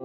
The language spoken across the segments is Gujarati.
ઓ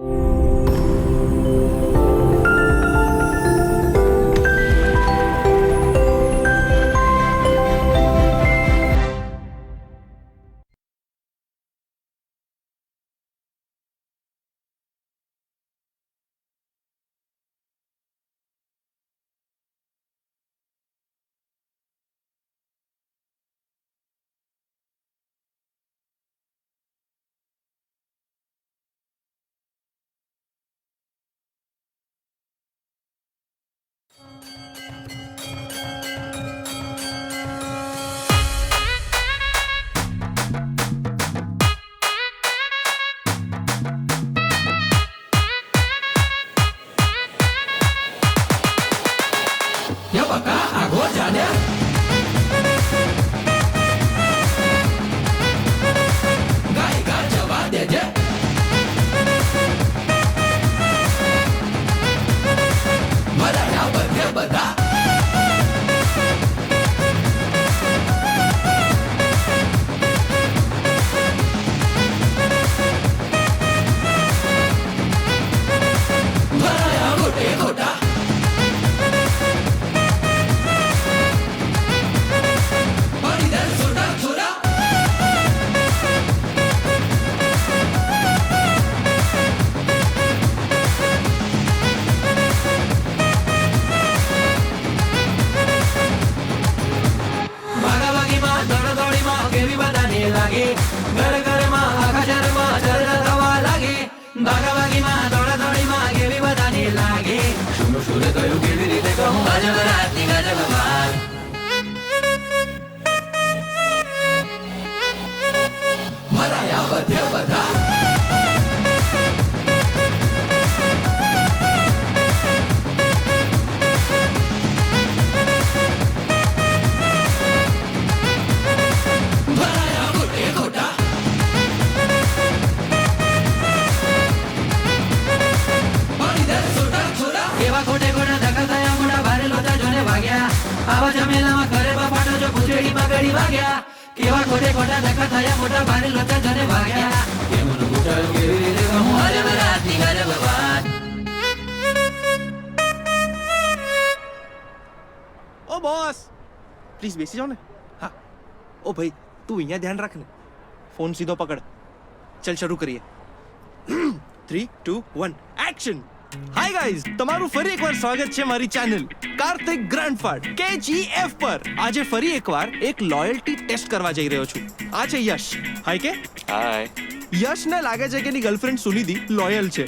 બોસ, પ્લીઝ બેસી જાઓ ને. હા, ઓ ભાઈ તું અહીંયા ધ્યાન રાખ ને. ફોન સીધો પકડ. ચલ શરૂ કરીએ. 3, 2, 1 એક્શન. હાય ગાઈઝ, તમારું ફરી એકવાર સ્વાગત છે મારી ચેનલ કાર્તિક ગ્રાન્ડફાડ KGF પર. આજે ફરી એકવાર એક લોયલ્ટી ટેસ્ટ કરવા જઈ રહ્યો છું. આ છે યશ. હાય કે હાય. યશને લાગે છે કે એની ગર્લફ્રેન્ડ સુનિધિ લોયલ છે.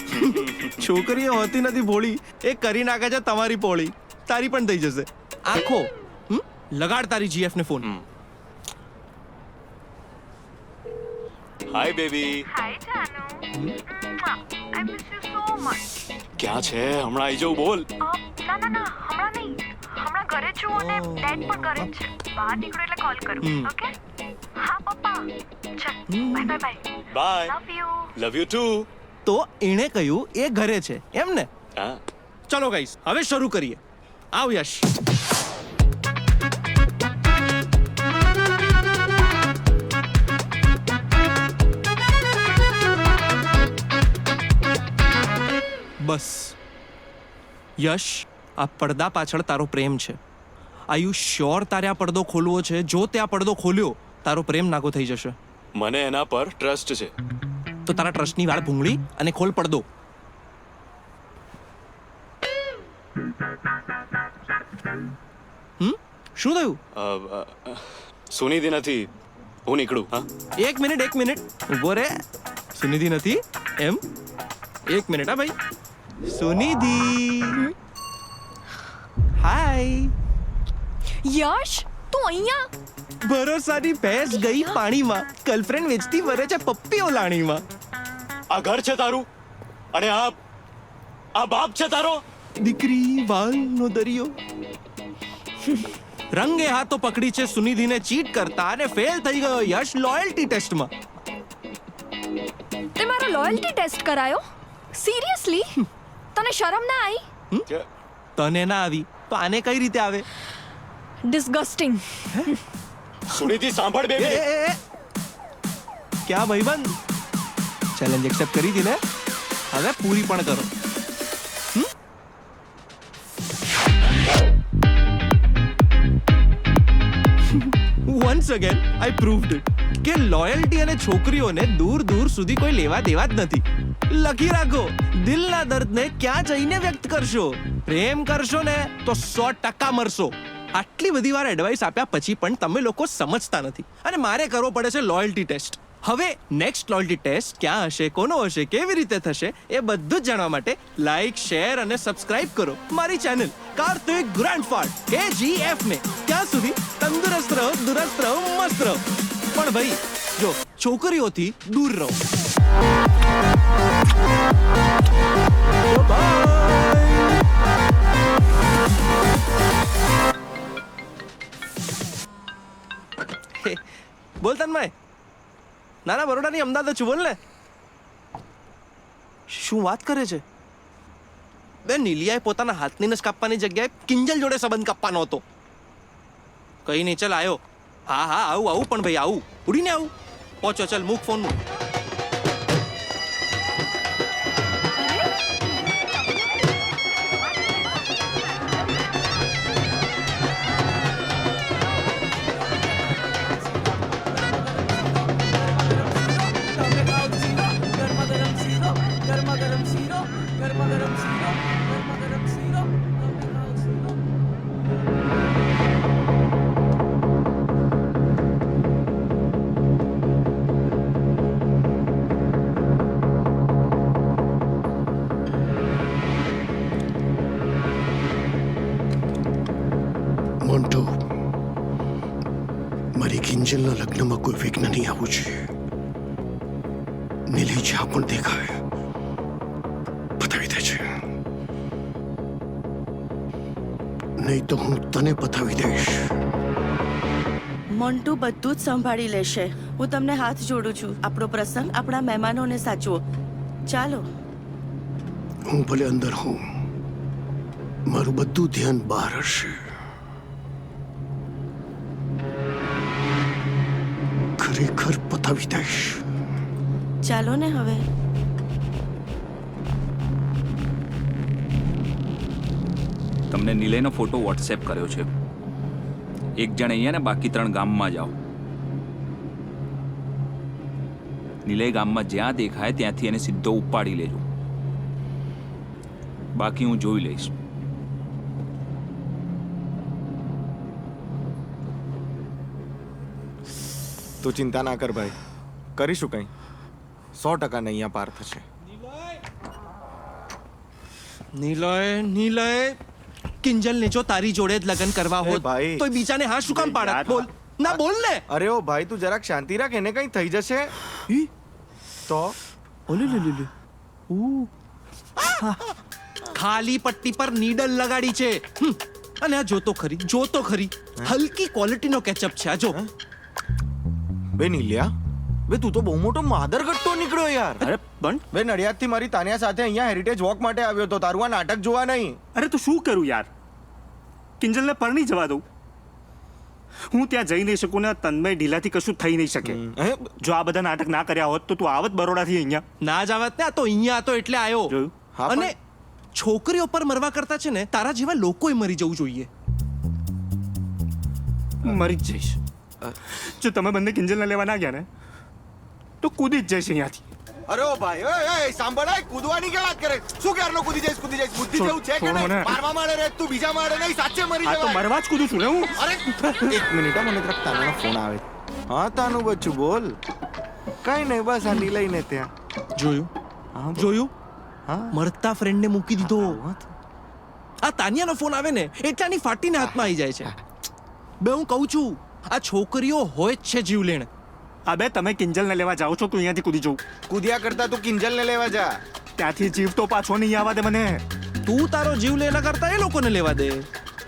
છોકરીઓ હોતી નથી ભોળી, એ કરી નાખે છે તમારી પોળી. તારી પણ થઈ જશે. આખો લગાડ તારી GF ને ફોન. Hi baby. હાય જાનુ. I miss you so much. ક્યાં છે? હમણાં આવી જાઉં બોલ. ના હમણાં નહીં. હમણાં ઘરે છું અને ડેડ પણ ઘરે જ છે. બહાર નીકળો એટલે કોલ કરું. ઓકે? હા પપ્પા. ચલ bye bye bye. Bye. Love you. Love you too. તો એણે કહ્યું એ ઘરે છે એમ ને? હા. ચલો ગાઈસ, હવે શરૂ કરીએ. આવ યશ. બસ યશ, આ પડદા પાછળ તારો પ્રેમ છે. આર યુ શ્યોર તારે આ પડદો ખોલવો છે? જો તે આ પડદો ખોલ્યો, તારો પ્રેમ નાગો થઈ જશે. મને એના પર ટ્રસ્ટ છે. તો તારા ટ્રસ્ટની વાળ ભૂંગળી અને ખોલ પડદો. શું થયું? સુનિધિ નથી, હું નીકળું. હા, એક મિનિટ ઉભો રે. સુનિધિ નથી એમ? એક મિનિટ. હા ભાઈ, સુનિધિ. હાય યશ, તું અહીંયા? ભરોસાની ભેંસ ગઈ પાણીમાં, ગર્લફ્રેન્ડ વેચતી વરે છે પપ્પીઓ લાણીમાં. આ ઘર છે તારું અને આ બાપ છે તારો. દીકરી વાલનો દરિયો. રંગે હાથો પકડી છે સુનિધિને ચીટ કરતા અને ફેલ થઈ ગયો યશ લોયલ્ટી ટેસ્ટમાં. તે મારો લોયલ્ટી ટેસ્ટ કરાયો? સિરિયસલી? તને શરમ ના આવી? તને ના આવી તો આને કઈ રીતે આવે? ડિસ્ગસ્ટિંગ. સુનિધિ સાંભળ બેબી. ક્યાં ભાઈબંધ? ચેલેન્જ એક્સેપ્ટ કરી હતી ને? હવે પૂરી પણ કરો. વન્સ અગેન આઈ પ્રૂવ્ડ ઇટ કે લોયલ્ટી અને છોકરીઓને દૂર દૂર સુધી કોઈ લેવા દેવા જ નથી. લખી રાખો, દિલના દર્દને ક્યાં જઈને વ્યક્ત કરશો? પ્રેમ કરશો ને તો 100% મરશો. આટલી બધી વાર એડવાઇસ આપ્યા પછી પણ તમે લોકો સમજતા નથી અને મારે કરવો પડે છે લોયલ્ટી ટેસ્ટ. હવે નેક્સ્ટ લોયલ્ટી ટેસ્ટ ક્યાં હશે, કોનો હશે, કેવી રીતે થશે એ બધું જ જાણવા માટે લાઈક, શેર અને સબસ્ક્રાઇબ કરો મારી ચેનલ કાર્તિક ગ્રાન્ડફાધર KGF ને. ત્યાં સુધી તંદુરસ્ત રહો, દુરસ્ત રહો, મસ્ત રહો. પણ ભાઈ જો છોકરીઓથી દૂર રહો. બોલ તન્મય. નાના બરોડાની અમદાવાદ છું, બોલ ને. શું વાત કરે છે બે? નીલિયાએ પોતાના હાથની નસ કાપવાની જગ્યાએ કિંજલ જોડે સંબંધ કાપવાનો હતો. કઈ નહીં, ચલ આયો. હા હા આવું આવું, પણ ભાઈ આવું ઉડીને આવું. પહોંચો, ચલ મૂક ફોન મૂક. મોન્ટુ, મારી કિંજલના લગ્નમાં કોઈ વિઘ્ન નહીં આવવું જોઈએ. નીલી જ્યાં પણ દેખાય પતાવી દે છે, નહીં તો હું તને પતાવી દઈશ. મોન્ટુ બધું જ સંભાળી લેશે. હું તમને હાથ જોડું છું. આપણો પ્રસંગ, આપણા મહેમાનોને સાચવો. ચાલો. હું ભલે અંદર હું, મારું બધું ધ્યાન બહાર હશે. ખરેખર પતાવી દઈશ. ચાલો ને હવે. તમને નિલયનો ફોટો વોટ્સએપ કર્યો છે. એક જણ અહીંયા ને બાકી 3 ગામમાં જાઓ. નિલય ગામમાં જ્યાં દેખાય ત્યાંથી એને સીધો ઉપાડી લેજો. બાકી હું જોઈ લઈશ. તું ચિંતા ના કર ભાઈ, કરીશું કંઈ. 100% ને અહીંયા પાર થશે. નીલય, નીલય, કિંજલને જો તારી જોડે જ લગ્ન કરવા એ હોત ભાઈ. તો બીજાને હા શું કામ પાડત? બોલ ના, બોલ ને. અરે ઓ ભાઈ, તું જરાક શાંતિ રાખ, એને કંઈ થઈ જશે તો. ઓલે લે લે લે. ખાલી પટ્ટી પર નીડલ લગાડી છે. અને આ જોતો ખરી હલકી ક્વોલિટીનો કેચઅપ છે. આ જો. બે નીલિયા, બે તું તો બહુ મોટો માદરગટ્ટો નીકળ્યો યાર. અરે પણ બે નડિયાદથી મારી તાનિયા સાથે અહીંયા હેરિટેજ વોક માટે આવ્યો તો. તારું આ નાટક જોવા નહીં. અરે તો શું કરું યાર? કિંજલને પરણી જવા દઉં? હું ત્યાં જઈ નહીં શકું ને તન્મય ઢીલાથી કશું થઈ નહીં શકે. હે? જો આ બધા નાટક ના કર્યા હોત તો તું આવત બરોડાથી અહીંયા. ના જ આવત ને. આ તો અહીંયા હતો એટલે આવ્યો. જોયું? હા, અને છોકરીઓ પર મરવા કરતા છે ને તારા જેવા લોકોએ મરી જવું જોઈએ. મરી જ જઈશ. જો તમે બંને કિંજલને લેવા ના ગયા ને તો કૂદી જ જઈશ અહીંયાથી. અરે ઓ ભાઈ, ઓય સાંભળ, કૂદવાની કે વાત કરે? શું ક્યારનો કૂદી જઈશ? બુદ્ધિ જેવું છે કે છોડ નહીં? મને. મારવા માંડે રે તું, બીજા માંડે નહીં, સાચે મરી આ તો જવાય. મરવા જ કૂદું છું ને હું. અરે એક મિનિટ, મને તરફ તાનાનો ફોન આવે. હા તાનું બચ્ચું, બોલ. કઈ નહીં, બસ આ નીલઈને ત્યાં. જોયું? હા, જોયું? હા. મળતા ફ્રેન્ડને મૂકી દીધો. આ તાનિયાનો ફોન આવે ને એટલાની ફાટીને હાથમાં આવી જાય છે. બે હું કહું છું, આ છોકરીઓ હોય જ છે જીવલેણ. અબે તમે કિંજલને લેવા જાઓ છો તો અહીંયાથી કૂદી જવું. કૂદ્યા કરતા તું કિંજલને લેવા જા. ત્યાંથી જીવ તો પાછો નહીં આવવા દે મને. તું તારો જીવ લેના કરતા એ લોકોને લેવા દે.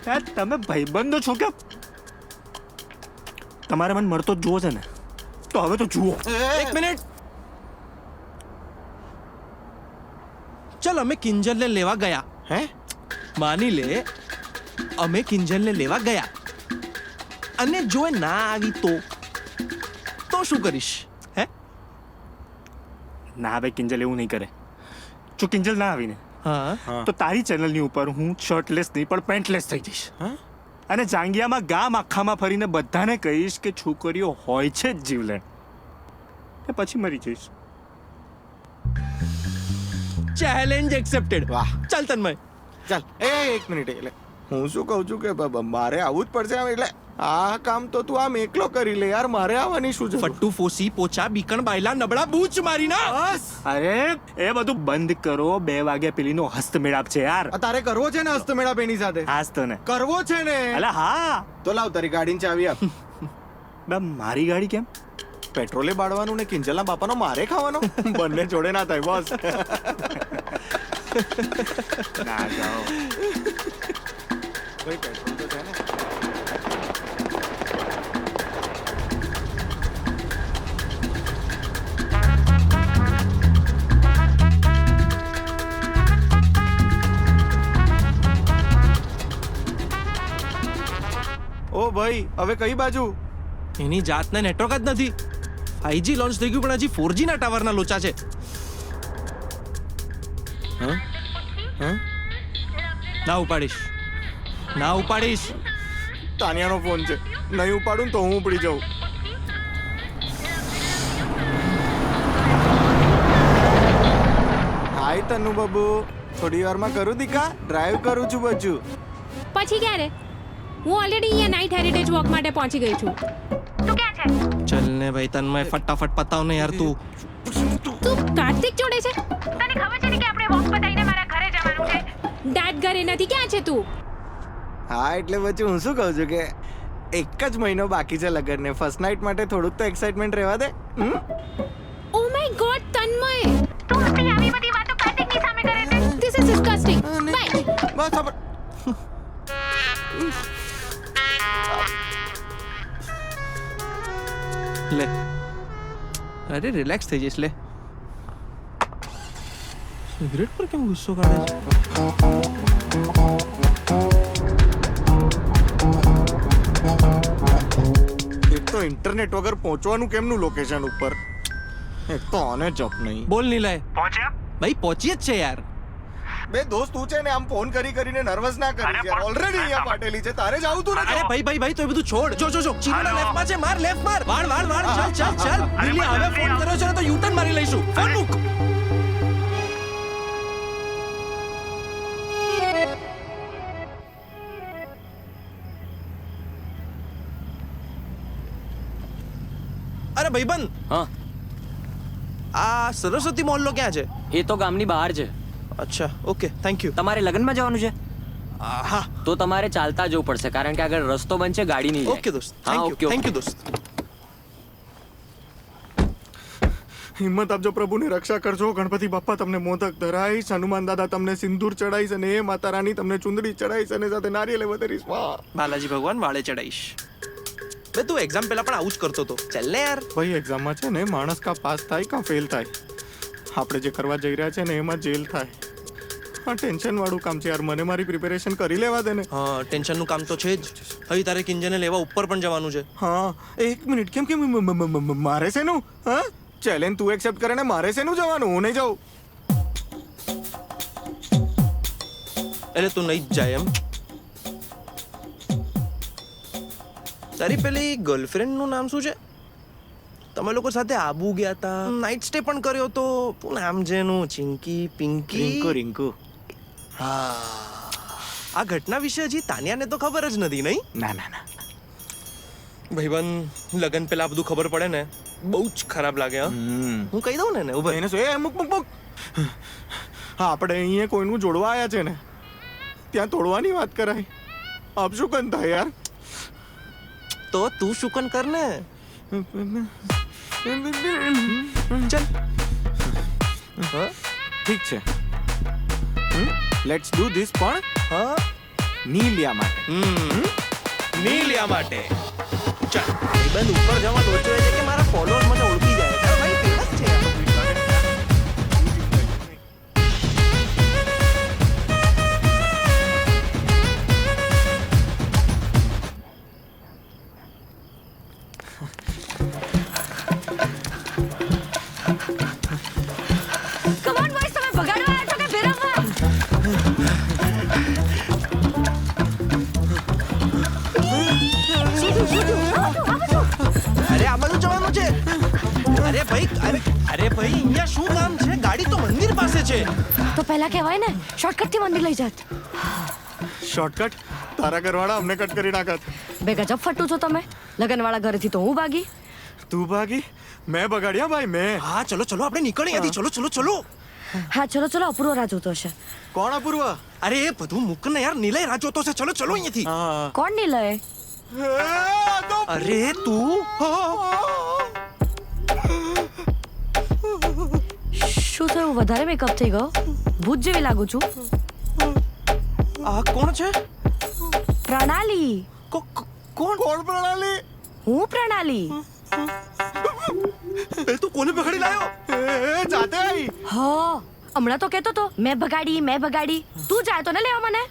યાર તમે ભાઈબંધો છો કે? તમારે મને મળતો જ જુઓ છે ને, તો હવે તો જુઓ. એક મિનિટ. ચલ અમે કિંજલને લેવા ગયા. હે? માની લે અમે કિંજલને લેવા ગયા અને જો એ ના આવી તો શું કરીશ? હે? ના ભાઈ, કિંજલ એવું નહીં કરે. જો કિંજલ ના આવીને હા તો તારી ચેનલની ઉપર હું શર્ટલેસ નહીં પણ પેન્ટલેસ થઈ જઈશ હા? અને જાંગિયામાં ગામ આખામાં ફરીને બધાને કહીશ કે છોકરીઓ હોય છે જ જીવલેણ ને પછી મરી જઈશ. Challenge accepted. વાહ. ચાલ તન્મય. ચાલ એક મિનિટ એટલે હું શું કહું છું કે મારે આવવું જ પડશે આમ એટલે આ કામ તો તું આમ એકલો કરી લે યાર, મારે આવવાની શું જરૂર? ફટ્ટુ ફોસી પોચા બીકણ બાયલા નબળા બૂચ મારી ના. બસ અરે એ બધું બંધ કરો. 2 વાગ્યા પેલીનો હસ્તમેળાપ છે યાર. આ તારે કરવો છે ને હસ્તમેળાપ એની સાથે? હાસ તો ને. કરવો છે ને? અલા હા. તો લાવ તારી ગાડીની ચાવી આપ. બે મારી ગાડી કેમ? પેટ્રોલે બાળવાનું ને કિંજલના બાપાનો મારે ખાવાનો? બંને જોડે ના થાય બોસ. ના જાઓ. ભાઈ પેટ્રોલ તો છે ને. ઓ ભાઈ હવે કઈ બાજુ? એની જાતને નેટવર્ક જ નથી. 5G લોન્ચ થઈ ગયું પણ હજી 4G ના ટાવરના લોચા છે. હા હા ના ઉપાડીશ. ના ઉપાડીશ. તાનિયાનો ફોન છે, નહીં ઉપાડું ને તો હું ઉપડી જાઉં. હાય તનુ બાબુ, થોડી વારમાં કરું દીકા, ડ્રાઈવ કરું છું બચ્ચું. પછી ક્યારે? હું ઓલરેડી અહીંયા નાઇટ હેરિટેજ વોક માટે પહોંચી ગઈ છું. તું ક્યાં છે? ચલ ને ભાઈ તન્મય ફટાફટ પતાવ ને યાર તું. તું કાર્તિક જોડે છે? તને ખબર છે ને કે આપણે વોક પતાઈને મારા ઘરે જવાનું છે. ડેડ ઘરે નથી. ક્યાં છે તું? હા એટલે બચ્ચું હું શું કહું છું કે એક જ મહિનો બાકી છે લગનને, ફર્સ્ટ નાઇટ માટે થોડુંક તો એક્સાઇટમેન્ટ રહેવા દે. ઓ માય ગોડ તન્મય, તું હસી આવી બધી વાતો કાર્તિકની સામે કરે છે. This is ડિસ્ગસ્ટિંગ. બાય. બસ હવે લે અરે રિલેક્સ થઈ જઈશ. લે સિગરેટ પર કેમ ગુસ્સો કાઢે છે? એક તો ઇન્ટરનેટ વગર પહોંચવાનું કેમનું લોકેશન ઉપર, એક તો આને જપ નહીં. બોલ નહીં લાય. પહોંચ્યા? ભાઈ પહોંચી જ છે યાર. બે દોસ્ત તું છે ને આમ ફોન કરી કરીને નર્વસ ના કરી યાર, ઓલરેડી અહીંયા પાટેલી છે, તારે જ આવતું અરે નથી. ભાઈ ભાઈ ભાઈ તો એ બધું છોડ. જો જો જો ચીનોના લેફ્ટમાં છે, માર લેફ્ટ માર. વાળ વાળ વાળ ચાલ ચાલ ચાલ. દિલ્હી હવે ફોન કર્યો છે ને તો યુટર્ન મારી લઈશું. ફોન મૂક. અરે ભાઈબંધ, હા, આ સરસ્વતી મોહલ્લો ક્યાં છે? એ તો ગામની બહાર છે. અચ્છા ઓકે થેન્ક યુ. તમારે લગ્નમાં જવાનું છે? હા તો તમારે ચાલતા જવું પડશે કારણ કે આગળ રસ્તો બંધ છે, ગાડી નહીં જાય. ઓકે દોસ્ત હા, thank okay, you okay. Thank you દોસ્ત. હિંમત આપજો, પ્રભુની રક્ષા કરજો. ગણપતિ બાપ્પા તમને મોદક ધરાઈશ, હનુમાન દાદા તમને સિંદૂર ચડાઈશ, અને એ માતા રાણી તમને ચુંદડી ચડાઈશ અને સાથે નારિયેળ વધેરીશ. વાહ બાલાજી ભગવાન વાળે ચડાઈશ. બે તું એક્ઝામ પહેલા પણ આવું જ કરતો હતો. ચાલ ને યાર. ભાઈ એક્ઝામમાં છે ને માણસ કા પાસ થાય કા ફેલ થાય. આપણે જે કરવા જઈ રહ્યા છે ને એમાં જેલ થાય. હા ટેન્શન વાળું કામ છે યાર, મને મારી પ્રિપેરેશન કરી લેવા દે ને. હા ટેન્શનનું કામ તો છે જ. હવે તારે કિંજલને લેવા ઉપર પણ જવાનું છે. હા એક મિનિટ, કેમ કેમ મારે શેનું? હા ચેલેન્જ તું એક્સેપ્ટ કરે ને મારે શેનું જવાનું? હું નહીં જાઉં. એટલે તું નહીં જ જાય એમ? તારી પેલી ગર્લફ્રેન્ડ નું નામ શું છે? તમે લોકો સાથે આબુ ગયા હતા, નાઇટ સ્ટે પણ કર્યો તો. શું નામ છે એનું? ચિંકી પિંકી? રિંકુ. હા આ ઘટના વિશે હજી તાનિયાને તો ખબર જ નથી નહીં? ના ના ના, ભાઈબંધ લગન પેલા આ બધું ખબર પડે ને બહુ જ ખરાબ લાગે. હા હું કહી દઉં ને ઉભર. એને શું? એ મૂક મૂક મૂક. હા આપણે અહીંયા કોઈનું જોડવા આવ્યા છે ને, ત્યાં તોડવાની વાત કરાય. આપ શું કન થાય યાર? તો તું શુકન કર ને. ચલ ઠીક છે, લેટ્સ ડુ ધીસ, પણ હા નીલિયા માટે. નીલિયા માટે. ચાલ ભાઈબંધ ઉપર જવા લોચો છે કે મારા ફોલોઅર્સ મને ઓળખી જાય. તારો ભાઈ ફેમસ છે. કમ ઓન બોયઝ, તમે બગાડવા આવ્યા છો કોણ છે? અરે ભાઈ અરે ભાઈ અહીંયા શું કામ છે? ગાડી તો મંદિર પાસે છે. તો પહેલા કહેવાય ને શોર્ટકટ થી મંદિર લઈ જાત. શોર્ટકટ તારા ઘરવાળા અમને કટ કરી નાખત. બે ગજબ ફટ્ટુ છો તમે. લગનવાળા ઘરેથી તો હું ભાગી. તું ભાગી મેં બગાડ્યા ભાઈ મેં. હા ચલો ચલો આપણે નીકળીએ અહીંયાથી. ચલો ચલો ચલો. હા ચલો ચલો અપૂર્વ રાહ જોતો છે. કોણ અપૂર્વ? અરે એ બધું મૂક ને યાર, નિલય રાહ જોતો છે. ચલો ચલો અહીંયાથી. હા કોણ નહીં લય? અરે તું શું થયું? વધારે મેકઅપ થઈ ગયો? ભૂત જેવી લાગુ છું. આ કોણ છે? પ્રણાલી. કોણ પ્રણાલી? હું પ્રણાલી. એ તું કોને પકડી લાયો? એ જાતે આવી. હો હમણાં તો કહેતો તો મેં ભગાડી. તું જાય તો ને લેવા મને.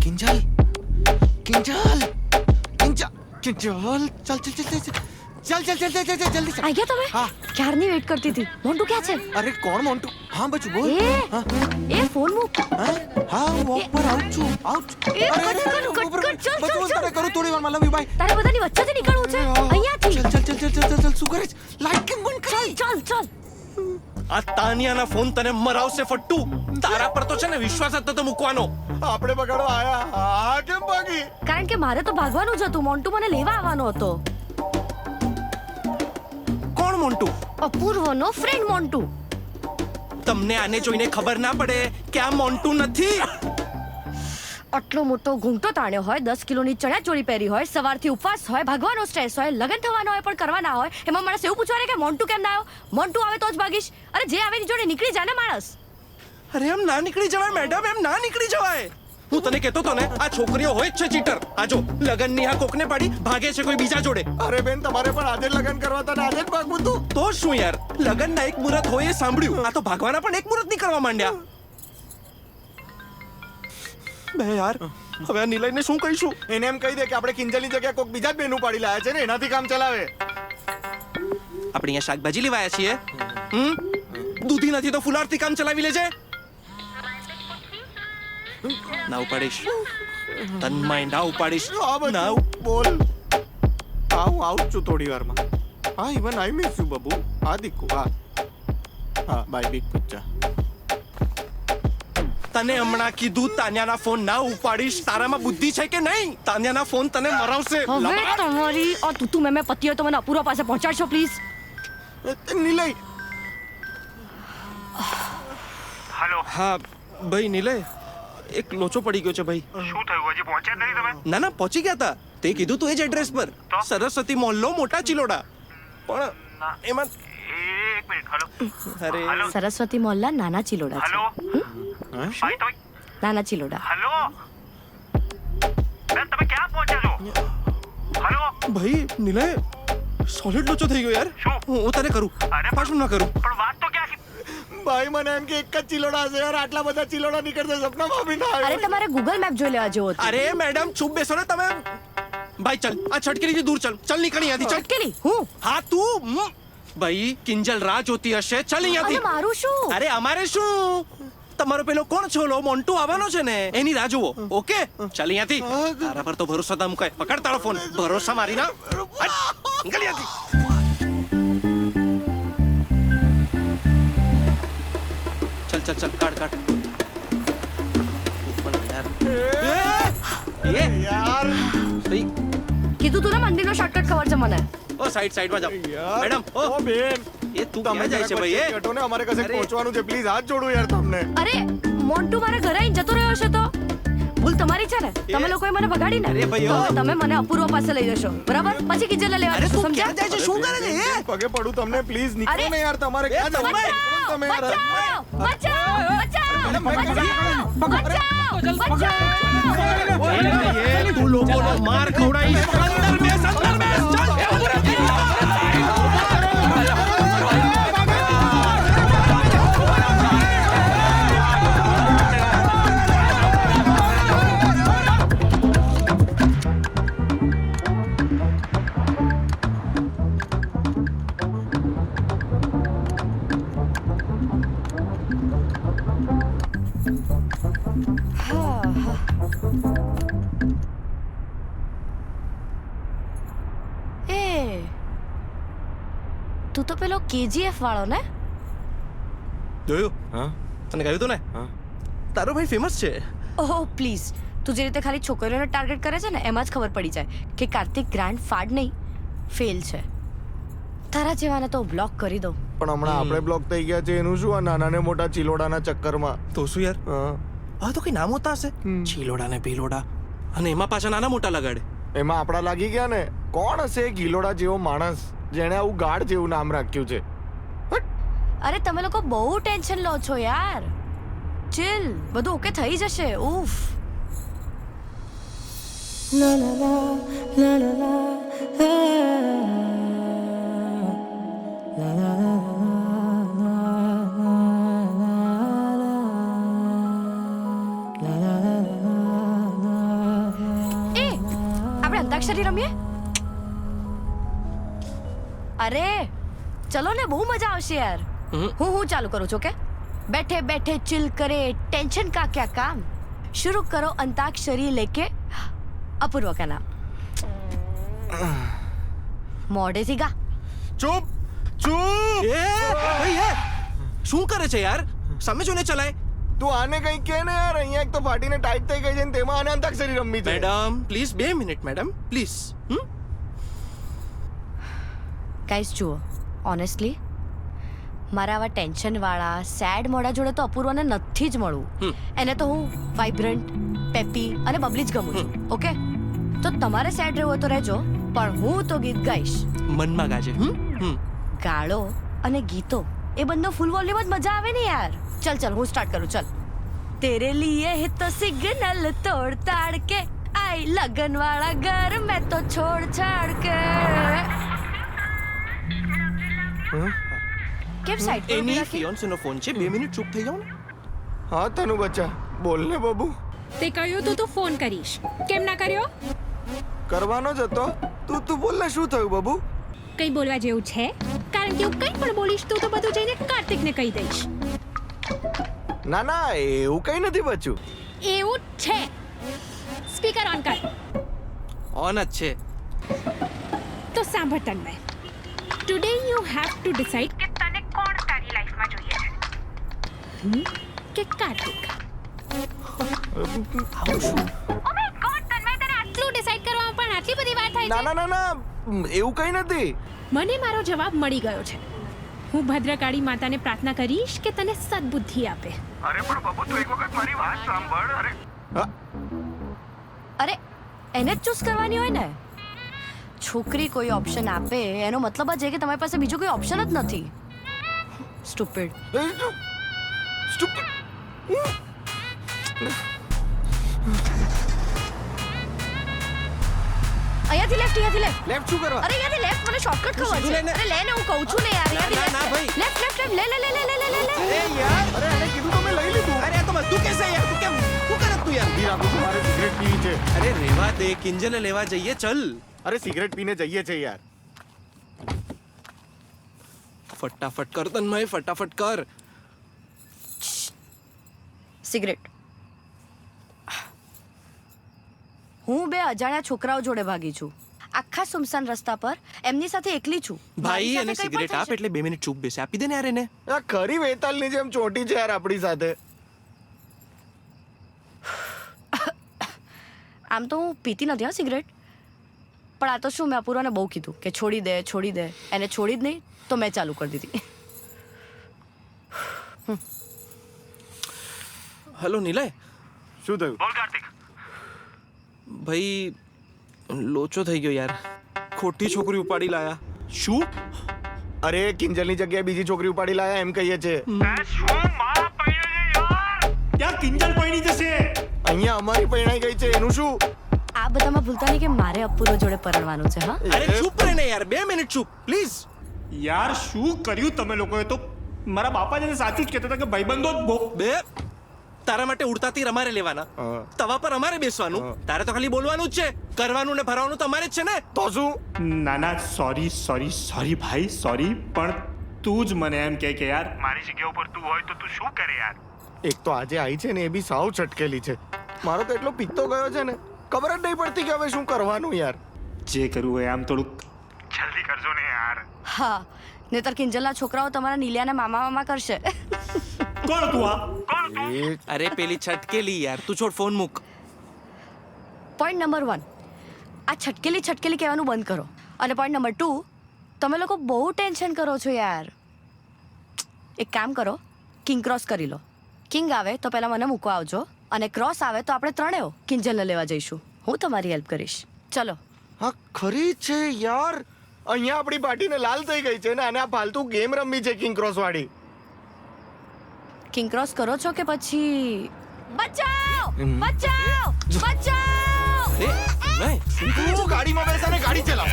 કિંજલ કિંજલ કિંજલ કિંજલ ચાલ ચાલ ચાલ ચાલ ચાલ ચાલ ચાલ ચાલ ચાલ જલ્દી. આ ગયા તમે? હા. ક્યારની વેઇટ કરતી હતી. મોન્ટુ ક્યાં છે? અરે કોણ મોન્ટુ? હા બચુ બોલ. એ ફોન મૂક. હા હું વોક પર આઉટ છું. એ કટ ચાલ કરું થોડી વારમાં. Love you bye. તારે બધાની વચ્ચેથી નીકળવું છે અહીંયાથી. ચાલ ચાલ ચાલ ચાલ ચાલ ચાલ શું કરે છે? લાઈટ કેમ બંધ કરી? ચાલ આ તાનિયાના ફોન તને મરાવશે ફટ્ટુ. તારા પર તો છે ને વિશ્વાસ જ નતો મૂકવાનો. આપણે બગાડવા આયા. હા કેમ ભાગી? કારણ કે મારે તો ભાગવાનું જ હતું. મોન્ટુ મને લેવા આવવાનો હતો. કોણ મોન્ટુ? અપૂર્વનો ફ્રેન્ડ મોન્ટુ. તમને આને જોઈને ખબર ના પડે કે આ મોન્ટુ નથી. આટલો મોટો ઘૂંઘટો તાણ્યો હોય, 10 કિલોની ચણિયા ચોળી પહેરી હોય, સવારથી ઉપવાસ હોય, ભાગવાનો સ્ટ્રેસ હોય, લગન થવાનો હોય પણ કરવા ના હોય, એમાં માણસ એવું પૂછવા કે મોન્ટુ કેમ ના આવ્યો? મોન્ટુ આવે તો જ ભાગીશ. અરે જે આવે એની જોડે નીકળી જાય ને માણસ. અરે એમ ના નીકળી જવાય મેડમ, એમ ના નીકળી જવાય. હું તને કહેતો તો ને આ છોકરીઓ હોય જ છે ચીટર. આ જો લગનની આ કોકને પાડી ભાગે છે કોઈ બીજા જોડે. અરે બેન તમારે પણ આજે જ લગન કરવા હતા ને આજે જ ભાગવું તું. તો શું યાર, લગનના એક મુહૂર્ત હોય એ સાંભળ્યું. આ તો ભાગવાના પણ એક મુહૂર્ત નીકળવા માંડ્યા. બે યાર હવે આ નિલયને શું કહીશું? એને એમ કહી દે કે આપણે કિંજલની જગ્યાએ કોક બીજા જ બેનું પાડી લાયા છે ને એનાથી કામ ચલાવે. આપણે અહીંયા શાકભાજી લેવાયા છીએ. દૂધી નથી તો ફુલારથી કામ ચલાવી લેજે. ના ઉપાડીશ તન્માય, ના ઉપાડીશ. ના બોલ. હા હું આવું છું થોડી વારમાં. હા ઇવન આઈ મિસ યુ બબુ. હા દીકુ. હા બાય બિગ બચ્ચા. તને હમણાં કીધું તાન્યાના ફોન ના ઉપાડીશ. તારામાં બુદ્ધિ છે કે નહીં? તાન્યાના ફોન તને મરાવશે. હવે તમારી આ તું મેં પતિ હોય તો મને અપૂર્વ પાસે પહોંચાડશો પ્લીઝ. નિલય. હા ભાઈ નિલય, એક લોચો પડી ગયો છે ભાઈ. શું થયું? હજી પહોંચ્યા નથી તમે? ના પહોંચી ગયા હતા. તે કીધું તું એ જ એડ્રેસ પર. સરસ્વતી મોહલ્લો, મોટા ચિલોડા. પણ એમાં એક મિનિટ. અરે સરસ્વતી મોહલ્લા નાના ચિલોડા છે. ભાઈ તમે નાના ચિલોડા. હેલો બેન, તમે ક્યાં પહોંચ્યા છો? હેલો ભાઈ નિલય સોલિડ લોચો થઈ ગયો યાર. હું તને કરું. પાછું ના કરું. પણ વાત તો ક્યાં? ભાઈ મને એમ કે એક જ ચિલોડા છે યાર. આટલા બધા ચિલોડા નીકળતા સપનામાં બી ના અરે આવ્યો. તમારે ગૂગલ મેપ જોઈ લેવા જેવો હતો. અરે મેડમ ચૂપ બેસો ને તમે. ભાઈ ચલ આ છટકીથી દૂર ચલ. ચલ નીકળ અહીંયાથી. ચલ. અટકેલી હું. હા તું. ભાઈ કિંજલ રાહ જોતી હશે. ચલ અહીંયાથી. અરે મારું શું? અરે અમારે શું? તમારો પેલો કોણ છોલો મોન્ટુ આવવાનો છે ને એની રાહ જુઓ. ઓકે ચાલ અહીંયાથી. તારા પર તો ભરોસો ના મુકાય. પકડ તારો ફોન. ભરોસા મારી ના. નીકળ અહીંયાથી. ચલ કાઢ યાર ભાઈ કીધું તું ને મંદિરનો શોર્ટકટ ખબર છે મને. ઓ સાઈડમાં જાઓ મેડમ. ઓ બેન એ તું તમે ક્યાં જાય છે ભાઈ? કટો ને અમારે કસે અરે. પહોંચવાનું છે પ્લીઝ હાથ જોડું યાર તમને. અરે મોન્ટુ મારા ઘરે આવીને જતો રહ્યો છે તો ભૂલ તમારી છે ને. તમે લોકોએ મને ભગાડી ને. અરે ભાઈ, તો હવે તમે મને અપૂર્વ પાસે લઈ જશો બરાબર? પછી કિંજલને લેવા અરે જશો. તું સમજ્યા? ક્યાં જાય છે? શું કરે છે એ? પગે પડું તમને પ્લીઝ નીકળો અરે. ને યાર. તમારે ક્યાં જવું છે? તમે યાર તું લોકોનો માર ખવડાવીશ. અંદર બેસ. KGF વાળો ને? જોયું હા તને કહ્યું તું ને હા તારો ભાઈ ફેમસ છે. ઓહ પ્લીઝ, તું જે રીતે ખાલી છોકરીઓને ટાર્ગેટ કરે છે ને એમાં જ ખબર પડી જાય કે કાર્તિક ગ્રાન્ડ ફાડ નહીં, ફેલ છે. તારા જેવાને તો બ્લોક કરી દઉં. પણ હમણાં આપણે બ્લોક થઈ ગયા છે એનું શું આ નાના ને મોટા ચિલોડાના ચક્કરમાં? તો શું યાર, હા આ તો કઈ નામ હોતા હશે, ચીલોડા ને પીલોડા, અને એમાં પાછા નાના મોટા લગાડે. એમાં આપણા લાગી ગયા ને. કોણ હશે ગિલોડા જેવો માણસ જેણે આવું ગાઢ જેવું નામ રાખ્યું છે? અરે તમે લોકો બહુ ટેન્શન લો છો યાર. ચિલ, બધું ઓકે થઈ જશે. ઉફ. એ આપણે અંતાક્ષરી રમીએ? અરે ચલો ને, બહુ મજા આવશે યાર. હું ચાલુ કરું છું. કે बैठे बैठे चिल करे, टेंशन का क्या काम, शुरू करो अंताक्षरी लेके अपूर्व का नाम. मोढ़े થી ગા. ચૂપ ચૂપ. એ ભાઈ એ શું કરે છે યાર, સામે જોને ચલાય. તું આને કઈ કે ને યાર, અહીંયા એક તો ફાટીને ટાઈટ થઈ ગઈ છે ને તેમાં આને અંતાક્ષરી રમવી છે. Madam please 2 minute madam please. Guys જુઓ, ઓનેસ્ટલી મારા આવા ટેન્શન વાળા સેડ મોડા જોડે તો અપૂર્વને નથી જ મળવું. એને તો હું વાઇબ્રન્ટ, પેપી અને બબલી જ ગમું છું. ઓકે, તો તમારે સેડ રહેવું હોય તો રહેજો, પણ હું તો ગીત ગાઈશ. મનમાં ગાજે. ગાળો અને ગીતો એ બંને ફૂલ વોલ્યુમ જ મજા આવે ને યાર. ચલ ચલ હું સ્ટાર્ટ કરું. ચલ. તેરે લીએ હે તો સિગ્નલ તોડ તાડ કે આઈ લગન વાળા ઘર મેં તો છોડ છાડ કે. કેમ સાઈડ પર એની ઊભી રાખી? ફિયોન્સે નો ફોન છે. 2 મિનિટ ચૂપ થઈ જાવ ને. હા તનુ બચ્ચા, બોલ ને બબુ. તે કહ્યું તું ફોન કરીશ, કેમ ના કર્યો? કરવાનો જ હતો. તું બોલ ને, શું થયું બબુ? કંઈ બોલવા જેવું છે? કારણ કે હું કંઈ પણ બોલીશ તું તો બધું જઈને કાર્તિકને કહી દઈશ. ના ના, એવું કઈ નથી બચ્ચું. એવું જ છે. સ્પીકર ઓન કર. ઓન જ છે. તો સાંભળ Tanmay, today you have to decide કે તને કોણ તારી લાઈફમાં જોઈએ છે. કે Kartik. Oh my god Tanmay, તને આટલું ડિસાઇડ કરવામાં પણ આટલી બધી વાર થાય ના છે? ના ના ના, એવું કઈ નથી. મને મારો જવાબ મળી ગયો છે. હું ભદ્રકાળી માતાને પ્રાર્થના કરીશ કે તને સદબુદ્ધિ આપે. અરે પણ બબુ, તું એક વખત મારી વાત સાંભળ. અરે એને જ ચૂઝ કરવાની હોય ને. છોકરી કોઈ ઓપ્શન આપે એનો મતલબ જ છે કે તમારી પાસે બીજો કોઈ ઓપ્શન જ નથી. સ્ટુપિડ. અહીંયાથી લેફ્ટ, અહીંયાથી લેફ્ટ. લેફ્ટ શું કરવા? અરે અહીંયાથી લેફ્ટ, મને શોર્ટકટ ખબર છે. અરે લે ને, હું કહું છું ને યાર. અહીંયાથી ના, ભાઈ. લેફ્ટ લેફ્ટ લેફ્ટ લે લે લે લે લે લે લે. અરે યાર, અરે એને કીધું તો મેં લઈ લીધું. અરે આ તો તું કેસે યાર, તું કેમ શું કરે તું યાર? ઈ રાખું છું, મારે સિગરેટ પીવી છે. અરે રેવા દે, કિંજલને લેવા જઈએ. ચલ. અરે સિગરેટ પીને જઈએ છે યાર. ફટાફટ કર તન્મય, ફટાફટ કર. સિગરેટ. હું 2 અજાણ્યા છોકરાઓ જોડે ભાગી છું, આખા સુમસાન રસ્તા પર. એમની સાથે એકલી છું. ભાઈ મારી એને સાથે કંઈ પણ સિગરેટ થઈ આપ એટલે 2 મિનિટ ચૂપ બેસે. આપી દે ને યાર એને. આ ખરી વેતાલની જેમ ચોટી છે યાર આપણી સાથે. આમ તો હું પીતી નથી હા સિગરેટ, પણ આ તો શું, મેં અપૂર્વને બહુ કીધું કે છોડી દે છોડી દે. એને છોડી જ નહીં તો મેં ચાલુ કરી દીધી. હેલો નિલય. શું થયું? ભાઈ લોચો થઈ ગયો યાર, ખોટી છોકરી ઉપાડી લાયા. શું? અરે કિંજલની જગ્યાએ બીજી છોકરી ઉપાડી લાયા એમ કહીએ છે. ત્યાં કિંજલ પૈણી જશે. અહીંયા અમારી પૈણાઈ ગઈ છે, એનું શું? આ બધામાં ભૂલતા નહીં કે મારે અપૂર્વ જોડે પરણવાનું છે. હા અરે ચૂપ રહે ને યાર, 2 મિનિટ ચૂપ પ્લીઝ. યાર શું કર્યું તમે લોકોએ? તો મારા બાપા જ સાચું જ કહેતા હતા કે ભાઈબંધો જ બહુ. બે તારા માટે ઉડતા તીર અમારે લેવાના, તવા પર અમારે બેસવાનું. તારે તો ખાલી બોલવાનું જ છે, કરવાનું ને ભરવાનું તમારે જ છે ને. તો શું? ના ના, સોરી ભાઈ, સોરી. પણ તું જ મને એમ કહે કે યાર મારી જગ્યા ઉપર તું હોય તો તું શું કરે યાર? એક તો આજે આવી છે ને એ બી સાવ છટકેલી છે. મારો તો એટલો પિત્તો ગયો છે ને, ખબર જ નહીં પડતી કે હવે શું કરવાનું યાર. જે કરવું હોય આમ થોડુંક જલ્દી કરજો ને યાર. હા નહીતર કિંજલના છોકરાઓ તમારા નીલિયાને મામા મામા કરશે. કોણ તું આ? અરે પેલી છટકેલી યાર, તું છોડ, ફોન મૂક. પોઈન્ટ નંબર 1, આ છટકેલી છટકેલી કહેવાનું બંધ કરો. અને પોઈન્ટ નંબર 2, તમે લોકો બહુ ટેન્શન કરો છો યાર. એક કામ કરો, કિંગ ક્રોસ કરી લો. કિંગ આવે તો પહેલા મને મૂકવા આવજો, અને ક્રોસ આવે તો આપણે ત્રણેય કિંજલને લેવા જઈશું. હું તમારી હેલ્પ કરીશ. ચલો. હા ખરી જ છે યાર, અહીંયા આપણી પાર્ટીને લાલ થઈ ગઈ છે ને, અને આ ફાલતુ ગેમ રમવી છે કિંગ ક્રોસ વાળી. કિંગ ક્રોસ કરો છો કે પછી બચાવ બચાવ બચાવ? તું ગાડીમાં બેસ અને ગાડી ચલાવ.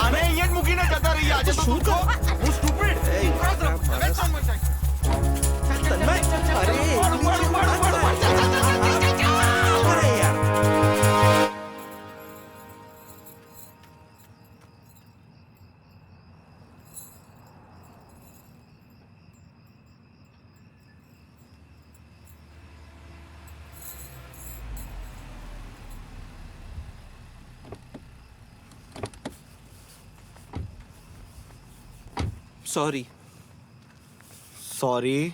આને અહીંયા જ મૂકીને જતા રહીએ આજે તો. શું કહો? હું સ્ટુપિડ. કિંગ ક્રોસ રમ. હવે ચાલ મર જાય. Sorry. Sorry.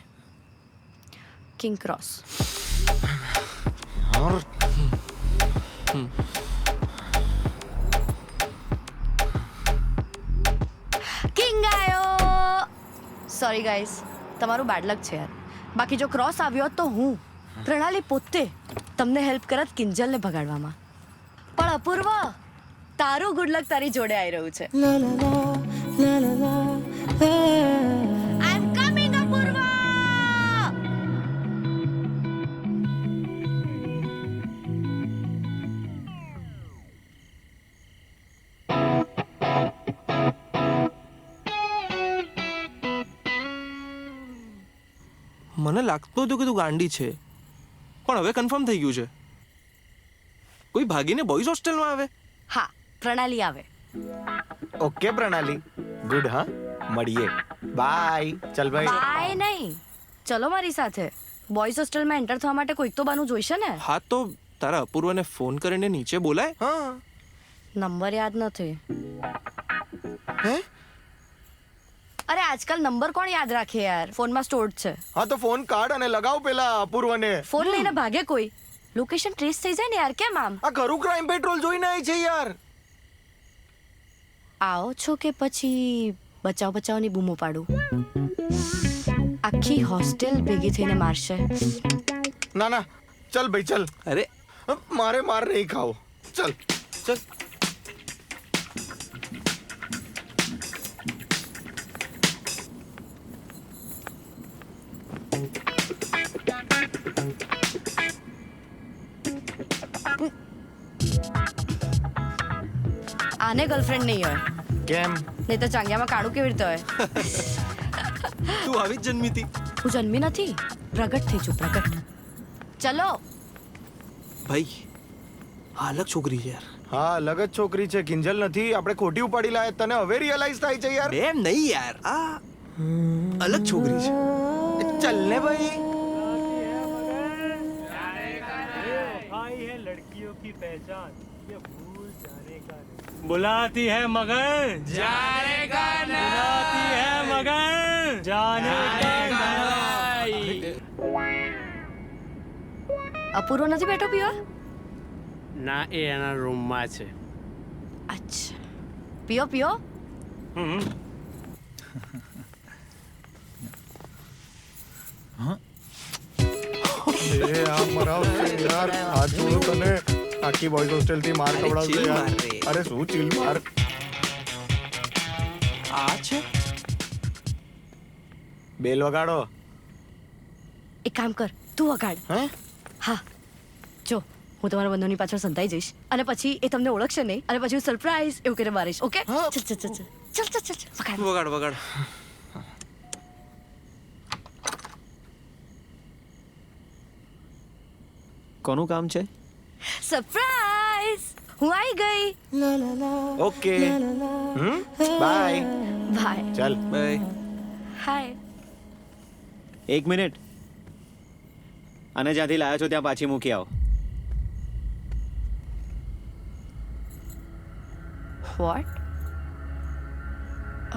King cross. King આયો. સોરી ગાઈસ, તમારું બેડ લક છે યાર. બાકી જો ક્રોસ આવ્યો તો હું પ્રણાલી પોતે તમને હેલ્પ કરત કિંજલને ભગાડવામાં. પણ અપૂર્વ, તારું ગુડ લક તારી જોડે આવી રહ્યું છે. આઈ એમ કમિંગ અપૂર્વ. મને લાગતું હતું કે તું ગાંડી છે, પણ હવે કન્ફર્મ થઈ ગયું છે. કોઈ ભાગીને બોયઝ હોસ્ટેલમાં આવે? હા, પ્રણાલી આવે. ઓકે પ્રણાલી, ગુડ. હા, મળીએ. બાય. ચલ ભાઈ. બાય નહીં, ચલો મારી સાથે. બોયઝ હોસ્ટેલમાં એન્ટર થવા માટે કોઈક તો બાનું જોઈશે ને. હા, તો તારા અપૂર્વને ફોન કરીને નીચે બોલાય. હા. નંબર યાદ નથી. હે? અરે આજકાલ નંબર કોણ યાદ રાખે યાર, ફોનમાં સ્ટોર્ડ છે. હા તો ફોન કાઢ અને લગાવ પેલા અપૂર્વને. ફોન લઈને ભાગે કોઈ, લોકેશન ટ્રેસ થઈ જાય ને યાર. કેમ આમ? આ ખરું ક્રાઇમ પેટ્રોલ જોઈને આવી છે યાર. આવો છો કે પછી બચાવ બચાવની બૂમો પાડું? આખી હોસ્ટેલ ભેગી થઈને મારશે. ના ના, ચલ ભાઈ ચલ. અરે મારે માર નહીં ખાવો. ચલ ચલ. આને ગર્લફ્રેન્ડ નહીં હોય. કેમ? નહીં તો ચાંગ્યામાં કાળું કેવી રીતે હોય? તું આવી જ જન્મી હતી. હું જન્મી નથી, પ્રગટ થઈ છું, પ્રગટ. ચલો ભાઈ, આ અલગ છોકરી છે યાર. હા, અલગ જ છોકરી છે, કિંજલ નથી. આપણે ખોટી ઉપાડી લાયા, તને હવે રિયલાઇઝ થાય છે યાર. એમ નહીં યાર, આ અલગ છોકરી છે. ચલ ને ભાઈ. बुलाती है मगर जाने का बुलाती है मगर जाने અપૂર્વ નથી બેઠો પીવા? ના, એ એના રૂમમાં છે. અચ્છા, પીઓ પીઓ. એ આ મરાવશે યાર. આ જોયું તને આખી બોયઝ હોસ્ટેલ થી માર ખવડાવશે યાર. અરે શું ચીલ માર. આ છે. બેલ વગાડો. એક કામ કર, તું વગાડ. હે? હા, જો હું તમારા બંધોની પાછળ સંતાઈ જઈશ, અને પછી એ તમને ઓળખશે નહીં, અને પછી હું સરપ્રાઈઝ એવું કરીને મારીશ. ઓકે? ચલ ચલ ચલ ચલ ચલ ચલ ચલ વગાડ વગાડ વગાડ. કોનું કામ છે? સરપ્રાઈઝ, હું આવી ગઈ. ઓકે. બાય. બાય. ચલ બાય. હાય. એક મિનિટ, અને જ્યાંથી લાવ્યા છો ત્યાં પાછી મૂકી આવો. વોટ?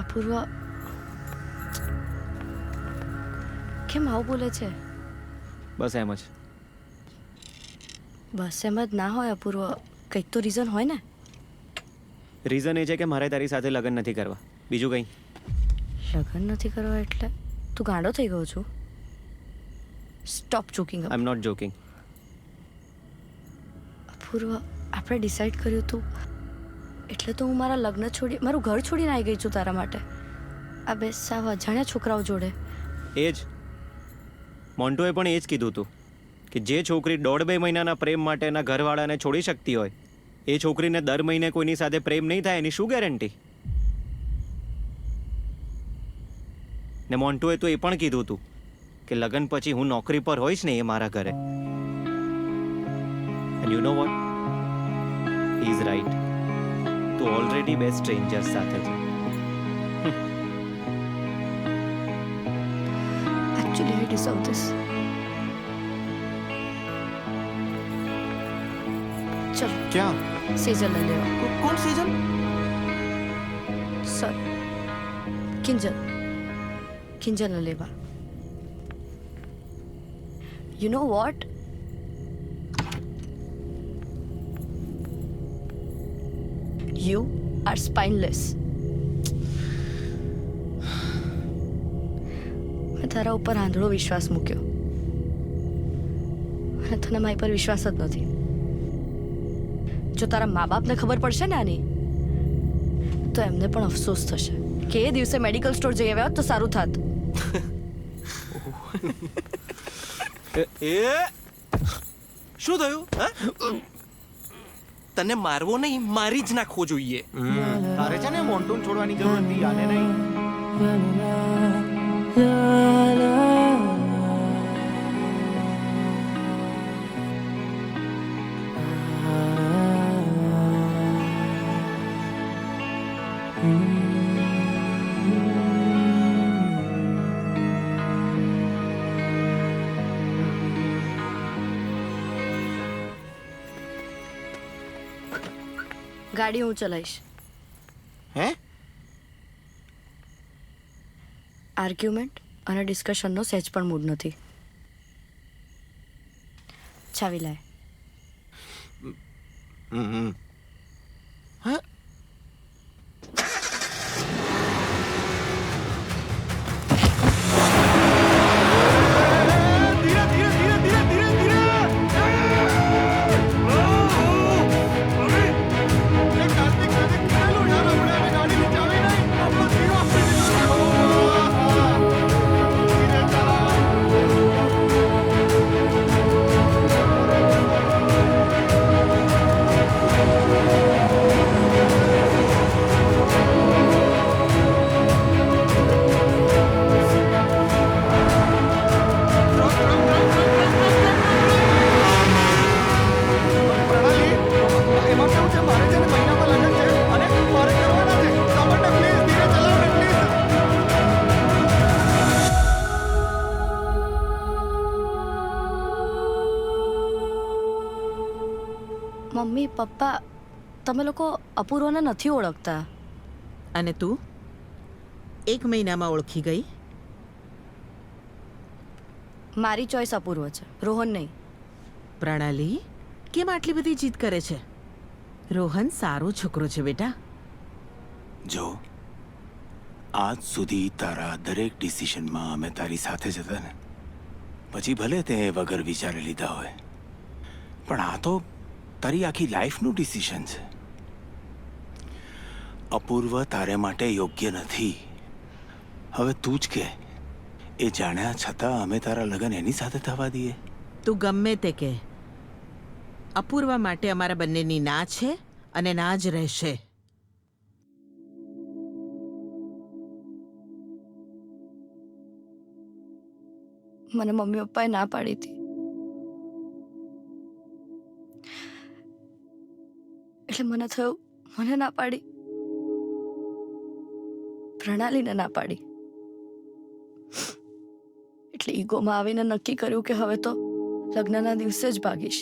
અપૂર્વ કેમ આવું બોલે છે? બસ એમ જ. બસ એમ જ ના હોય અપૂર્વ, કંઈક તો રીઝન હોય ને. રીઝન એ છે કે મારે તારી સાથે લગ્ન નથી કરવા, બીજું કંઈ. લગ્ન નથી કરવા એટલે તું ગાંડો થઈ ગયો છું? Stop joking. I am not joking. Apurva, આપણે ડિસાઈડ કર્યું હતું એટલે તો હું મારા લગ્ન છોડી, મારું ઘર છોડીને આવી ગઈ છું તારા માટે. આ બે સાવ અજાણ્યા છોકરાઓ જોડે. એ જ મોન્ટુએ પણ એ જ કીધું હતું કે જે છોકરી 1.5-2 મહિનાના પ્રેમ માટે એના ઘરવાળાને છોડી શકતી હોય, એ છોકરીને દર મહિને કોઈની સાથે પ્રેમ નહીં થાય એની શું ગેરંટી? ને મોન્ટુએ તો એ પણ કીધું હતું કે લગ્ન પછી હું નોકરી પર હોઈશ ને એ મારા ઘરે. And you know what, he is right. તું ઓલરેડી બે સ્ટ્રેન્જર્સ સાથે છે. Actually, I deserve this. चल क्या? सेजल ले लेवा. कौन सेजल? सर किंजल ले लेवा. You know what? You are spineless. મેં તારા ઉપર આંધળો વિશ્વાસ મૂક્યો અને તને મારી પર વિશ્વાસ જ નથી. જો તારા મા બાપને ખબર પડશે ને આની, તો એમને પણ અફસોસ થશે કે એ દિવસે મેડિકલ સ્ટોર જઈ આવ્યા હોત તો સારું થાત. એ શું થયું? હા, તને મારવો નહીં, મારી જ નાખવો જોઈએ. તારે છે ને મોન્ટુન છોડવાની જરૂર નથી, આને નહીં. ગાડી હું ચલાવીશ. હે? આર્ગ્યુમેન્ટ અને ડિસ્કશનનો સહેજ પણ મૂડ નથી. ચાવી લાય. હા? મમ્મી પપ્પા, તમે લોકો અપૂર્વને નથી ઓળખતા. અને તું 1 મહિનામાં ઓળખી ગઈ? મારી ચોઈસ અપૂર્વ છે, રોહન નહીં. પ્રણાલી, કેમ આટલી બધી જીદ કરે છે? રોહન સારો છોકરો છે બેટા. જો આજ સુધી તારા દરેક ડિસિશનમાં અમે તારી સાથે જ હતા ને, પછી ભલે તે વગર વિચારે લીધા હોય, પણ આ તો તારી આખી લાઈફનું ડિસિશન છે. અપૂર્વ તારે માટે યોગ્ય નથી. હવે તું જ કે, એ જાણ્યા છતાં અમે તારા લગ્ન એની સાથે થવા દઈએ? તું ગમે તે કે, અપૂર્વ માટે અમારા બંનેની ના છે અને ના જ રહેશે. મને મમ્મી પપ્પાએ ના પાડી હતી. એટલે મને થયું મને ના પાડી, પ્રણાલીને ના પાડી. એટલે ઈગોમાં આવીને નક્કી કર્યું કે હવે તો લગ્નના દિવસે જ ભાગીશ.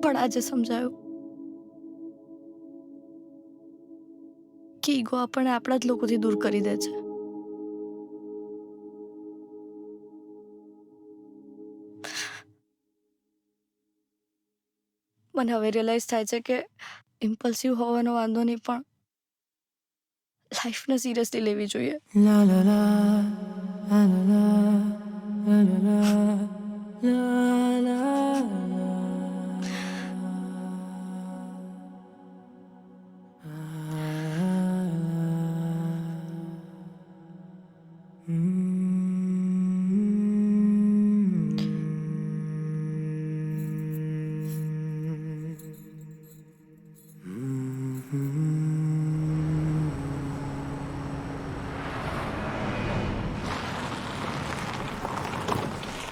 પણ આજે સમજાયું કે ઈગો આપણને આપણા જ લોકોથી દૂર કરી દે છે. મને હવે રિયલાઇઝ થાય છે કે ઇમ્પલ્સિવ હોવાનો વાંધો નહીં, પણ લાઈફને સિરિયસલી લેવી જોઈએ.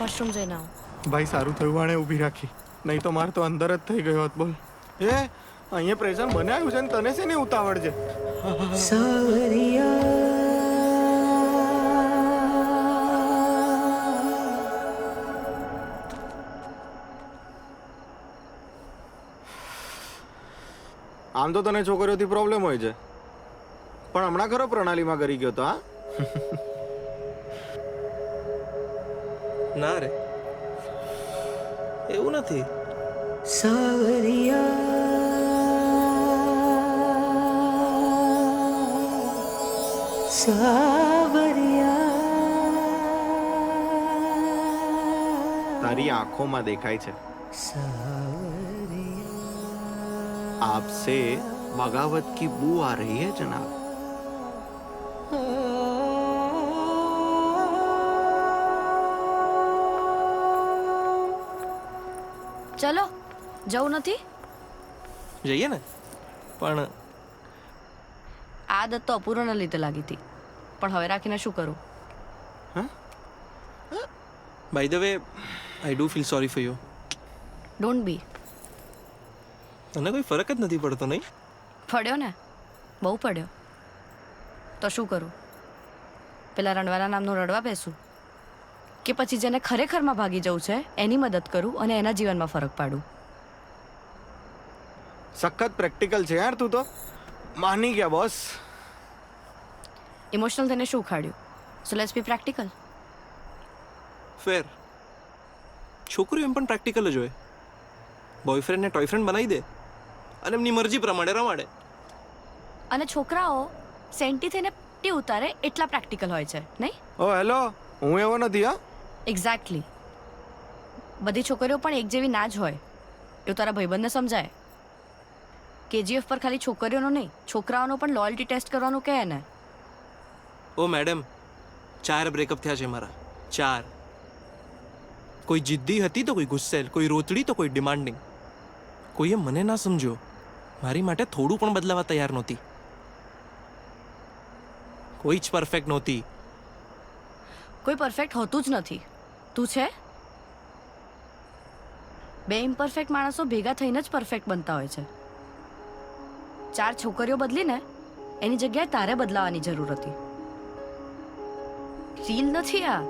વોશરૂમ જઈને આવો. ભાઈ સારું થયું આણે ઊભી રાખી, નહીં તો મારે તો અંદર જ થઈ ગયો હોત. બોલ એ અહીંયા પ્રેઝન્ટ બનાવ્યું છે ને તને છે ને ઉતાવળ છે. આમ તો તને છોકરીઓથી પ્રોબ્લેમ હોય છે, પણ હમણાં ખરો પ્રણાલીમાં કરી ગયો તો. હા ના રે, એવું નથી. તારી આંખોમાં દેખાય છે. आपसे बगावत की बू आ रही है जनाब. ચલો, જવું નથી? જઈએ ને, પણ આદત તો અપૂર્વના લીધે લાગી હતી, પણ હવે રાખીને શું કરું? By the way, I do feel sorry for you. Don't be. તને કોઈ ફરક જ નથી પડતો, નહીં? પડ્યો ને, બહુ પડ્યો. તો શું કરું? પેલા રણવાના નામનું રડવા બેસું, કે પછી જેને ખરેખરમાં ભાગી જવું છે એની મદદ કરું અને એના જીવનમાં ફરક પાડું? સખત પ્રેક્ટિકલ છે યાર તું તો. માની ગયા બોસ. ઇમોશનલ થઈને શું ઉખાડ્યું? So let's be practical. ફેર. છોકરીઓ એમ પણ પ્રેક્ટિકલ જ હોય. બોયફ્રેન્ડને ટોયફ્રેન્ડ બનાવી દે અને એમની મરજી પ્રમાણે રમાડે. અને છોકરાઓ સેન્ટી થઈને ટી ઉતારે એટલા પ્રેક્ટિકલ હોય છે, નહીં? ઓ હેલો, હું એવો નથી. હા, એક્ઝેક્ટલી. બધી છોકરીઓ પણ એક જેવી ના જ હોય એવું તારા ભાઈબંધને સમજાય. કેજીએફ પર ખાલી છોકરીઓનો નહીં, છોકરાઓનો પણ લોયલ્ટી ટેસ્ટ કરવાનું કહે ને. ઓ મેડમ, 4 બ્રેકઅપ થયા છે મારા. 4. કોઈ જિદ્દી હતી તો કોઈ ગુસ્સેલ, કોઈ રોતડી તો કોઈ ડિમાન્ડિંગ. કોઈએ મને ના સમજ્યો, મારી માટે થોડું પણ બદલાવા તૈયાર નહોતી. કોઈ જ પરફેક્ટ નહોતી. કોઈ પરફેક્ટ હોતું જ નથી. તું છે? 2 ઇમ્પરફેક્ટ માણસો ભેગા થઈને જ પરફેક્ટ બનતા હોય છે. 4 છોકરીઓ બદલીને એની જગ્યાએ તારે બદલાવાની જરૂર હતી. રીલ નથી આ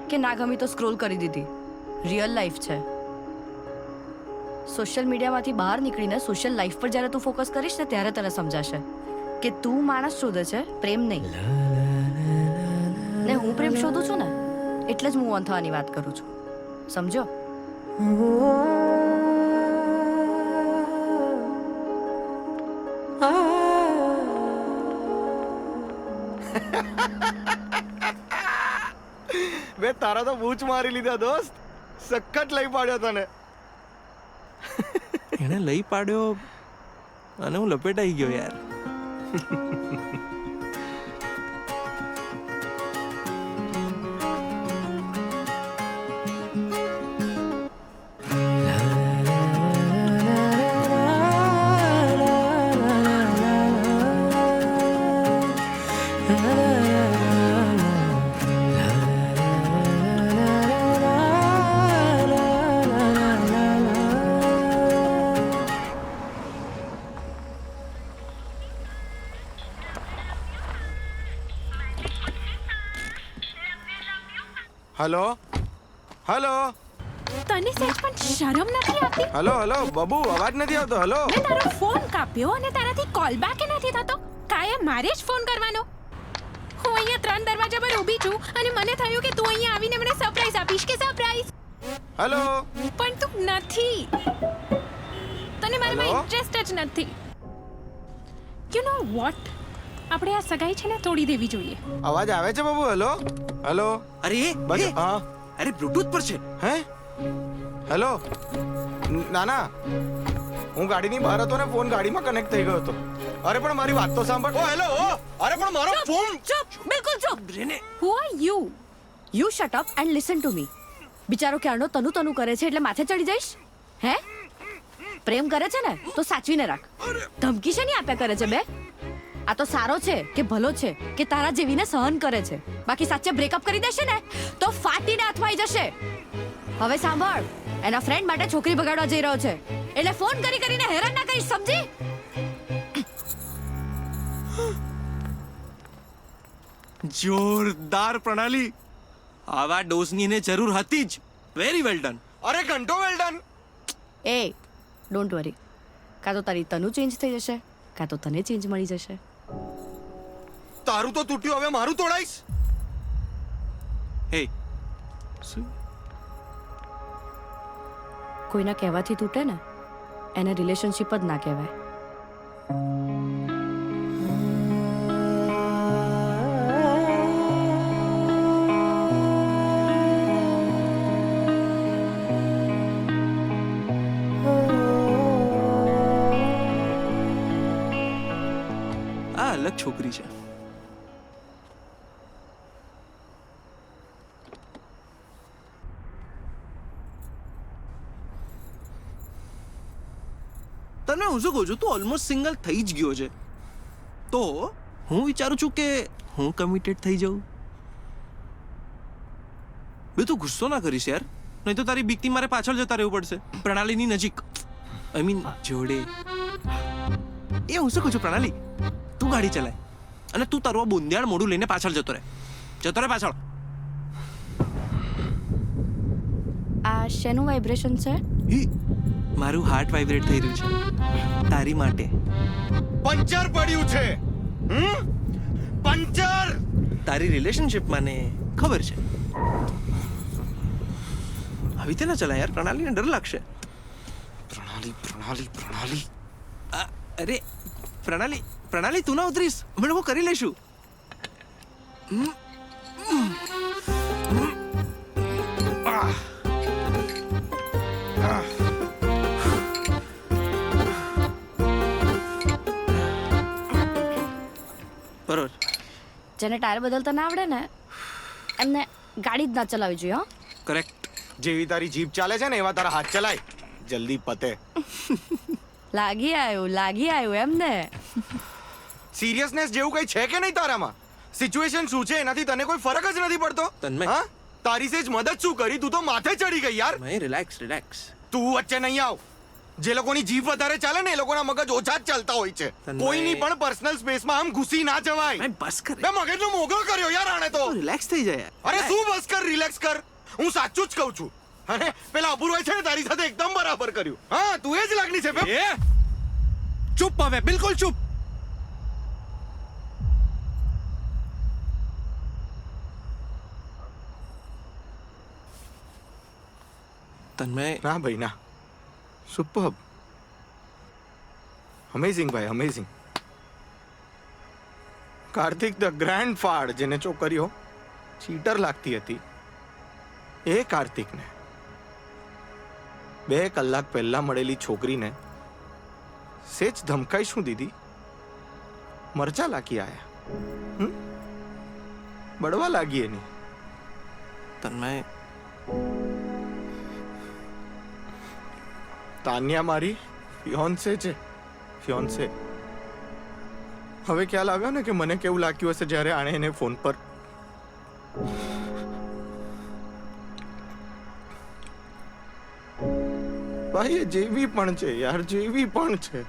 કે ના ગમી તો સ્ક્રોલ કરી દીધી. રિયલ લાઈફ છે. સોશિયલ મીડિયામાંથી બહાર નીકળીને સોશિયલ લાઈફ પર જ્યારે તું ફોકસ કરીશ ને ત્યારે તને સમજાશે કે તું માણસ શોધે છે, પ્રેમ નહીં. ને હું પ્રેમ શોધું છું ને એટલે જ મૂવ ઓન થવાની વાત કરું છું. સમજો? બે તારા તો બૂચ મારી લીધા દોસ્ત. સખત લઈ પાડ્યો તને. એણે લઈ પાડ્યો અને હું લપેટાઈ ગયો યાર. Hello hello. તને સહેજ પણ શરમ નથી આવતી? હેલો હેલો બબુ, અવાજ નથી આવતો. હેલો. મેં તારો ફોન કાપ્યો અને તારાથી કોલ બેક નથી થતો. કાયમ મારે જ ફોન કરવાનો? હું અહીંયા 3 દરવાજા પર ઊભી છું અને મને થયું કે તું અહીંયા આવીને મને સરપ્રાઈઝ આપીશ કે સરપ્રાઈઝ. હેલો. પણ તું નથી. તને મારામાં ઇન્ટરેસ્ટ જ નથી. You know what? આપણે આ સગાઈ છે ને તોડી દેવી જોઈએ. અવાજ આવે છે બાબુ? Hello hello. અરે બસ હા. અરે બ્લૂટૂથ પર છે. હે હેલો. ના ના, હું ગાડીની બહાર હતો ને ફોન ગાડીમાં કનેક્ટ થઈ ગયો હતો. અરે પણ મારી વાત તો સાંભળ. ઓ હેલો. અરે પણ મારો ફોન. ચૂપ, બિલકુલ ચૂપ. Who are you? You shut up and listen to me. બિચારો ક્યારનો તનું કરે છે એટલે માથે ચડી જઈશ? હે? પ્રેમ કરે છે ને તો સાચવીને રાખ. ધમકી છે નહીં આપ્યા કરે છે બે? આ તો સારો છે કે ભલો છે કે તારા જેવીને સહન કરે છે. બાકી સાચે બ્રેકઅપ કરી દેશે ને તો ફાટીને અથવાઈ જશે. હવે સાંભળ, એના ફ્રેન્ડ માટે છોકરી બગાડવા જઈ રહ્યો છે એટલે ફોન કરીને હેરાન ના કરીશ, સમજી? જોરદાર પ્રણાલી. આવા ડોઝની ને જરૂર હતી જ. Very well done. અરે ઘંટો well done. A don't worry, કાં તો તારી તનુ ચેન્જ થઈ જશે કાં તો તને ચેન્જ મળી જશે. તારું તો તૂટ્યું, હવે મારું તોડાઈશ. હે કોઈના કહેવાથી તૂટે ને એને રિલેશનશિપ જ ના કહેવાય. આ અલગ છોકરી છે. તને હું શું કહું છું, તું ઓલમોસ્ટ સિંગલ થઈ જ ગયો છે, તો હું વિચારું છું કે હું કમિટેડ થઈ જાઉં. બે તું ગુસ્સો ના કરીશ યાર, નહીં તો તારી બીકથી મારે પાછળ જતા રહેવું પડશે. પ્રણાલીની નજીક, આઈ મીન જોડે. એ હું શું કહું છું પ્રણાલી, તું ગાડી ચલાય અને તું તારું બોંદિયાળ મોઢું લઈને પાછળ જતો રહે પાછળ. આ શેનું વાઇબ્રેશન છે? મારું હાર્ટ વાઇબ્રેટ થઈ રહ્યું છે તારી માટે. પંચર પડ્યું છે. પંચર. તારી રિલેશનશિપ મને ખબર છે. આવી રીતે ના ચલા યાર, પ્રણાલીને ડર લાગશે. પ્રણાલી પ્રણાલી પ્રણાલી. અરે પ્રણાલી તું ના ઉતરીશ, અમે લોકો કરી લઈશું. બરોબર. જેને ટાયર બદલતા ના આવડે ને એમને ગાડી જ ના ચલાવવી જોઈએ. હો, કરેક્ટ. જેવી તારી જીપ ચાલે છે ને એવા તારા હાથ ચલાય, જલ્દી પતે. લાગી આવ્યું એમને. સિરિયસનેસ જેવું કઈ છે કે નહીં તારામાં? સિચ્યુએશન શું છે એનાથી તને કોઈ ફરક જ નથી પડતો. હા, તારી સેજ મદદ શું કરી, તું તો માથે ચડી ગઈ યાર. રિલેક્સ. તું વચ્ચે નહીં આવ. જે લોકોની જીભ વધારે ચાલે ને એ લોકોના મગજ ઓછા જ ચાલતા હોય છે. કોઈની પણ પર્સનલ સ્પેસમાં આમ ઘૂસી ના જવાય. બસ કર. બે મગજનો મોગો કર્યો યાર આણે તો. રિલેક્સ થઈ જાય. અરે શું બસ કર, રિલેક્સ કર. હું સાચું જ કહું છું. અને પેલા અપૂર્વાય છે ને તારી સાથે એકદમ બરાબર કર્યું. હા, તું એ જ લાગણી છે બે. ચૂપ હવે, બિલકુલ ચૂપ. તન્મય. ના ભાઈ ના, સુપર્બ, અમેઝિંગ ભાઈ, અમેઝિંગ. કાર્તિક ધ ગ્રાન્ડ ફાડ, જેને છોકરીઓ ચીટર લાગતી હતી, એ કાર્તિકને 2 કલાક પહેલા મળેલી છોકરીને સેજ ધમકાઈ શું દીધી, મરચા લાગી આયા. બળવા લાગી એની. તન્મય, તાન્યા મારી ફિયોન્સે છે, ફિયોન્સે. હવે ખ્યાલ આવ્યો ને કે મને કેવું લાગ્યું હશે જ્યારે આણે એને ફોન પર ભાઈ એ જેવી પણ છે યાર, જેવી પણ છે.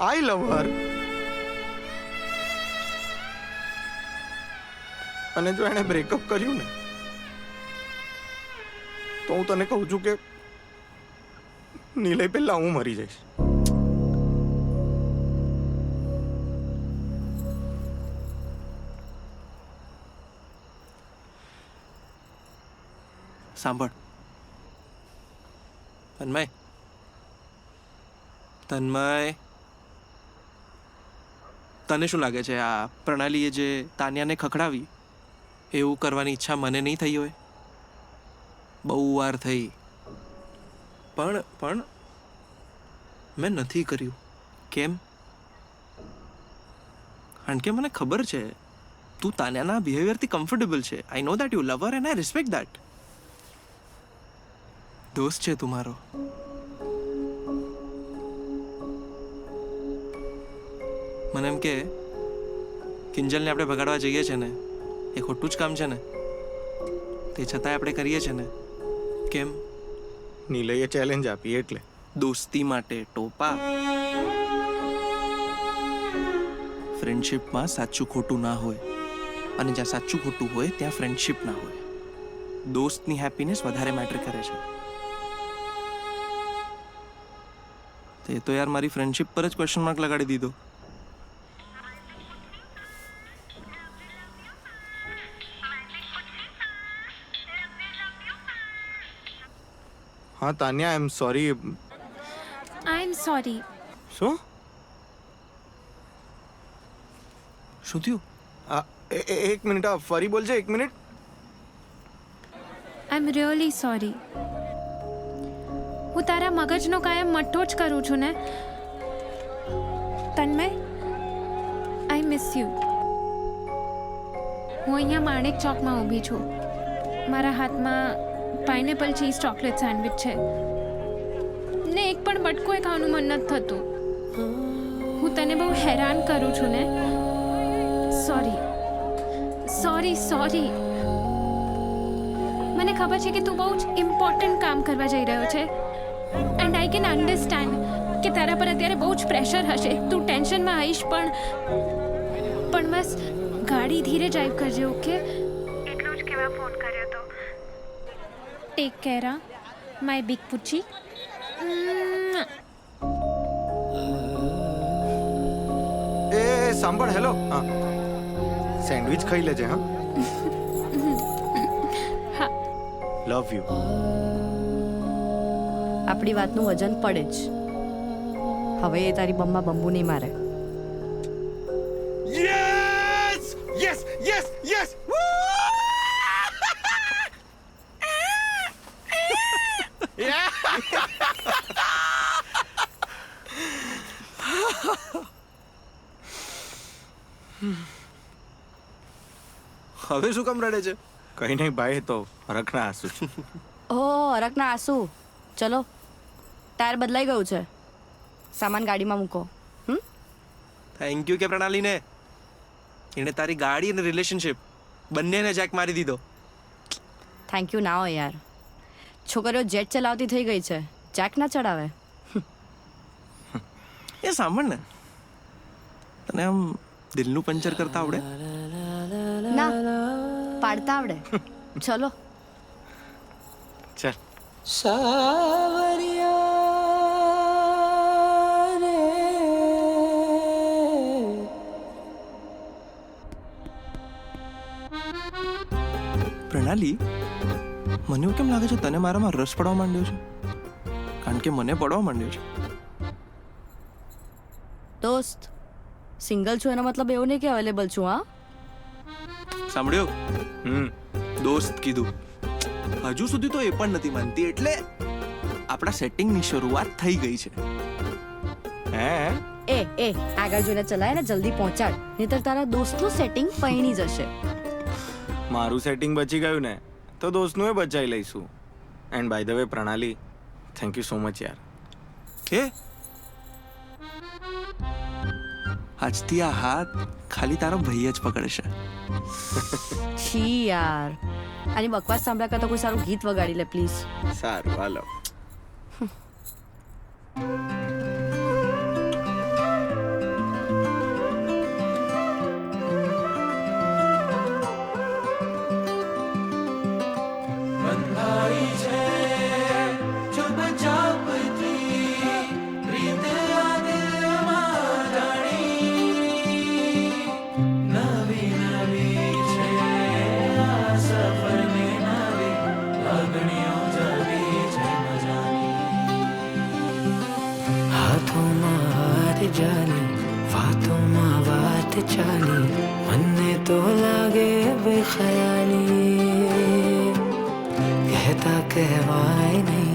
આઈ લવ હર. અને જો એણે બ્રેકઅપ કર્યું ને તો હું તને કહું છું કે નિલય પહેલા હું મરી જઈશ. સાંભળ તન્મય તને શું લાગે છે આ પ્રણાલીએ જે તાન્યાને ખખડાવી એવું કરવાની ઈચ્છા મને નહીં થઈ હોય? બહુ વાર થઈ, પણ મેં નથી કર્યું. કેમ? કારણ કે મને ખબર છે તું તાન્યાના બિહેવિયરથી કમ્ફર્ટેબલ છે. I know that you love her and I respect that. દોસ્ત છે તું મારો. મને એમ કે કિંજલને આપણે ભગાડવા જઈએ છે ને એ ખોટું જ કામ છે ને, તે છતાંય આપણે કરીએ છીએ ને. કેમ? નીલઈએ ચેલેન્જ આપી એટલે. દોસ્તી માટે ટોપા. ફ્રેન્ડશિપમાં સાચું ખોટું ના હોય, અને જ્યાં સાચું ખોટું હોય ત્યાં ફ્રેન્ડશિપ ના હોય. દોસ્તની હેપીનેસ વધારે મેટર કરે છે. તે તો યાર મારી ફ્રેન્ડશિપ પર જ ક્વેશ્ચન માર્ક લગાડી દીધો. હા Tanya, I am sorry. I am sorry. શું શું થયું? એક મિનિટ, ફરી બોલજે. એક minute. I am really sorry. હું તારા મગજનો કાયમ મઠ્ઠો જ કરું છું ને તન્મય. I miss you. હું અહીંયા માણેક ચોકમાં ઊભી છું. મારા હાથમાં પાઇનેપલ ચીઝ ચોકલેટ સેન્ડવિચ છે ને એક પણ બટકોય ખાવાનું મન નથી થતું. હું તને બહુ હેરાન કરું છું ને. Sorry sorry sorry. મને ખબર છે કે તું બહુ જ ઇમ્પોર્ટન્ટ કામ કરવા જઈ રહ્યો છે એન્ડ આઈ કેન અન્ડરસ્ટેન્ડ કે તારા પર અત્યારે બહુ જ પ્રેશર હશે. તું ટેન્શનમાં આવીશ, પણ બસ ગાડી ધીરે ડ્રાઈવ કરજે. ઓકે? એટલું જ કેવા ફોન કર્યો તો. ટેક કેર માય બિગ પુચી. એ સાંભળ, હેલો. હા, સેન્ડવિચ ખાઈ લેજે. હા, લવ યુ. આપણી વાતનું વજન પડે જ. હવે એ તારી બમ્મા બંબુ નહીં મારે. Yes yes yes yes. હવે શું કામ રડે છે? કઈ નહીં ભાઈ, તો હરખના આંસુ છે. ઓહ, હરકના આંસુ. ચલો, ટાયર બદલાઈ ગયું છે. સામાન ગાડીમાં મૂકો. થેન્ક યુ કે પ્રણાલીને. એણે તારી ગાડી અને રિલેશનશિપ બંનેને જેક મારી દીધો. થેન્ક યુ ના હોય યાર. છોકરીઓ જેટ ચલાવતી થઈ ગઈ છે, જેક ના ચડાવે. એ સાંભળ ને, તને આમ દિલનું પંચર કરતા આવડે? ના, પાડતા આવડે. ચલો ચાલ. પ્રણાલી, મને એવું કેમ લાગે છે તને મારામાં રસ પડવા માંડ્યો છે? કારણ કે મને પડવા માંડ્યો છે. દોસ્ત, સિંગલ છું એનો મતલબ એવો નહીં કે અવેલેબલ છું. હા, સાંભળ્યો? દોસ્ત કીધું. હજુ સુધી તો એ પણ નથી માનતી, એટલે આપણા સેટિંગની શરૂઆત થઈ ગઈ છે. હે? એ આગળ જોઈને ચલાય ને જલ્દી પહોંચાડ, નહીતર તારા દોસ્તનું સેટિંગ પૈણી જશે. મારું સેટિંગ બચી ગયું ને તો દોસ્તનું એ બચાવી લઈશું. એન્ડ બાય ધ વે પ્રણાલી, થેન્ક યુ સો મચ યાર. કે આજથી આ હાથ ખાલી તારો ભાઈ જ પકડશે. છી યાર, આની બકવાસ સાંભળ્યા કરતા કોઈ સારું ગીત વગાડી લે પ્લીઝ. સારું, હાલો. નવી છે આ સફર ને નવી અગણી तो लागे बेख्याली कहता कहवाय नहीं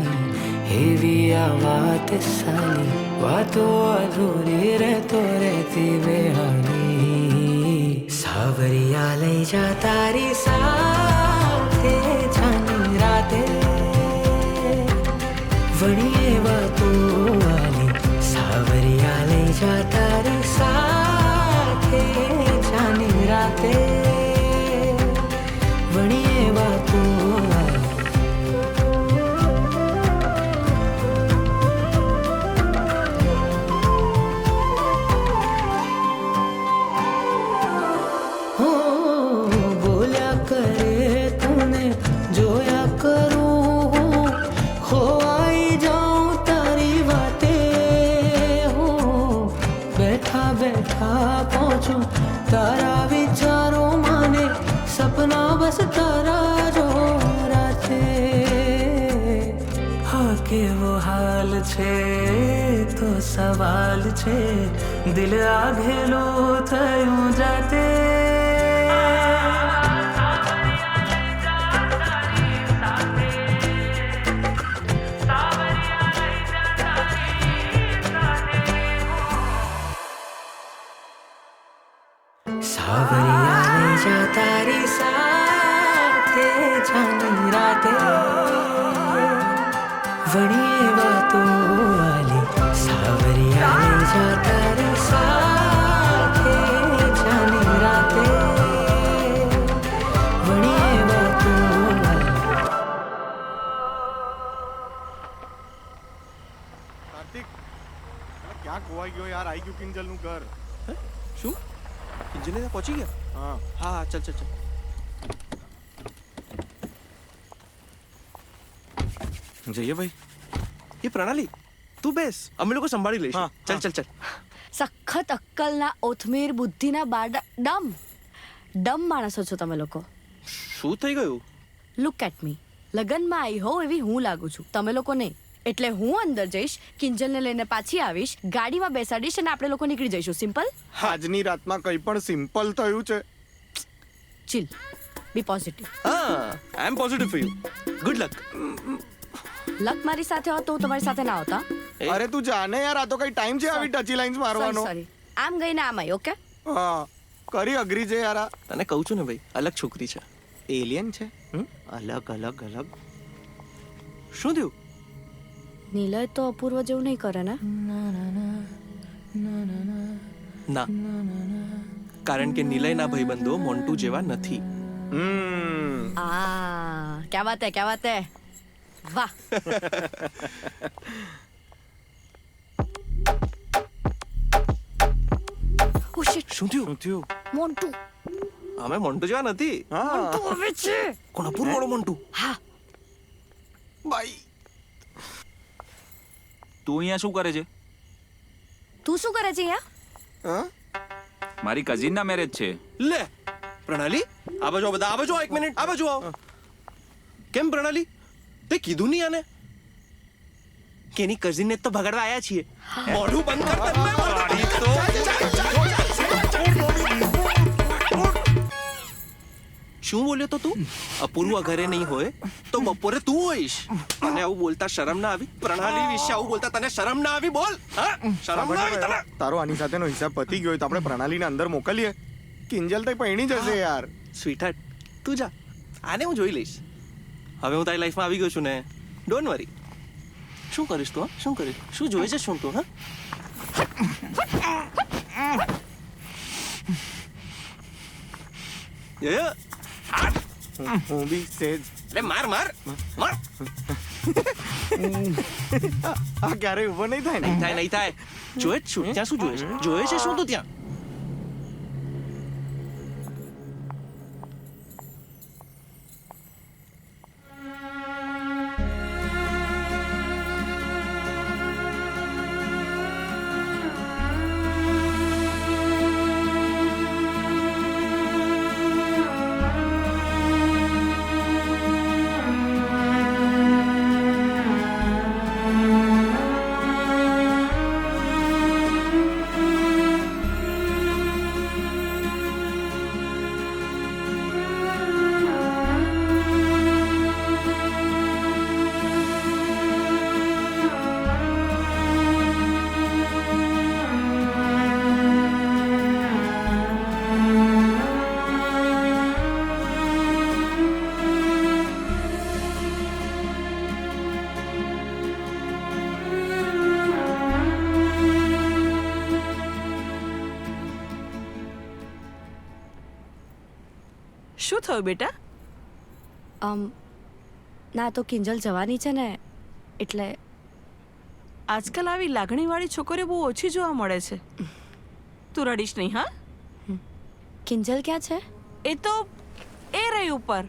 एवी आ વાત સાલી વાતો અધૂરી રહેતો રહેતી બેહાલી સાવરિયા લઈ જા તારી સાથે જાની રાતે વણીએ વાતો વાલી સાવરિયા લઈ જા તારી સાથે જાની રાતે વણીએ વાતો વાલી तारा विचारो माने सपना बस तारा जो राते हाँ के वो हाल छे तो सवाल छे दिल आघेलो थयूं जाते સાવરિયા લઈ જા તારી સાથે જાની રાતે વણીએ વાતો વાલી સાવરિયા લઈ જા તારી સાથે જાની રાતે વણીએ વાતો વાલી કાર્તિક ક્યાં ખોવાઈ ગયો યાર આવી ગયું કિંજલ નું ઘર શું કિંજલ ને પહોંચી ગયા હા હા ચલ ચલ ચલ જઈએ ભાઈ એ પ્રણાલી તું બેસ અમે લોકો સંભાળી લઈશું ચલ ચલ ચલ સખત અક્કલના ઓથમીર બુદ્ધિના બારડા ડમ માણસો છો તમે લોકો. શું થઈ ગયું? Look at me. લગનમાં આવી હોઉં એવી હું લાગુ છું, તમે લોકો નહીં. એટલે હું અંદર જઈશ, કિંજલને લઈને પાછી આવીશ, ગાડીમાં બેસાડીશ અને આપણે લોકો નીકળી જઈશું. સિમ્પલ? આજની રાતમાં કંઈ પણ સિમ્પલ થયું છે. Chill, be positive. હા, I am positive for you. Good luck. Luck મારી સાથે હોત તો હું તમારી સાથે ના હોતા. અરે તું જાને યાર, આ તો કઈ ટાઈમ છે આવી ટચી લાઈન્સ મારવાનો. સોરી, આમ ગઈને આમ આવી. ઓકે? હા, કરી અગ્રી છે યાર. તને કહું છું ને ભાઈ, અલગ છોકરી છે. એલિયન છે. અલગ અલગ અલગ. શું થયું? નીલય તો અપૂર્વ જેવું નહીં કરે ને? ના, કારણ કે નિલયના ભાઈબંધો મોન્ટુ જેવા નથી. ક્યા વાત હે, ક્યા વાત હે. વાહ. ઓ શિટ. શું થયું? મોન્ટુ. અમે મોન્ટુ જેવા નથી. મોન્ટુ આવે છે. કોણ અપૂર્વ વાળો મોન્ટુ? હા. બાઈ. તું અહીંયા શું કરે છે? તું શું કરે છે અહીંયા? મારી કઝિનના મેરેજ છે. લે પ્રણાલી, આ બાજુ બધા, આ બાજુ એક મિનિટ, આ બાજુ આવો. કેમ પ્રણાલી, તે કીધું નહીં આને કે એની કઝિનને તો ભગાડવા આયા છીએ? મોઢું બંધ કર. શું બોલ્યો તો તું? અપૂર્વ ઘરે નહીં હોય તો બપોરે તું હોઈશ. તને આવું બોલતા શરમ ના આવી? પ્રણાલી વિશે આવું બોલતા તને શરમ ના આવી? બોલ. હા, શરમ ના આવી તને? તારો આની સાથેનો હિસાબ પતી ગયો હોય તો આપણે પ્રણાલીને અંદર મોકલીએ. કિંજલ તો પૈણી જશે યાર. સ્વીટહાર્ટ, તું જા, આને હું જોઈ લઈશ. હવે હું તારી લાઈફમાં આવી ગયો છું ને, ડોન્ટ વરી. શું કરીશ તું? શું કરીશ? શું જોઈ છે શું તું? હા, હું બી સેજ. અરે માર માર માર. આ ક્યારેય ઉભો નહીં થાય ને? નહીં થાય, નહીં થાય. જોયે જ છું. ત્યાં શું જોયે છે? જોયે છે શું તું ત્યાં? શું થયું બેટા? ના તો કિંજલ જવાની છે ને એટલે. આજકાલ આવી લાગણીવાળી છોકરીઓ બહુ ઓછી જોવા મળે છે. તું રડીશ નહીં હા? કિંજલ ક્યાં છે? એ તો એ રહી ઉપર.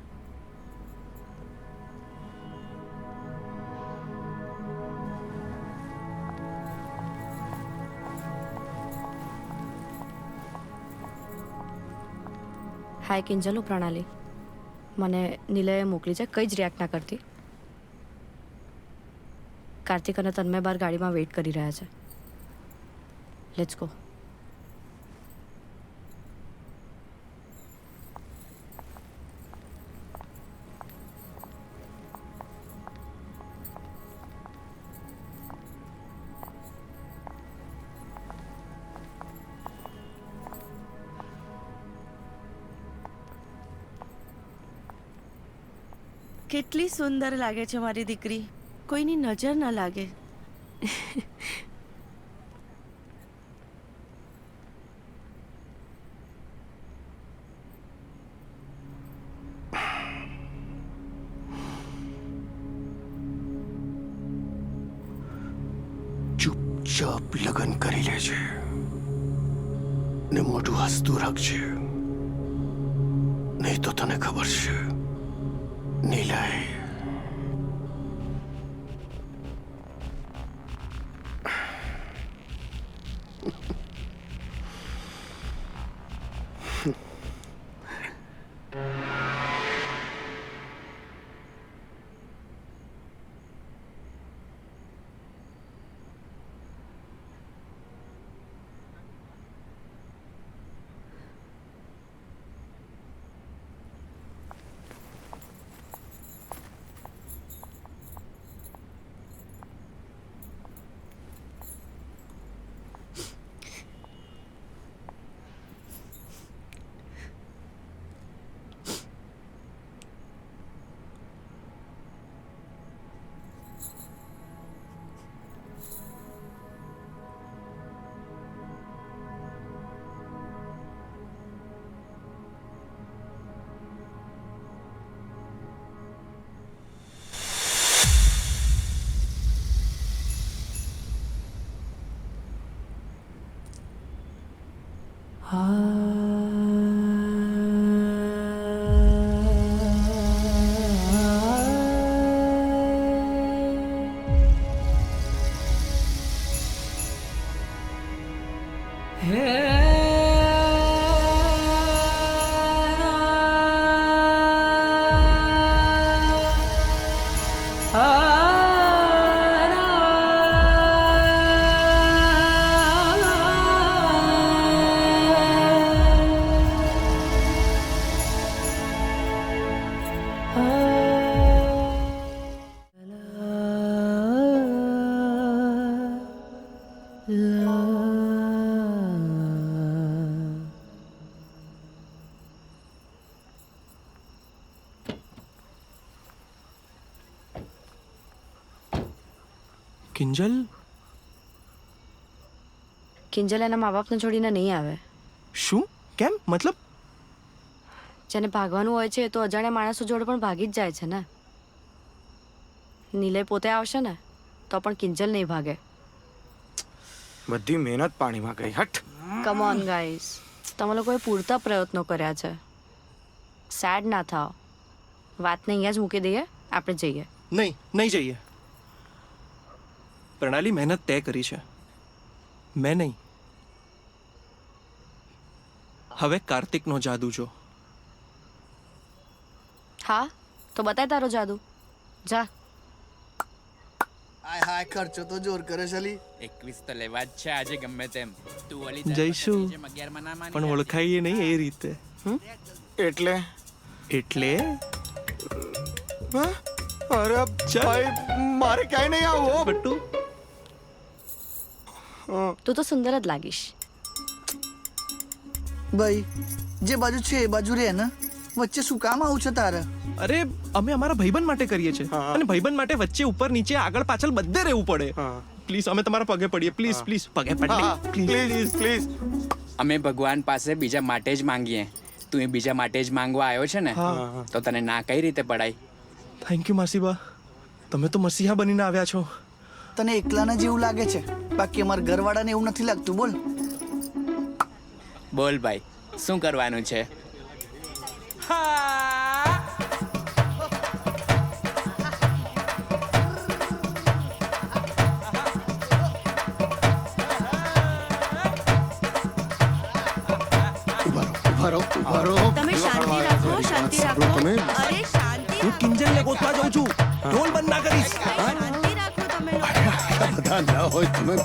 હાય કિંજલ, હું પ્રણાલી. મને નીલયે મોકલી છે, કંઈ જ રિએક્ટ ના કરતી. કાર્તિક અને તન્મય બહાર ગાડીમાં વેઇટ કરી રહ્યા છે. Let's go. કેટલી સુંદર લાગે છે મારી દીકરી. કોઈની નજર ના લાગે. ચૂપચાપ લગ્ન કરી લે છે ને મોઢું હસતું રાખજે, નહીં તો તને ખબર છે નીલય કિંજલ કિંજલ એના મા બાપને છોડીને નહીં આવે. શું? કેમ? મતલબ? જેને ભાગવાનું હોય છે એ તો અજાણ્યા માણસો જોડે પણ ભાગી જ જાય છે ને. નીલય પોતે આવશે ને તો પણ કિંજલ નહીં ભાગે. બધી મહેનત પાણીમાં ગઈ. હટ. કમ ઓન ગાઈસ, તમે લોકોએ પૂરતા પ્રયત્નો કર્યા છે. સેડ ના થાઓ. વાતને અહીંયા જ મૂકી દઈએ, આપણે જઈએ. નહીં, નહીં જઈએ. પ્રણાલી, મહેનત તે કરી છે, મેં નહીં. હવે કાર્તિકનો જાદુ જો. હા તો બતાય તારો જાદુ. જા. હાય હાય, ખર્ચો તો જોર કરે છલી. 21 તો લેવા જ છે આજે ગમે તેમ. તું ઓલી જઈશું પણ ઓળખાઈએ નહીં એ રીતે. એટલે અરે ભાઈ, મારે ક્યાંય નહીં આવું બટ્ટુ. તું તો સુંદર જ લાગીશ. ભાઈ, જે બાજુ છે એ બાજુ રે ને, વચ્ચે શું કામ આવું છે તારે? અરે અમે અમારા ભાઈબંધ માટે કરીએ છીએ અને ભાઈબંધ માટે વચ્ચે ઉપર નીચે આગળ પાછળ બધે રહેવું પડે. પ્લીઝ અમે તમારા પગે પડીએ. પ્લીઝ પ્લીઝ પગે પડીએ. Please please. અમે ભગવાન પાસે બીજા માટે જ માંગીએ. તું એ બીજા માટે જ માંગવા આવ્યો છે ને હા. તો તને ના કઈ રીતે પડાય? થેન્ક યુ માસીબા, તમે તો મસીહા બનીને આવ્યા છો. તને એકલાને જેવું લાગે છે, બાકી અમારા ઘરવાળાને એવું નથી લાગતું. બોલ. બોલ ભાઈ, શું કરવાનું છે? તમે શાંતિ રાખો, શાંતિ રાખો. અરે શાંતિ હું કિંજલને ગોતવા જાઉં છું. ઢોલ બંધ ના કરીશ. શાંતિ રાખો તમે લોકો. બધા ના હોય તમે.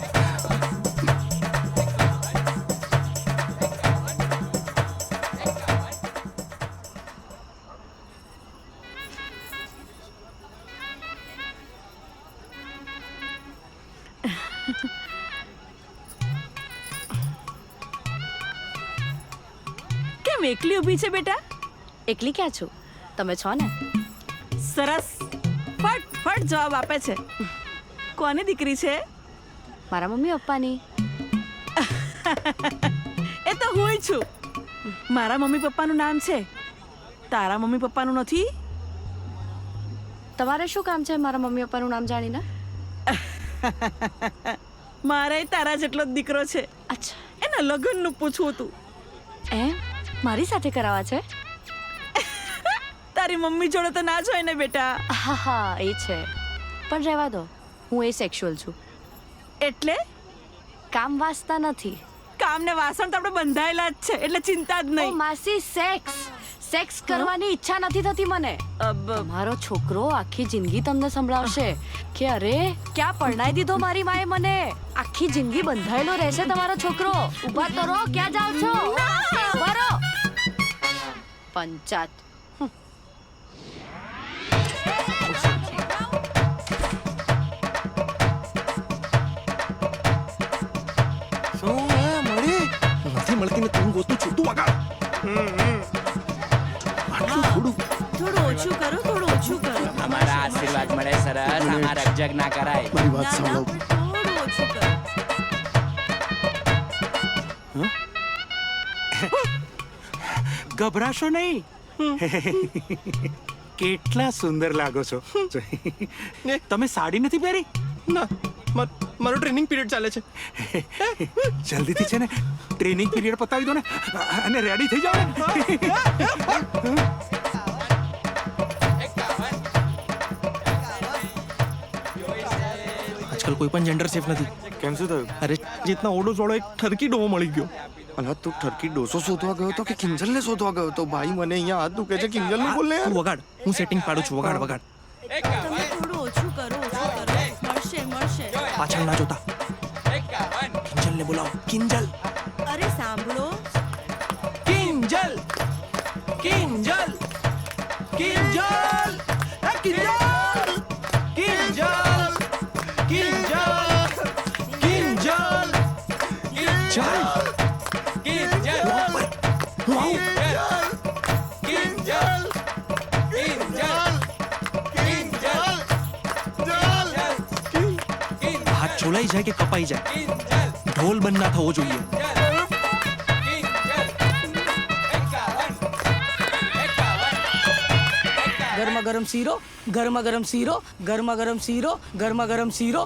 કેમ એકલી ઊભી છે બેટા? એકલી ક્યાં છું, તમે છો ને. સરસ, ફટ જવાબ આપે છે. કોની દીકરી છે? મારા મમ્મી પપ્પાની. એ તો હું છું. મારા મમ્મી પપ્પાનું નામ છે, તારા મમ્મી પપ્પાનું નથી. તમારે શું કામ છે મારા મમ્મી પપ્પાનું નામ જાણીને? મારે તારા જેટલો જ દીકરો છે. અચ્છા, એના લગ્નનું પૂછવું હતું. એમ મારી સાથે કરાવવા છે? તારી મમ્મી જોડે તો ના જોઈ ને બેટા. હા હા એ છે, પણ રહેવા દો, હું એ સેક્સ્યુઅલ છું. એટલે કામ વાસતા નથી. કામ ને વાસણ તો આપણે બંધાયેલા જ છે, એટલે ચિંતા જ ઓ નહીં. માસી, સેક્સ કરવાની ઈચ્છા નથી થતી મને. મારો છોકરો આખી જિંદગી તમને સંભળાવશે કે અરે ક્યાં પરણાઈ દીધો મારી માએ મને. આખી જિંદગી બંધાયેલો રહેશે તમારો છોકરો. ઊભા તો રહો, ક્યાં જાવ છો? ઊભા રહો. પંચાત. નથી મળતી ને તું ગોતું છું. તું વગાડ. થોડું ઓછું કરો, થોડું ઓછું કરો. અમારા આશીર્વાદ મળે સરસ, અમારા રકજક ના કરાય. મારી વાત સાંભળો. થોડું ઓછું કરો. ગભરાશો નહીં. કેટલા સુંદર લાગો છો. તમે સાડી નથી પહેરી? ના, મારો ટ્રેનિંગ પીરિયડ ચાલે છે. જલ્દીથી છે ને ટ્રેનિંગ પીરિયડ પતાવી દો ને અને રેડી થઈ જાઓ ને. આજકાલ કોઈ પણ જેન્ડર સેફ નથી. કેમ શું થયું? અરે જીતના ઓડો જોડો એક ઠરકી ડોહો મળી ગયો. અલા તું ઠરકી ડોસો શોધવા ગયો તો કે કિંજલને શોધવા ગયો તો? ભાઈ મને અહીંયા હાથ દુખે છે. કિંજલને બોલ ને યાર. તું વગાડ, હું સેટિંગ પાડું છું. વગાડ વગાડ. તમે થોડું ઓછું કરો, ઓછું કરો. મળશે. પાછળ ના જોતા. કિંજલને બોલાવો. કિંજલ, અરે સાંભળો. કિંજલ, કિંજલ, કિંજલ, એ કિંજલ, કિંજલ, કિંજલ, કિંજલ, કિંજલ, કિંજલ, હું આવું. હાથ છોલાઈ જાય કે કપાઈ જાય, ઢોલ બંધ ના થવો જોઈએ. ગરમા ગરમ શીરો, ગરમા ગરમ શીરો, ગરમા ગરમ શીરો, ગરમા ગરમ શીરો.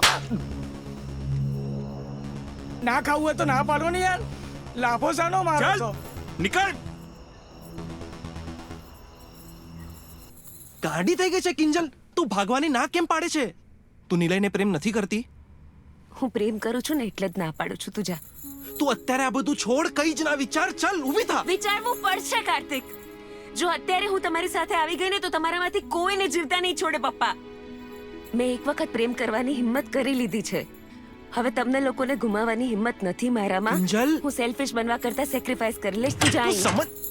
ના ખાવું હોય તો ના પાડો ને યાર. લાભો સાનો મારો છો? નીકળ. ગાડી થઈ ગઈ છે. કિંજલ, તું ભાગવાની ના કેમ પાડે છે? તું નિલયને પ્રેમ નથી કરતી? હું પ્રેમ કરું છું ને એટલે જ ના પાડું છું. તું જા. તું અત્યારે આ બધું છોડ, કઈ જ ના વિચાર. ચાલ ઊભી થા. વિચારવું પડશે કાર્તિક. જો અત્યારે હું તમારી સાથે આવી ગઈ ને તો તમારામાંથી કોઈને જીવતા નહીં છોડે પપ્પા. મેં એક વખત પ્રેમ કરવાની હિંમત કરી લીધી છે. હવે તમને લોકોને ગુમાવવાની હિંમત નથી મારામાં. કિંજલ, હું સેલ્ફિશ બનવા કરતા સેક્રિફાઈસ કરી લઈશ. તું જા તું અહીંયા. સમજ.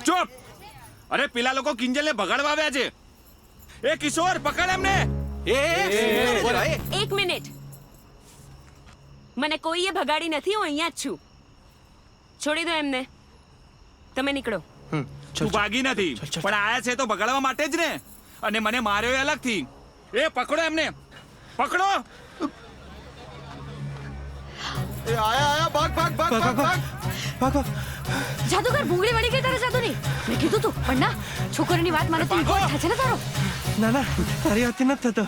ચૂપ! અરે પેલા લોકો કિંજલને ભગાડવા આવ્યા છે. એ કિશોર, પકડ એમને. એક મિનિટ. મને કોઈએ ભગાડી નથી, હું અહીંયા જ છું. છોડી દો એમને. તમે નીકળો. તું ભાગી નથી, પણ આયા છે તો ભગાડવા માટે જ ને. અને મને માર્યો એ અલગથી. એ પકડો એમને, પકડો. એ આયા ભાગ ભાગ ભાગ ભાગ ભાગ ભાગ ભાગ. જાદુગર ભૂંગળી વળી ગઈ તારે જાદુની. મેં કીધું તું પણ ના, છોકરીની વાત માને તું ઇગો થાય છે ને તારો. ના ના, તારી વાત નથી થતો.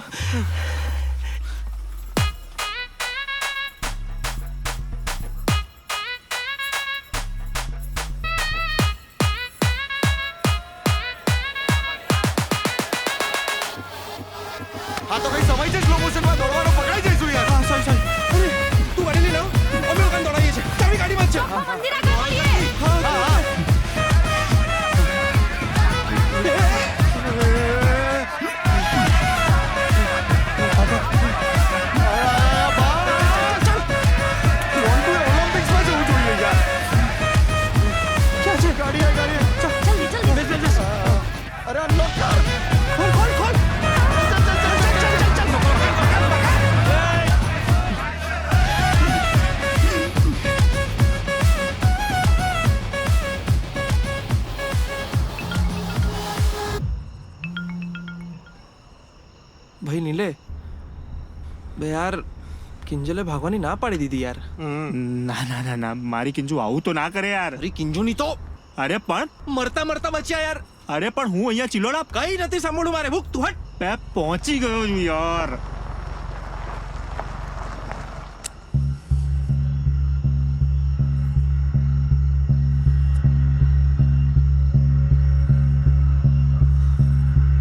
હા તો કઈ સમય છે સ્લો મોશનમાં દોડવાનો, પકડાઈ જઈશું યાર. હા સોરી સોરી. અરે તું ગાડી લઈ લો, અમે લોકો દોડાઈએ છે. ચાવી ગાડીમાં જ છે. મંદિર આગળ મળીએ. હા હા. અરે અનલોક કર. ખોલ ખોલ ખોલ. ભાઈ નીલે, બે યાર કિંજલે ભાગવાની ના પાડી દીધી યાર. ના ના ના ના, મારી કિંજુ આવું તો ના કરે યાર. અરે કિંજુ ની તો અરે પણ મરતા મરતા બચ્યા યાર. અરે પણ હું અહીંયા ચિલોડા કઈ નથી સાંભળ્યું મારે. ભૂખ તું હટ. બે પહોંચી ગયો છું યાર.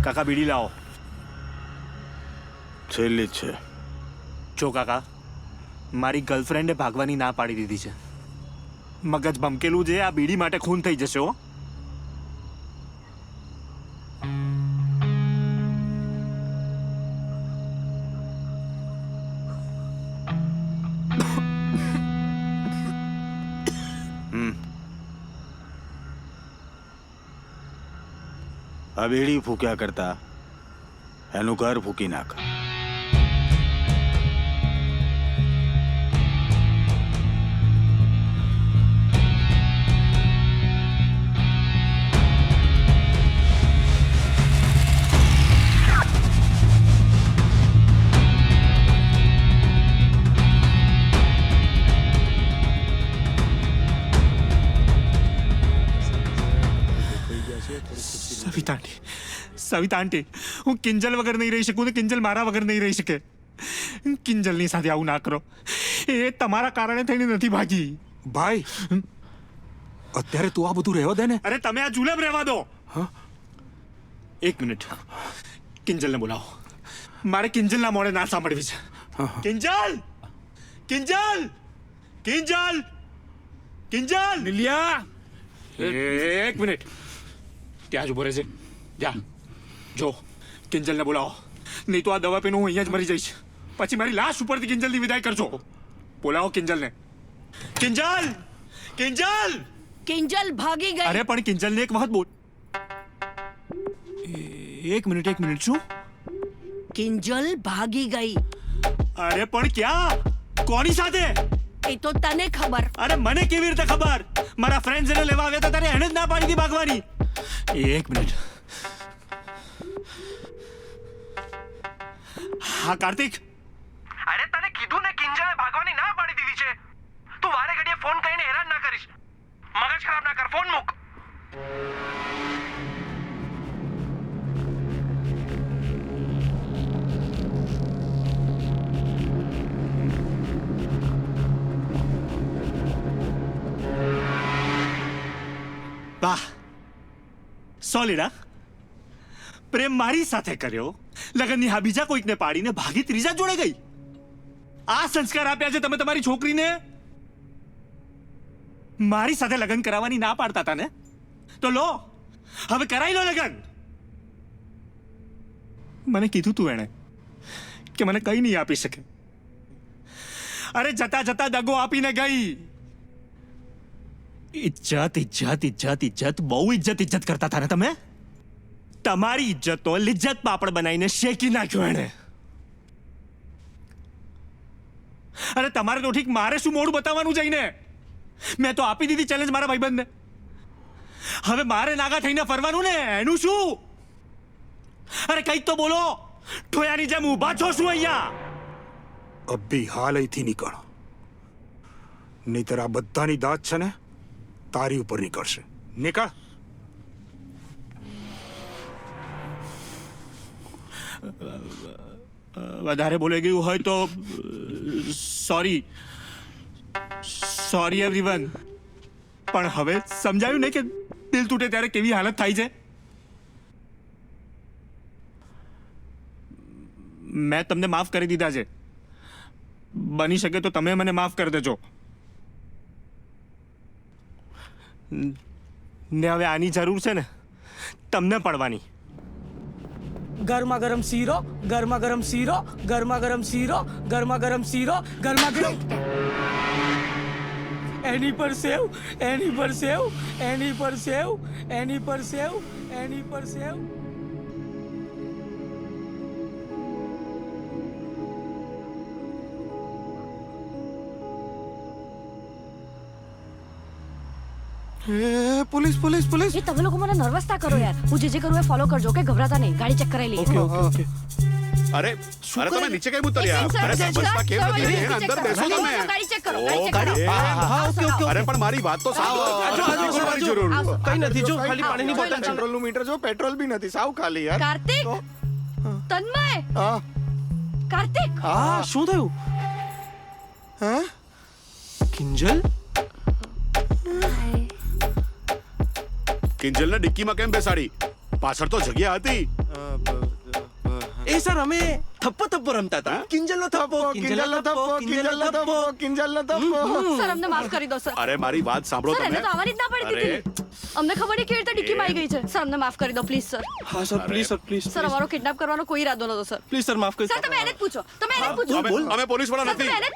કાકા બીડી લાવો. છેલ્લી જ છે. જો કાકા, મારી ગર્લફ્રેન્ડે ભાગવાની ના પાડી દીધી છે. મગજ ભમકેલું છે, આ બીડી માટે ખૂન થઈ જશે હો. આ બેડી ફૂક્યા કરતા એનું ઘર ફૂકી નાખ. સવિતા આંટી, હું કિંજલ વગર નહીં રહી શકું ને કિંજલ મારા વગર નહીં રહી શકે. કિંજલની સાથે આવું ના કરો. એ તમારા કારણે થઈને નથી ભાગી. ભાઈ અત્યારે તું આ બધું રહેવા દે ને. અરે તમે આ જુલમ રહેવા દો. એક મિનિટ, કિંજલને બોલાવો. મારે કિંજલના મોડે ના સાંભળવી છે. કિંજલ, કિંજલ, કિંજલ, કિંજલ. નિલિયા, એક મિનિટ, ત્યાં જ ઉભો રહેશે. જા, જો કિંજલને બોલાવો, નહીં તો આ દવા પીને હું અહીંયા જ મરી જઈશ. પછી મારી લાશ ઉપરથી કિંજલની વિદાય કરજો. બોલાવો કિંજલને. કિંજલ, કિંજલ. કિંજલ ભાગી ગઈ. અરે પણ કિંજલને એક વખત બોલ. એક મિનિટ, શું? કિંજલ ભાગી ગઈ. અરે પણ ક્યાં, કોની સાથે? એ તો તને ખબર. અરે મને કેવી રીતે ખબર? મારા ફ્રેન્ડ્સ એને લેવા આવ્યા હતા ત્યારે એને જ ના પાડી હતી ભાગવાની. એક મિનિટ. હા કાર્તિક. અરે તને કીધું ને કિંજલે ભાગવાની ના પાડી દીધી છે. તું વારે ઘડીએ ફોન કરીને હેરાન ના કરીશ. મગજ ખરાબ ના કર, ફોન મૂક. વાહ, સોલિડ. પ્રેમ મારી સાથે કર્યો, લગનની હા બીજા કોઈકને પાડીને ભાગી ત્રીજા જોડે ગઈ. આ સંસ્કાર આપ્યા છે તમે તમારી છોકરીને. મારી સાથે લગન કરાવવાની ના પાડતા હતા ને, તો લો હવે કરાઈ લો લગન. મને કીધું તું એણે કે મને કઈ નહીં આપી શકે. અરે જતા જતા દગો આપીને ગઈ. ઇજ્જત ઇજ્જત ઇજ્જત ઇજ્જત બહુ ઇજ્જત ઇજ્જત કરતા હતા ને તમે. તમારી ઇજ્જતનો લિજ્જત પાપડ બનાવીને શેકી નાખ્યો એણે. અરે તમારે તો ઠીક, મારે શું મોડું બતાવવાનું જઈને? મેં તો આપી દીધી ચેલેન્જ મારા ભાઈબંધને. હવે મારે નાગા થઈને ફરવાનું ને, એનું શું? અરે કંઈક તો બોલો. ઠોયાની જેમ ઊભા છો શું અહીંયા? અભી હાલ અહીંથી નીકળ, નહીતર આ બધાની દાદ છે ને તારી ઉપર નીકળશે. નીકળ. વધારે બોલાઈ ગયું હોય તો સોરી સોરી એવરીવન. પણ હવે સમજાયું ને કે દિલ તૂટે ત્યારે કેવી હાલત થાય છે. મેં તમને માફ કરી દીધા છે. બની શકે તો તમે મને માફ કરી દેજો. ને હવે આની જરૂર છે ને તમને પડવાની. ગરમા ગરમ શીરો, ગરમા ગરમ શીરો, ગરમા ગરમ શીરો, ગરમા ગરમ શીરો, ગરમા ગરમ. એની પર સેવ, એની પર સેવ, એની પર સેવ, એની પર સેવ, એની પર સેવ. Police police police. એ તમે લોકો મને નર્વસ ના કરો યાર. હું જે કરું એ ફોલો કરજો, કે ગભરાતા નહીં. ગાડી ચેક કરાવી લઈએ. ઓકે. અરે અરે તમે નીચે કેમ ઉતર્યા? અરે બસમાં કેમ નથી રહી? અંદર બેસો તમે. ગાડી ચેક કરો, ગાડી ચેક કરો. હા ઓકે ઓકે. અરે પણ મારી વાત તો સાંભળો. કઈ નથી, જો ખાલી પાણીની બોટલ. પેટ્રોલ નું મીટર જો, પેટ્રોલ બી નથી, સાવ ખાલી યાર. કાર્તિક, તન્મય, કાર્તિક. હા, શું થયું? હા કિંજલ, કિંજલને ડિક્કીમાં કેમ બેસાડી? પાછળ તો જગ્યા હતી. એ સર અમે થપ્પો થપ્પો રમતા હતા. કિંજલનો થપ્પો, કિંજલનો થપ્પો, કિંજલનો થપ્પો, કિંજલનો થપ્પો. સર અમને માફ કરી દો સર. અરે મારી વાત સાંભળો સર, તમે. એને તો આવવાની જ ના પડી દીધી. અમને ખબર નહીં કેવી રીતે ડિક્કીમાં આવી ગઈ છે. સર અમને માફ કરી દો પ્લીઝ સર. હા sir, please sir, please. Sir અમારો કિડનેપ કરવાનો કોઈ ઈરાદો નતો સર. પ્લીઝ સર, માફ કરી. સર તમે એને જ પૂછો, તમે એને જ પૂછો. અમે પોલીસ વાળા સર, તમે નથી. એને જ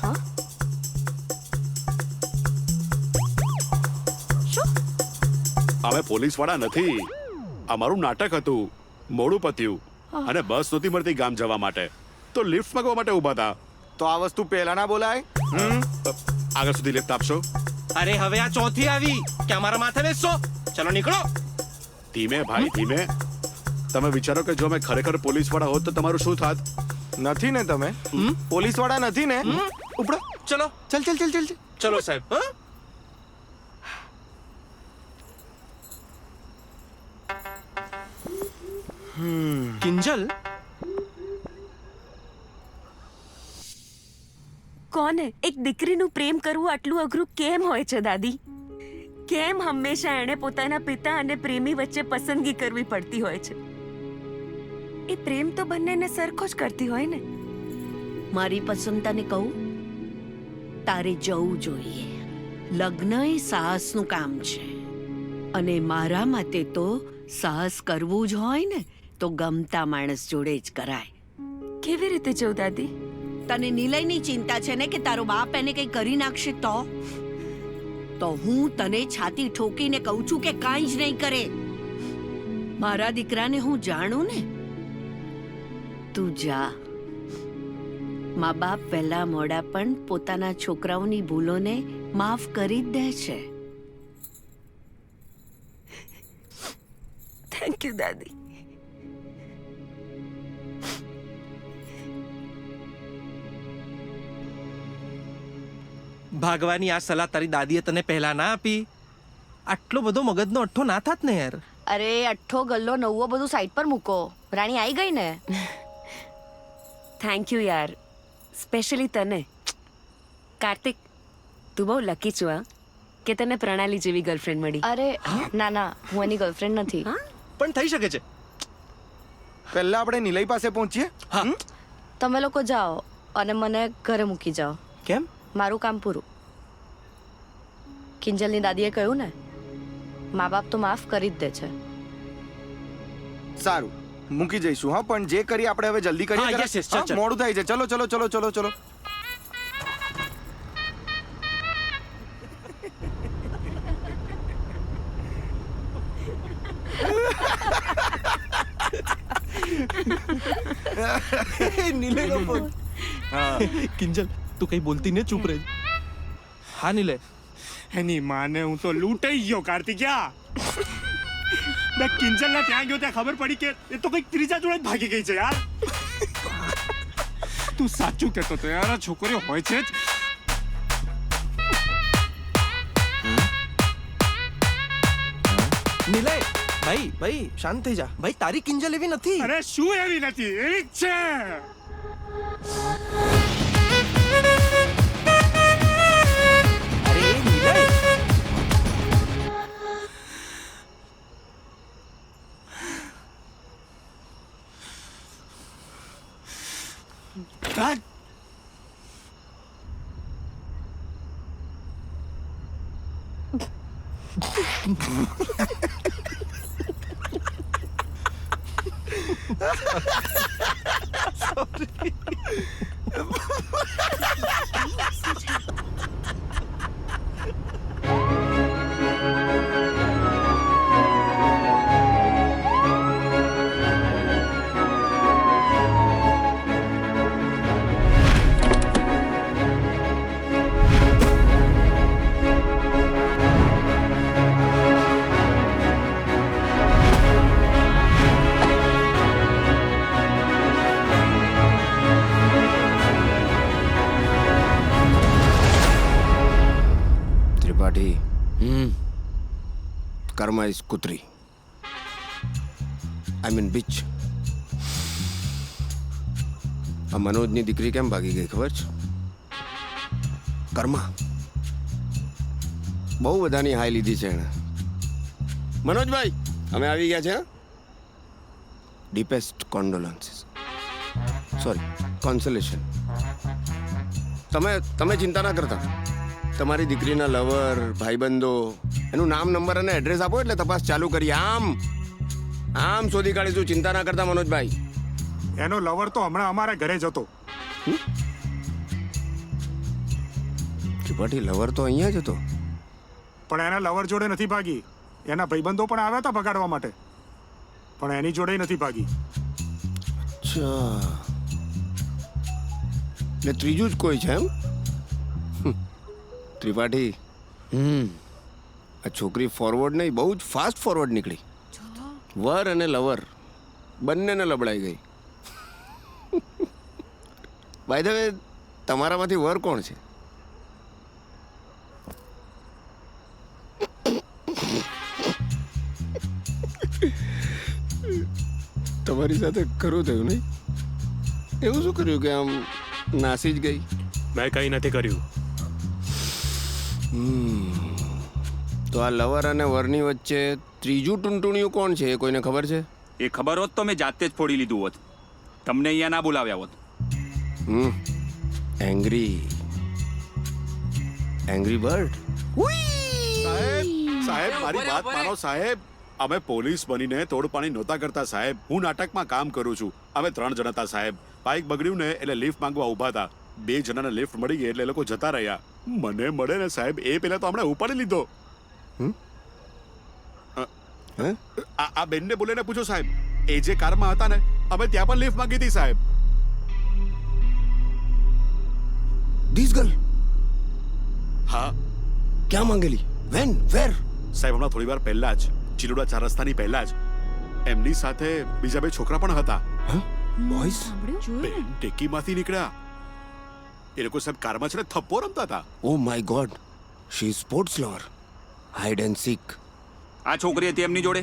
હા? શું? અમે પોલીસ વાળા નથી. અમારું નાટક હતું, મોડું પત્યું અને બસ નહોતી મળતી ગામ જવા માટે, તો લિફ્ટ માંગવા માટે ઊભા હતા. તો આ વસ્તુ પહેલા ના બોલાય. આગળ સુધી લિફ્ટ આપશો? અરે હવે આ ચોથી આવી કે અમારા માથે બેસશો. ચલો નીકળો. ધીમે ભાઈ ધીમે. તમે વિચારો કે જો અમે ખરેખર પોલીસ વાળા હોત તો તમારું શું થાત? નથી ને તમે પોલીસ વાળા નથી ને? ઉપડો. ચલો ચલ ચલ ચલ ચલ ચલો સાહેબ. હા કિંજલ, કોને એક દીકરીનું પ્રેમ કરવું આટલું અઘરું કેમ હોય છે દાદી? કેમ હંમેશા એણે પોતાના પિતા અને પ્રેમી વચ્ચે પસંદગી કરવી પડતી હોય છે? એ પ્રેમ તો બંનેને સરખો જ કરતી હોય ને. મારી પસંદ તને કહું, તારે જવું જોઈએ. લગ્ન એ સાહસનું કામ છે, અને મારા મતે તો સાહસ કરવું જ હોય ને તો ગમતા માણસ જોડે જ કરાય. કેવી રીતે જવું દાદી? તને નિલયની ચિંતા છે ને કે તારો બાપ એને કંઈ કરી નાખશે તો હું તને છાતી ઠોકીને કહું છું કે કાંઈ જ નહીં કરે. મારા દીકરાને હું જાણું ને. તું જા. મા બાપ વહેલા મોડા પણ પોતાના છોકરાઓની ભૂલોને માફ કરી જ દે છે. થેન્ક યુ દાદી. ભાગવાની આ સલાહ તારી દાદીએ તને પહેલા ના આપી? આટલો બધો મગજનો અઠ્ઠો ના થાત ને યાર. અરે અઠ્ઠો ગલ્લો નવ્વો બધું સાઈડ પર મૂકો. રાણી આવી ગઈ ને. થેન્ક યુ યાર, સ્પેશિયલી તને. કાર્તિક, તું બહુ લકી છું હા કે તને પ્રણાલી જેવી ગર્લફ્રેન્ડ મળી. અરે ના ના, હું એની ગર્લફ્રેન્ડ નથી. પણ થઈ શકે છે. પહેલા આપણે નિલય પાસે પહોંચીએ. તમે લોકો જાઓ અને મને ઘરે મૂકી જાઓ. કેમ? મારું કામ પૂરું. કિંજલની દાદીએ કહ્યું ને, મા બાપ તો માફ કરી જ દે છે. સારું, મૂકી જઈશું. હા, પણ જે કરી આપણે હવે જલ્દી કરીએ. મોડું થાય છે. ચલો ચલો ચલો ચલો ચલો. नीले का फोन किंजल तू कहीं बोलती नहीं चुप रही हाँ नीले એની માને હું તો લૂંટાઈ ગયો કાર્તિક્યા મેં કિંજલના ત્યાં ગયો ત્યાં ખબર પડી કે એ તો કંઈક ત્રીજા જોડે જ ભાગી ગઈ છે યાર તું સાચું કહેતો તો યાર આ છોકરીઓ હોય છે જ नीले भाई भाई शांत થઈ જા ભાઈ તારી કિંજલ એવી નથી અરે શું એવી નથી એવી જ છે અરે नीले ત્રિપાઠી કર્મા ઇઝ કુતરી આઈ મીન બીચ આ મનોજની દીકરી કેમ ભાગી ગઈ ખબર છે કર્મા બહુ બધાની હાય લીધી છે એણે મનોજભાઈ અમે આવી ગયા છે ડીપેસ્ટ કોન્ડોલન્સીસ સોરી કોન્સોલેશન તમે ચિંતા ના કરતા તમારી દીકરીના લવર ભાઈબંધો એનું નામ નંબર અને એડ્રેસ આપો એટલે તપાસ ચાલુ કરીએ આમ શોધી કાઢીશું ચિંતા ના કરતા મનોજભાઈ એનો લવર તો હમણાં અમારા ઘરે જ હતો ત્રિપાઠી લવર તો અહીંયા જ હતો પણ એના લવર જોડે નથી ભાગી એના ભાઈબંધો પણ આવ્યા હતા ભગાડવા માટે પણ એની જોડે નથી ભાગી અચ્છા એટલે ત્રીજું જ કોઈ છે એમ ત્રિપાઠી આ છોકરી ફોરવર્ડ નહીં બહુ જ ફાસ્ટ ફોરવર્ડ નીકળી વર અને લવર બંનેને લબડાઈ ગઈ બાય ધ વે તમારામાંથી વર કોણ છે તમારી સાથે ખરું થયું નહીં એવું શું કર્યું કે આમ નાસી જ ગઈ મેં કંઈ નથી કર્યું તો આ લવર અને વરની વચ્ચે ત્રીજું ટૂંટુણિયું કોણ છે એ કોઈને ખબર છે એ ખબર હોત તો મેં જાતે જ ફોડી લીધું હોત તમને અહીંયા ના બોલાવ્યા હોત એંગ્રી બર્ડ સાહેબ મારી વાત માનો સાહેબ અમે પોલીસ બનીને તોડપાણી નહોતા કરતા સાહેબ હું નાટકમાં કામ કરું છું અમે 3 જણ હતા સાહેબ બાઇક બગડ્યું ને એટલે લિફ્ટ માંગવા ઊભા હતા 2 જણાને લિફ્ટ મળી ગઈ એટલે એ લોકો જતા રહ્યા મને મળે ને સાહેબ એ પહેલા તો હમણે ઉપાડી લીધો આ બેનને બોલીને પૂછો સાહેબ એ જે કારમાં હતા ને અમે ત્યાં પણ લિફ્ટ માંગી હતી સાહેબ ધીસ ગર્લ હા ક્યાં માંગેલી વેન વેર સાહેબ હમણાં થોડી વાર પહેલા જ ચિલોડા 4 રસ્તાની પહેલા જ એમની સાથે બીજા 2 છોકરા પણ હતા બોયસ બેન ટેકીમાંથી નીકળ્યા એ લોકો સાહેબ કારમાં છે ને થપ્પો રમતા હતા oh my god she is sports lover hide and seek આ છોકરી હતી એમની જોડે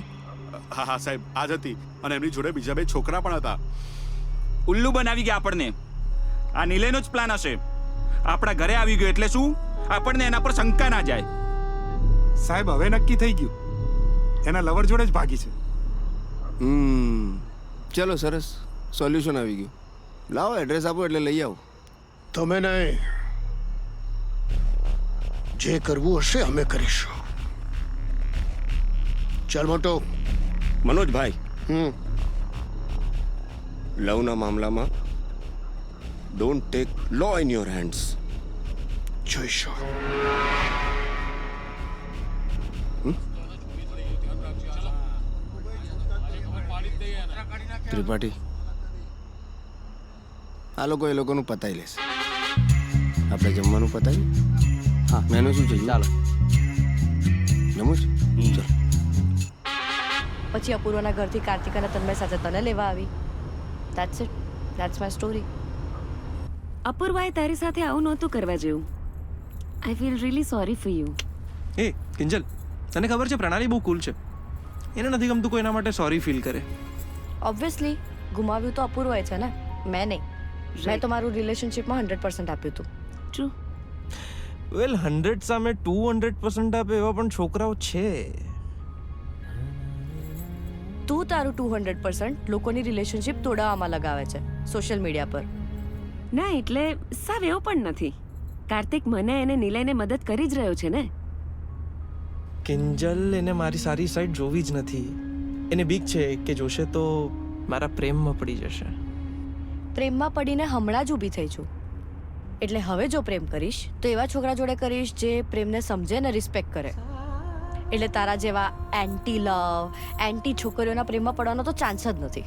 હા હા સાહેબ આ જ હતી અને એમની જોડે બીજા 2 છોકરા પણ હતા ઉલ્લુ બનાવી ગયા આપણને આ નીલેનો જ પ્લાન હશે આપણા ઘરે આવી ગયો એટલે શું આપણને એના પર શંકા ના જાય સાહેબ હવે નક્કી થઈ ગયું એના લવર જોડે જ ભાગી છે ચલો સરસ સોલ્યુશન આવી ગયું લાવો એડ્રેસ આપો એટલે લઈ આવો તમે નહીં જે કરવું હશે અમે કરીશું ચાલ મોટો મનોજભાઈ લવના મામલામાં don't take law in your hands જોઈશું ત્રિપાઠી આ લોકો એ લોકોનું પતાઈ લેશે. આપણે જમવાનું પતાવી. હા, મેનુ શું છે? ચાલો જમવું છે. ચાલો. પછી અપૂર્વના ઘરથી કાર્તિક અને તન્મય સાથે તને લેવા આવી. That's it. That's my story. અપૂર્વાએ તારી સાથે આવું નહોતું કરવા જેવું. I feel really sorry for you. એ કિંજલ, તને ખબર છે પ્રણાલી બહુ કુલ છે. એને નથી ગમતું કોઈ એના માટે સોરી ફીલ કરે. ઓબ્વિયસલી ગુમાવ્યું તો અપૂર્વએ છે ને, મેં નહીં. મેં તો મારું રિલેશનશિપમાં 100% આપ્યું હતું. ટ્રુ. વેલ 100 સામે 200% આપે એવા પણ છોકરાઓ છે. તું તારું 200% લોકોની રિલેશનશિપ તોડાવવામાં લગાવે છે સોશિયલ મીડિયા પર. ના એટલે સાવ એવું પણ નથી. કાર્તિક મને અને નિલયને મદદ કરી જ રહ્યો છે ને. કિંજલ, એને મારી સારી સાઈડ જોવી જ નથી. એને બીક છે કે જોશે તો મારા પ્રેમમાં પડી જશે. પ્રેમમાં પડીને હમણાં જ ઊભી થઈ છું. એટલે હવે જો પ્રેમ કરીશ તો એવા છોકરા જોડે કરીશ જે પ્રેમને સમજે ને રિસ્પેક્ટ કરે. એટલે તારા જેવા એન્ટી લવ, એન્ટી છોકરીઓના પ્રેમમાં પડવાનો તો ચાન્સ જ નથી.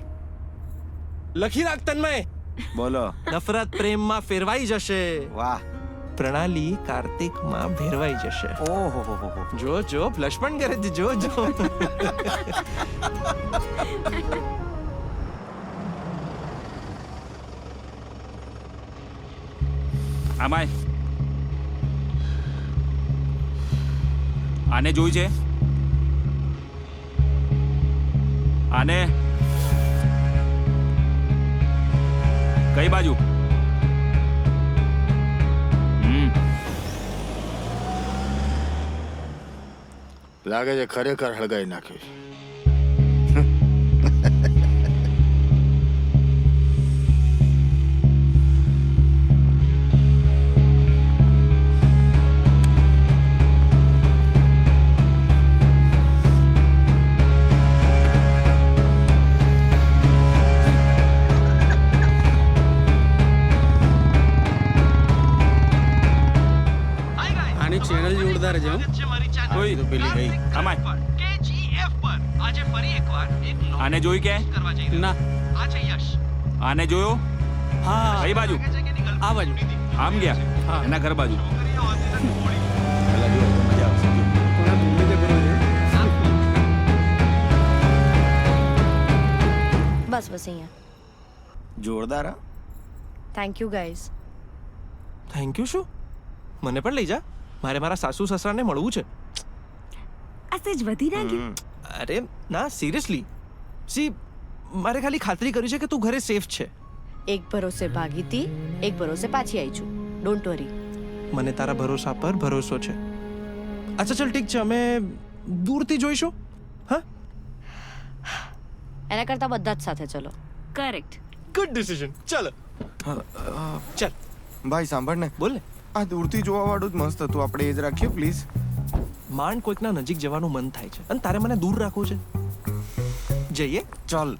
લખી રાખ તન્મય. બોલો. નફરત પ્રેમમાં ફેરવાઈ જશે. વાહ. પ્રણાલી કાર્તિકમાં ભેરવાઈ જશે. ઓહો. જો જો ફ્લશ પણ કરે છે. જો જો. આમાય આને જોઈ છે? આને કઈ બાજુ? લાગે છે ખરેખર હળગાઈ નાખ્યું છે. આની ચેનલ જોરદાર છે. કોઈ પેલી ગઈ. આમાય KGF પર આજે ફરી એકવાર એક આને જોઈ કે? ના. આ છે યશ. આને જોયો? હા. કઈ બાજુ? આ બાજુ. આમ ગયા એના ઘર બાજુ. બસ અહીંયા. જોરદાર. Thank you guys. Thank you શું? મને પણ લઈ જા. મારે મારા સાસુ સસરાને મળવું છે. આ સેજ વધી ના ગયું? અરે ના, સિરિયસલી. સી, મારે ખાલી ખાતરી કરી છે કે તું ઘરે સેફ છે. એક ભરોસે ભાગી હતી, એક ભરોસે પાછી આવી છું. Don't worry. મને તારા ભરોસા પર ભરોસો છે. અચ્છા ચલ ઠીક છે, અમે દૂરથી જોઈશું. હા, એના કરતા બધા જ સાથે ચલો. કરેક્ટ. Good decision. ચાલો ચાલ. ભાઈ સાંભળ ને, બોલ ને. આ દૂરથી જોવા વાળું જ મસ્ત હતું. આપણે એ જ રાખીએ પ્લીઝ. માંડ કોઈકના નજીક જવાનું મન થાય છે અને તારે મને દૂર રાખવું છે. જઈએ. ચાલ.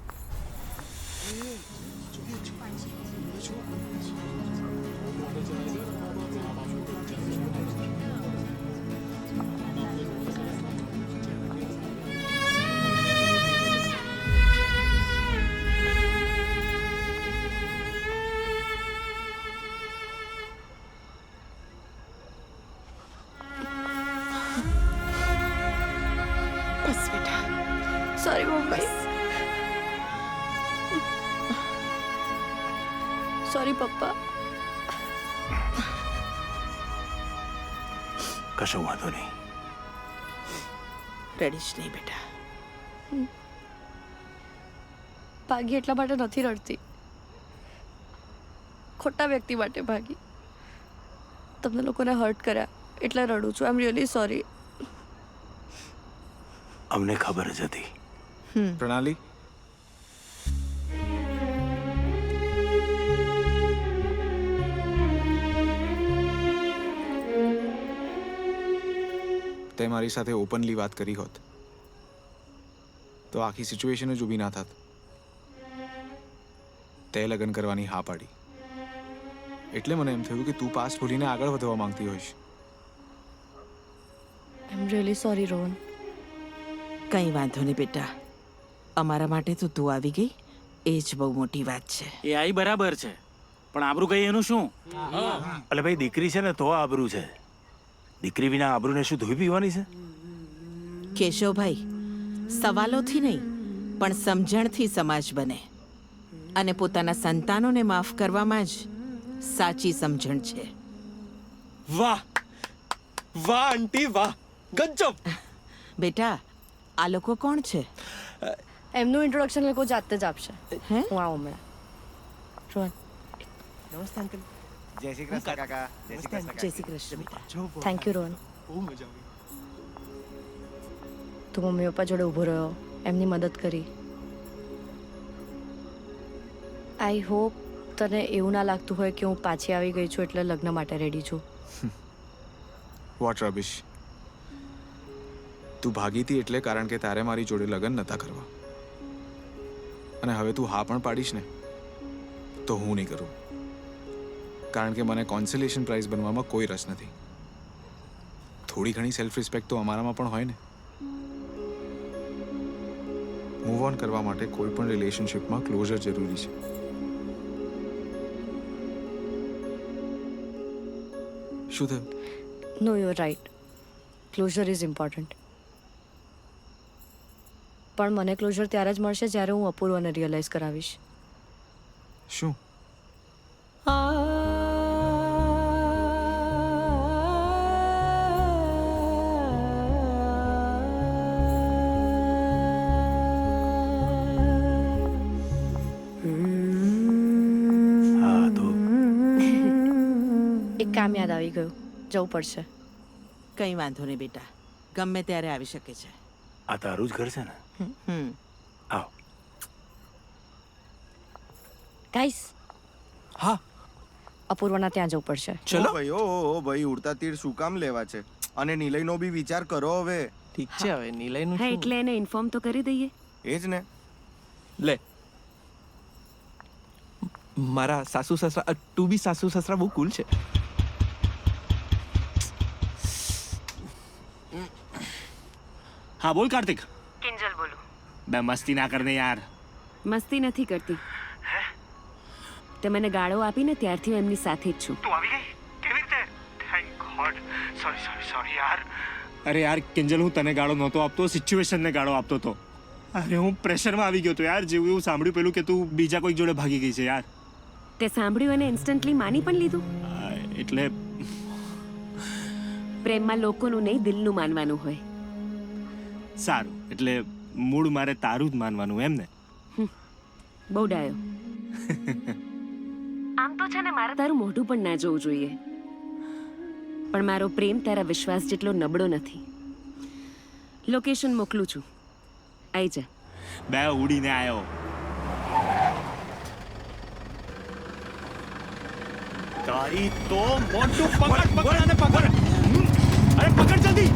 Sorry mummy. સોરી પપ્પા. કશો વાંધો નહીં. રડીશ નહીં બેટા. ભાગી એટલા માટે નથી રડતી. ખોટા વ્યક્તિ માટે ભાગી. તમને લોકોને હર્ટ કર્યા એટલે રડું છું. આઈ એમ રિયલી સોરી. અમને ખબર જ હતી. પ્રણાલી, તે મારી સાથે ઓપનલી વાત કરી હોત તો આખી સિચ્યુએશન જ ઊભી ના થાત. તે લગ્ન કરવાની હા પાડી એટલે મને એમ થયું કે તું પાસ્ટ ભૂલીને આગળ વધવા માંગતી હોઈશ. આઈ એમ રિયલી સોરી રોહન. કંઈ વાંધો નહીં બેટા. અમારા માટે તો તું આવી ગઈ એ જ બહુ મોટી વાત છે. એ આઈ બરાબર છે, પણ આબરૂ કઈ એનું શું? એટલે ભાઈ દીકરી છે ને તો આબરૂ છે. દીકરી વિના આબરૂને શું ધોઈ પીવાની છે? કેશવભાઈ, સવાલોથી નહીં પણ સમજણથી સમાજ બને અને પોતાના સંતાનોને માફ કરવામાં જ સાચી સમજણ છે. વાહ વાહ આંટી વાહ, ગજબ. બેટા, આ લોકો કોણ છે? એમનું ઇન્ટ્રોડક્શન લોકો જાતે જ આપશે. હે? હું આવું હમણાં. રોહન, નમસ્તે અંકલ. જય શ્રી કૃષ્ણ કાકા. જય શ્રી કૃષ્ણ. જય શ્રી કૃષ્ણ બેટા. Thank you Rohan. બહુ મજા આવી. તું મમ્મી પપ્પા જોડે ઊભો રહ્યો, એમની મદદ કરી. આઈ હોપ તને એવું ના લાગતું હોય કે હું પાછી આવી ગઈ છું એટલે લગ્ન માટે રેડી છું. What rubbish. તું ભાગી હતી એટલે કારણ કે તારે મારી જોડે લગ્ન નતા કરવા, અને હવે તું હા પણ પાડીશ ને તો હું નહીં કરું, કારણ કે મને કોન્સોલેશન પ્રાઇઝ બનવામાં કોઈ રસ નથી. થોડી ઘણી સેલ્ફ રિસ્પેક્ટ તો અમારામાં પણ હોય ને. મૂવ ઓન કરવા માટે કોઈ પણ રિલેશનશિપમાં ક્લોઝર જરૂરી છે. શું થયું? No you are right, closure is important. પણ મને ક્લોઝર ત્યારે જ મળશે જ્યારે હું અપૂર્વને રિયલાઇઝ કરાવીશ. શું? એક કામ યાદ આવી ગયું, જવું પડશે. કંઈ વાંધો નહીં બેટા, ગમે ત્યારે આવી શકે છે. આ તારું જ ઘર છે ને? આવ. ગાઈસ, હા, અપૂર્વના ત્યાં જવું પડશે. ચલો ભાઈ. ઓ ભાઈ, ઉડતા તીર શું કામ લેવા છે? અને નિલયનો બી વિચાર કરો હવે. ઠીક છે, હવે નિલયનું હા, શું? એટલે એને ઇન્ફોર્મ તો કરી દઈએ. એ જ ને. લે, મારા સાસુ સસરા, તું બી સાસુ સસરા બહુ કુલ છે. હા બોલ કાર્તિક. કિંજલ બોલું. બે મસ્તી ના કરને યાર. મસ્તી નથી કરતી. તે મને ગાળો આપીને ત્યારથી હું એમની સાથે જ છું. તું આવી ગઈ? કેવી રીતે? Thank God. સોરી યાર. અરે યાર કિંજલ, હું તને ગાળો નહોતો આપતો, સિચ્યુએશનને ગાળો આપતો હતો. અરે હું પ્રેશરમાં આવી ગયો તો યાર, જેવું એવું સાંભળ્યું પેલું કે તું બીજા કોઈક જોડે ભાગી ગઈ છે યાર. તે સાંભળ્યું અને ઇન્સ્ટન્ટલી માની પણ લીધું. એટલે પ્રેમમાં લોકોનું નહીં, દિલનું માનવાનું હોય. સારું, એટલે મૂળ મારે તારું જ માનવાનું એમ ને? બહુ ડાયો. આમ તો છે ને, મારે તારું મોઢું પણ ના જોવું જોઈએ, પણ મારો પ્રેમ તારા વિશ્વાસ જેટલો નબળો નથી. લોકેશન મોકલું છું, આઈ જા. બે ઉડીને આવ્યો. તારી તો મોટું પકડ અને પકડ. અરે પકડ જલ્દી.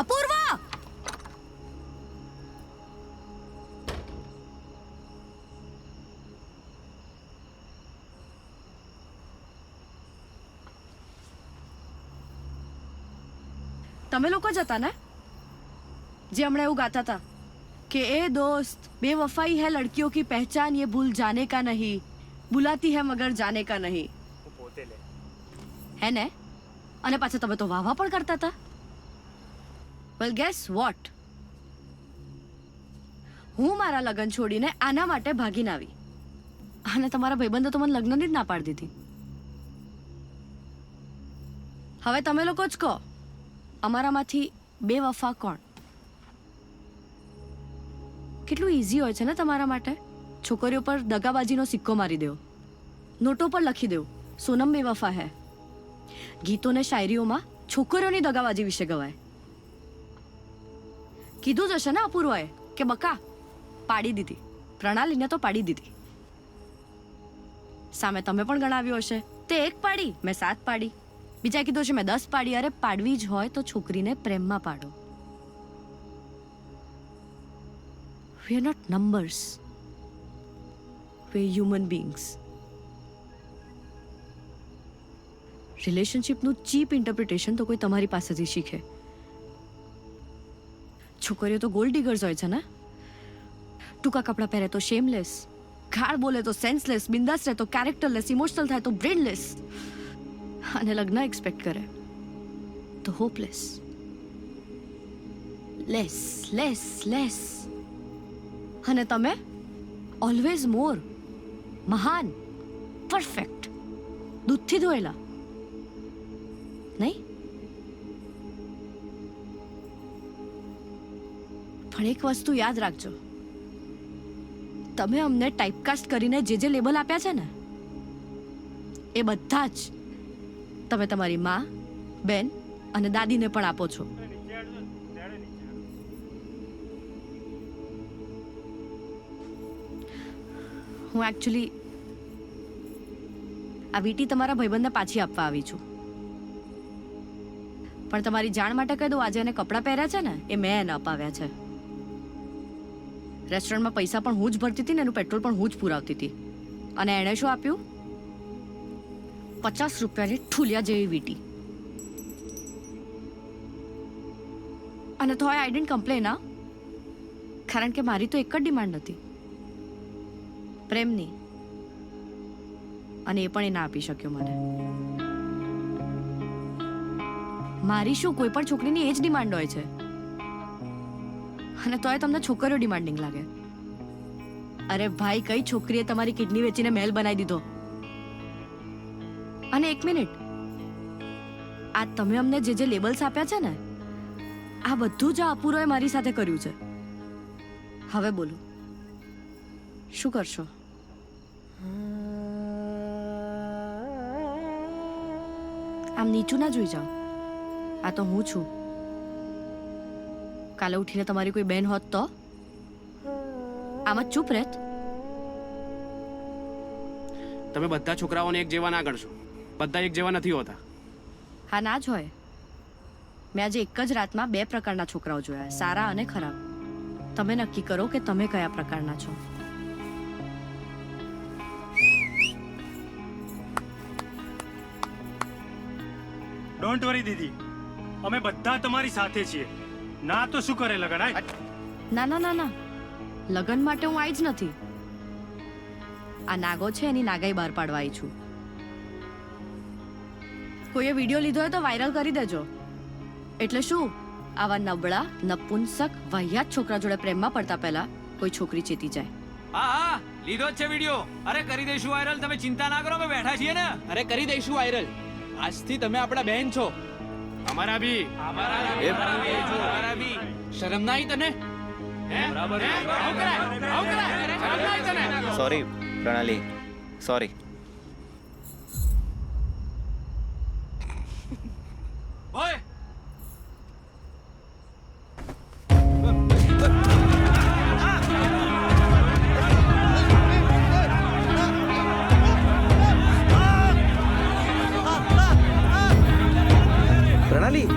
અપૂર્વા! તમે લોકો જ હતા ને જે હમણાં એવું ગાતા હતા કે એ દોસ્ત बेवफाई है लड़कियों की पहचान, ये भूल जाने का नहीं, बुलाती है मगर जाने का नहीं. હે ને? અને પાછા તમે તો વાહ પણ કરતા હતા. વેલ ગેસ વોટ, હું મારા લગ્ન છોડીને આના માટે ભાગીને આવી અને તમારા ભાઈબંધો તો મને લગ્નની જ ના પાડી દીધી. હવે તમે લોકો જ કહો, અમારામાંથી બેવફા કોણ? કેટલું ઇઝી હોય છે ને તમારા માટે છોકરીઓ પર દગાબાજીનો સિક્કો મારી દેવો, નોટો પર લખી દેવું સોનમ બેવફા હે. ગીતો ને શાયરીઓમાં છોકરીઓની દગાબાજી વિશે ગવાય. કીધું જ હશે ને અપૂર્વાએ કે બકા પાડી દીધી, પ્રણાલીને તો પાડી દીધી. સામે તમે પણ ગણાવ્યું હશે, તે 1 પાડી મેં 7 પાડી, બીજા કીધું છે મેં 10 પાડી. અરે પાડવી જ હોય તો છોકરીને પ્રેમમાં પાડો. We are not numbers. We are human beings. રિલેશનશિપનું ચીપ ઇન્ટરપ્રિટેશન તો કોઈ તમારી પાસેથી શીખે. છોકરીઓ તો ગોલ્ડ ડિગર્સ હોય છે ને. ટૂંકા કપડાં પહેરે તો શેમલેસ, ગાળ બોલે તો સેન્સલેસ, બિંદાસ રહે તો કેરેક્ટરલેસ, ઇમોશનલ થાય તો બ્રેનલેસ, અને લગ્ન એક્સપેક્ટ કરે તો હોપલેસ. Less less less. અને તમે ઓલવેઝ મોર, મહાન, પરફેક્ટ, દૂધથી ધોયેલા નહીં. પણ એક વસ્તુ યાદ રાખજો, તમે અમને ટાઈપકાસ્ટ કરીને જે લેબલ આપ્યા છે ને એ બધા જ તમે તમારી માં, બેન અને દાદીને પણ આપો છો. હું એકચ્યુઅલી આ વીટી તમારા ભાઈબંધને પાછી આપવા આવી છું. પણ તમારી જાણ માટે કહી દઉં, આજે એને કપડાં પહેર્યા છે ને એ મેં એને અપાવ્યા છે. રેસ્ટોરન્ટમાં પૈસા પણ હું જ ભરતી હતી ને એનું પેટ્રોલ પણ હું જ પુરાવતી હતી. અને એણે શું આપ્યું? 50 રૂપિયાની ઠુલિયા જેવી વીટી. અને તો આઈ ડિડન્ટ કમ્પ્લેન, હા, કારણ કે મારી તો એક જ ડિમાન્ડ હતી, પ્રેમની. અને એ પણ એ ના આપી શક્યો મને. મારી શું, કોઈ પણ છોકરીની એ જ ડિમાન્ડ હોય છે. અને તોય તમને છોકરીઓ ડિમાન્ડિંગ લાગે. અરે ભાઈ, કઈ છોકરીએ તમારી કિડની વેચીને મહેલ બનાવી દીધો? અને એક મિનિટ, આ તમે અમને જે લેબલ્સ આપ્યા છે ને, આ બધું જ આ અપૂરોએ મારી સાથે કર્યું છે. હવે બોલો, શું કરશો? આમ નીચું ના જોઈ જાઓ. આ તો હું છું. કાલે ઉઠીને તમારી કોઈ બેન હોત તો આમ જ ચૂપ રહેત? તમે બધા છોકરાઓને એક જેવા ના ગણશો. બધા એક જેવા નથી હોતા. હા, ના જ હોય. મેં આજે એક જ રાતમાં 2 પ્રકારના છોકરાઓ જોયા, સારા અને ખરાબ. તમે નક્કી કરો કે તમે કયા પ્રકારના છો. ડોન્ટ વરી દીદી, અમે બધા તમારી સાથે છીએ. ના તો શું કરે લગન? ના ના ના ના, લગન માટે હું આવી જ નથી. આ નાગો છે એની નાગાઈ બહાર પાડવા આવી છું. કોઈએ વિડીયો લીધો હોય તો વાયરલ કરી દેજો. એટલે શું, આવા નબળા, નપુંસક, વાહિયાત છોકરા જોડે પ્રેમમાં પડતા પહેલા કોઈ છોકરી ચેતી જાય. હા હા, લીધો જ છે વિડીયો. અરે કરી દઈશું વાયરલ, તમે ચિંતા ના કરો, અમે બેઠા છીએ ને. અરે કરી દઈશું વાયરલ. આજથી તમે આપણા બહેન છો. અમારા બી. અમારા બી. શરમ ના આવી તને? સોરી પ્રણાલી, સોરી. ઓય પ્રણાલી,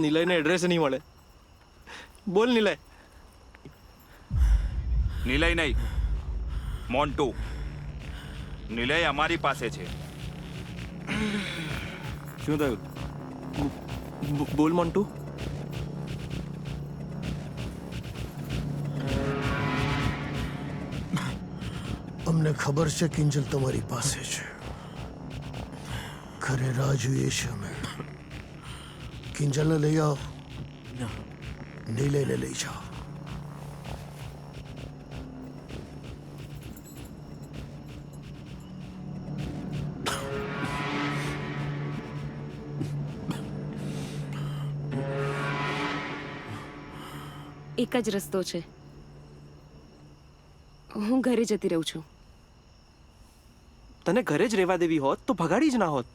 નિલયને એડ્રેસ નહીં મળે. બોલ નિલય. નિલય નહીં, મોન્ટુ. નિલય અમારી પાસે છે. શું થયું? બોલ મોન્ટુ. અમને ખબર છે કિંજલ તમારી પાસે છે. ઘરે રાહ જોઈએ છે અમે. કિંજલને લઈ આવો. નિલયને લઈ જાઓ. એક જ રસ્તો છે. હું ઘરે જતી રહું છું. તને ઘરે જ રહેવા દેવી હોત તો ભગાડી જ ના હોત.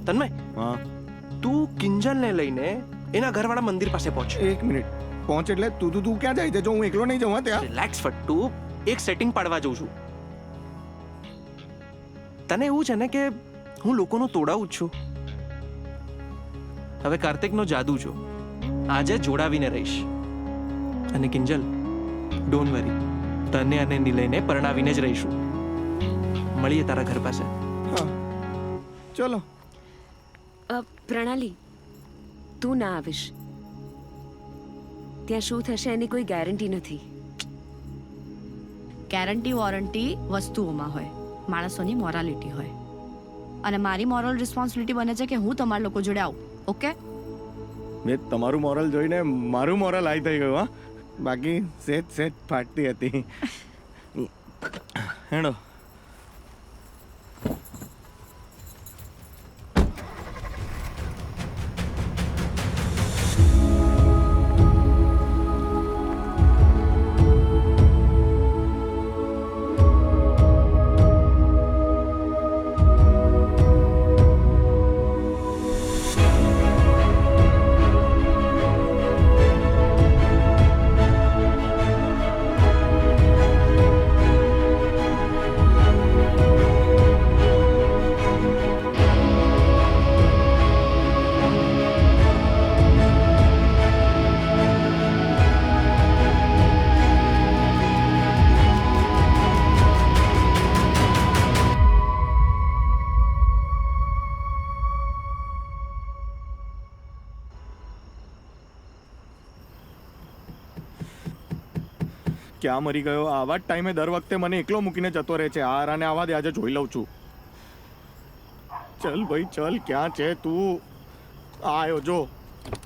તન્મય, તું કિંજલને લઈને એના ઘરવાળા મંદિર પાસે પહોંચ. એક મિનિટ. પહોંચ એટલે તું ક્યાં જાય છે? જો હું એકલો નહીં જાઉં ત્યાં. રિલેક્સ ફટ્ટુ, એક સેટિંગ પાડવા જઉં છું. તને એવું છે ને કે હું લોકોનું તોડાવું જ છું. હવે કાર્તિકનો જાદુ જો આજે જોડાવીને રહીશ. અને કિંજલ, ડોન્ટ વરી, તને અને નિલયને પરણાવીને જ રહીશું. મળીએ તારા ઘર પાસે. ચલો. પ્રણાલી, તું ના આવીશ. ત્યાં શું થશે એની કોઈ ગેરંટી નથી. ગેરંટી વોરંટી વસ્તુઓમાં હોય, માણસોની મોરાલિટી હોય. અને મારી મોરલ રિસ્પોન્સિબિલિટી બને છે કે હું તમારા લોકો જોડે આવું. ઓકે? મેં તમારું મોરલ જોઈને મારું મોરલ હાઈ થઈ ગયું. હા, બાકી સેજ ફાટતી હતી. હેડો. ક્યાં મરી ગયો? આવા જ ટાઈમે દર વખતે મને એકલો મૂકીને જતો રહે છે. આને આવા દે, આજે જોઈ લઉં છું. ચલ ભાઈ ચલ, ક્યાં છે તું? આયો જો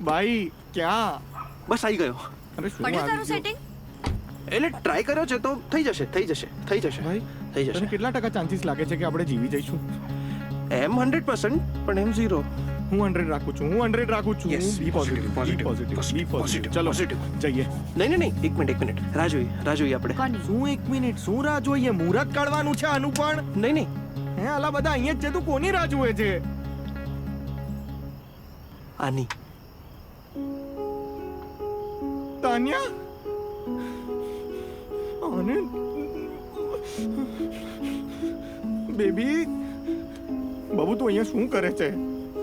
ભાઈ, ક્યાં? બસ આવી ગયો. અરે શું પડ્યું તારું આવી ગયું? સેટિંગ? એટલે ટ્રાય કર્યો છે તો થઈ જશે ભાઈ થઈ જશે. તને કેટલા ટકા ચાન્સીસ લાગે છે કે આપણે જીવી જઈશું? એમ 100%, પણ એમ 0. હું 100 રાખું છું. B positive. ચલો જઈએ. નહીં, એક મિનિટ. રાહ જોઈએ આપણે. શું એક મિનિટ? શું રાહ જોઈએ? મુહૂર્ત કાઢવાનું છે આનું પણ. નહીં. હે, આલા બધા અહીંયા જ છે. તું કોની રાહ જુએ છે? આની. તાન્યા? અને બેબી, બાબુ તું અહીંયા શું કરે છે?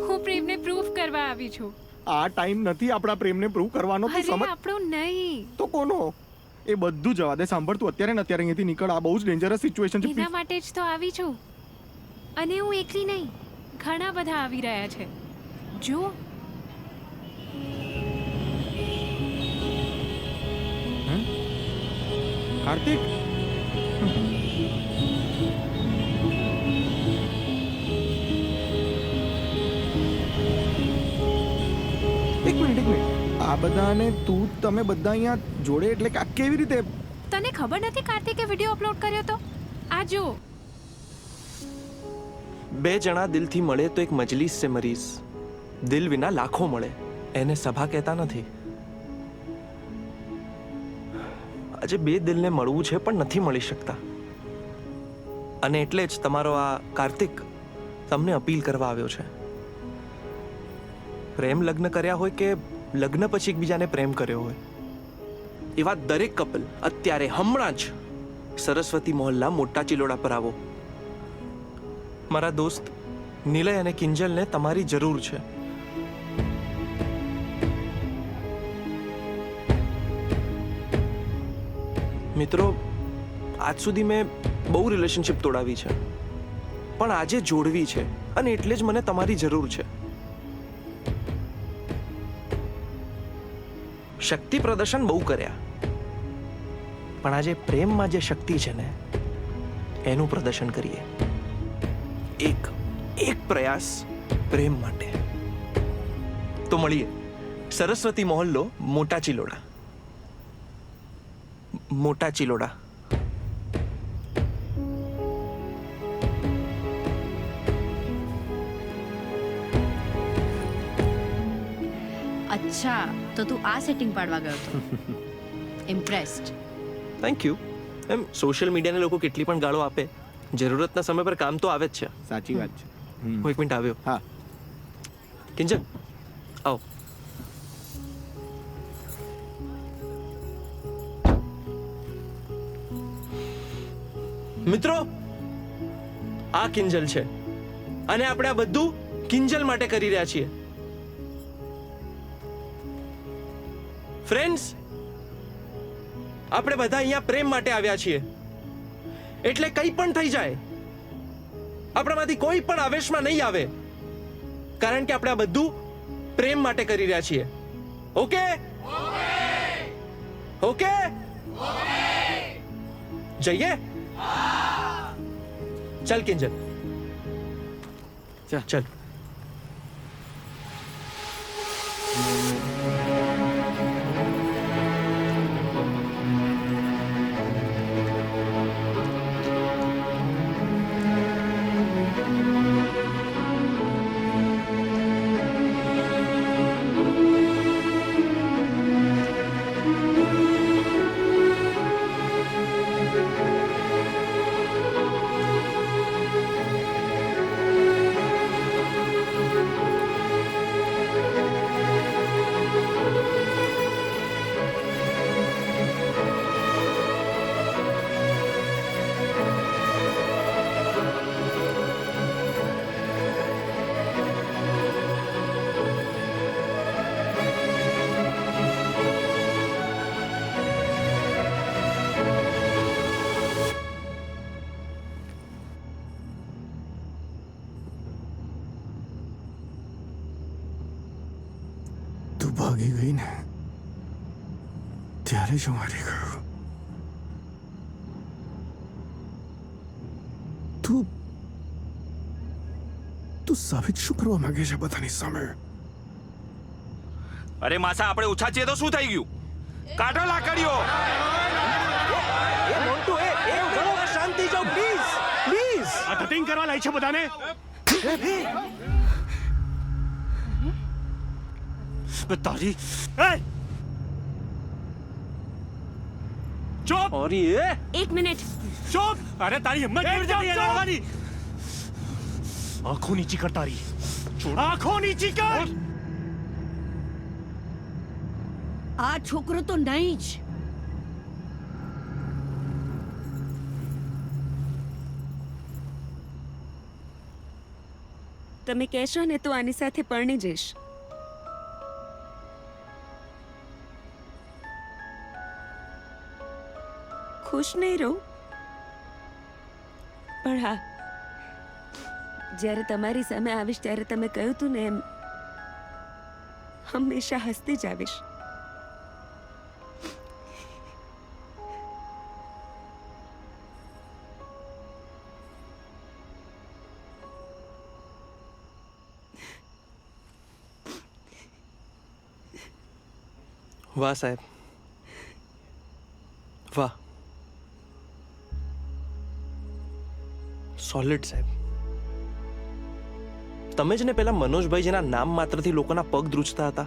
હું પ્રેમને પ્રૂફ કરવા આવી છું. આ ટાઈમ નથી આપણા પ્રેમને પ્રૂવ કરવાનો. તું સમજ. આપણો નહીં તો કોનો? એ બધું જવા દે. સાંભળ, તું અત્યારે ને અત્યારે અહીંયાથી નીકળ. આ બહુ જ ડેન્જરસ સિચ્યુએશન છે. એના માટે જ તો આવી છું. અને હું એકલી નહીં, ઘણા બધા આવી રહ્યા છે. જો કાર્તિક, એક મિનિટ. આ બધાને તમે બધા અહીંયા જોડે એટલે કે આ કેવી રીતે? તને ખબર નથી કાર્તિકે વિડિયો અપલોડ કર્યો તો? આ જો. બે જણા દિલથી મળે તો એક મજલિસ સે મરીઝ. દિલ વિના લાખો મળે, એને સભા કહેતા નથી. આજે બે દિલને મળવું છે પણ નથી મળી શકતા. અને એટલે જ તમારો આ કાર્તિક તમને અપીલ કરવા આવ્યો છે. પ્રેમ લગ્ન કર્યા હોય કે લગ્ન પછી એકબીજાને પ્રેમ કર્યો હોય, એવા દરેક કપલ અત્યારે હમણાં જ સરસ્વતી મોહલ્લા મોટા ચિલોડા પર આવો. મારા દોસ્ત નિલય અને કિંજલને તમારી જરૂર છે. મિત્રો, આજ સુધી મેં બહુ રિલેશનશિપ તોડાવી છે, પણ આજે જોડવી છે, અને એટલે જ મને તમારી જરૂર છે. શક્તિ પ્રદર્શન બહુ કર્યા, પણ આજે પ્રેમમાં જે શક્તિ છે ને એનું પ્રદર્શન કરીએ. એક પ્રયાસ પ્રેમ માટે. તો મળીએ સરસ્વતી મોહલ્લો, મોટા ચિલોડા. મોટા ચિલોડા. અચ્છા, તો તું આ સેટિંગ પાડવા ગયો હતો. ઇમ્પ્રેસ્ડ. Thank you. એમ સોશિયલ મીડિયાને લોકો કેટલી પણ ગાળો આપે, જરૂરતના સમય પર કામ તો આવે જ છે. સાચી વાત છે. હું 1 મિનિટ આવ્યો. હા કિંજલ, આવો. મિત્રો, આ કિંજલ છે, અને આપણે આ બધું કિંજલ માટે કરી રહ્યા છીએ. ફ્રેન્ડ્સ, આપણે બધા અહીંયા પ્રેમ માટે આવ્યા છીએ. એટલે કંઈ પણ થઈ જાય, આપણામાંથી કોઈ પણ આવેશમાં નહીં આવે, કારણ કે આપણે આ બધું પ્રેમ માટે કરી રહ્યા છીએ. ઓકે? ઓકે? જઈએ? ચલ કિંજલ, ચલ. તું ભાગી ગઈ ને ત્યારે જ હું હારી ગયો. તું સાબિત શું કરવા માંગે છે બધાની સામે? અરે માસા, આપણે ઓછા છીએ તો શું થઈ ગયું? કાઢો લાકડીઓ. એ મોન્ટુ, એ ઘણો શાંતિ જાઓ પ્લીઝ, પ્લીઝ. આ ધતિંગ કરવા લાઈ છે બધાને. તારી ચૂપ. અરે એ 1 મિનિટ. ચૂપ. અરે તારી હિંમત કેવી રીતે થઈ લડવાની? આંખો નીચી કર તારી. છોડા, આંખો નીચી કર. આ છોકરો તો નહીં જ. તમે કહેશો ને તો આની સાથે પરણી જઈશ. ખુશ નહીં રહું, પણ હા, જ્યારે તમારી સામે આવીશ ત્યારે તમે કહ્યું તું ને એમ હંમેશા હસતી જ આવીશ. વાહ સાહેબ, વાહ. સોલિડ સાહેબ. તમે જ ને પેલા મનોજભાઈ જેના નામ માત્રથી લોકોના પગ ધ્રુજતા હતા,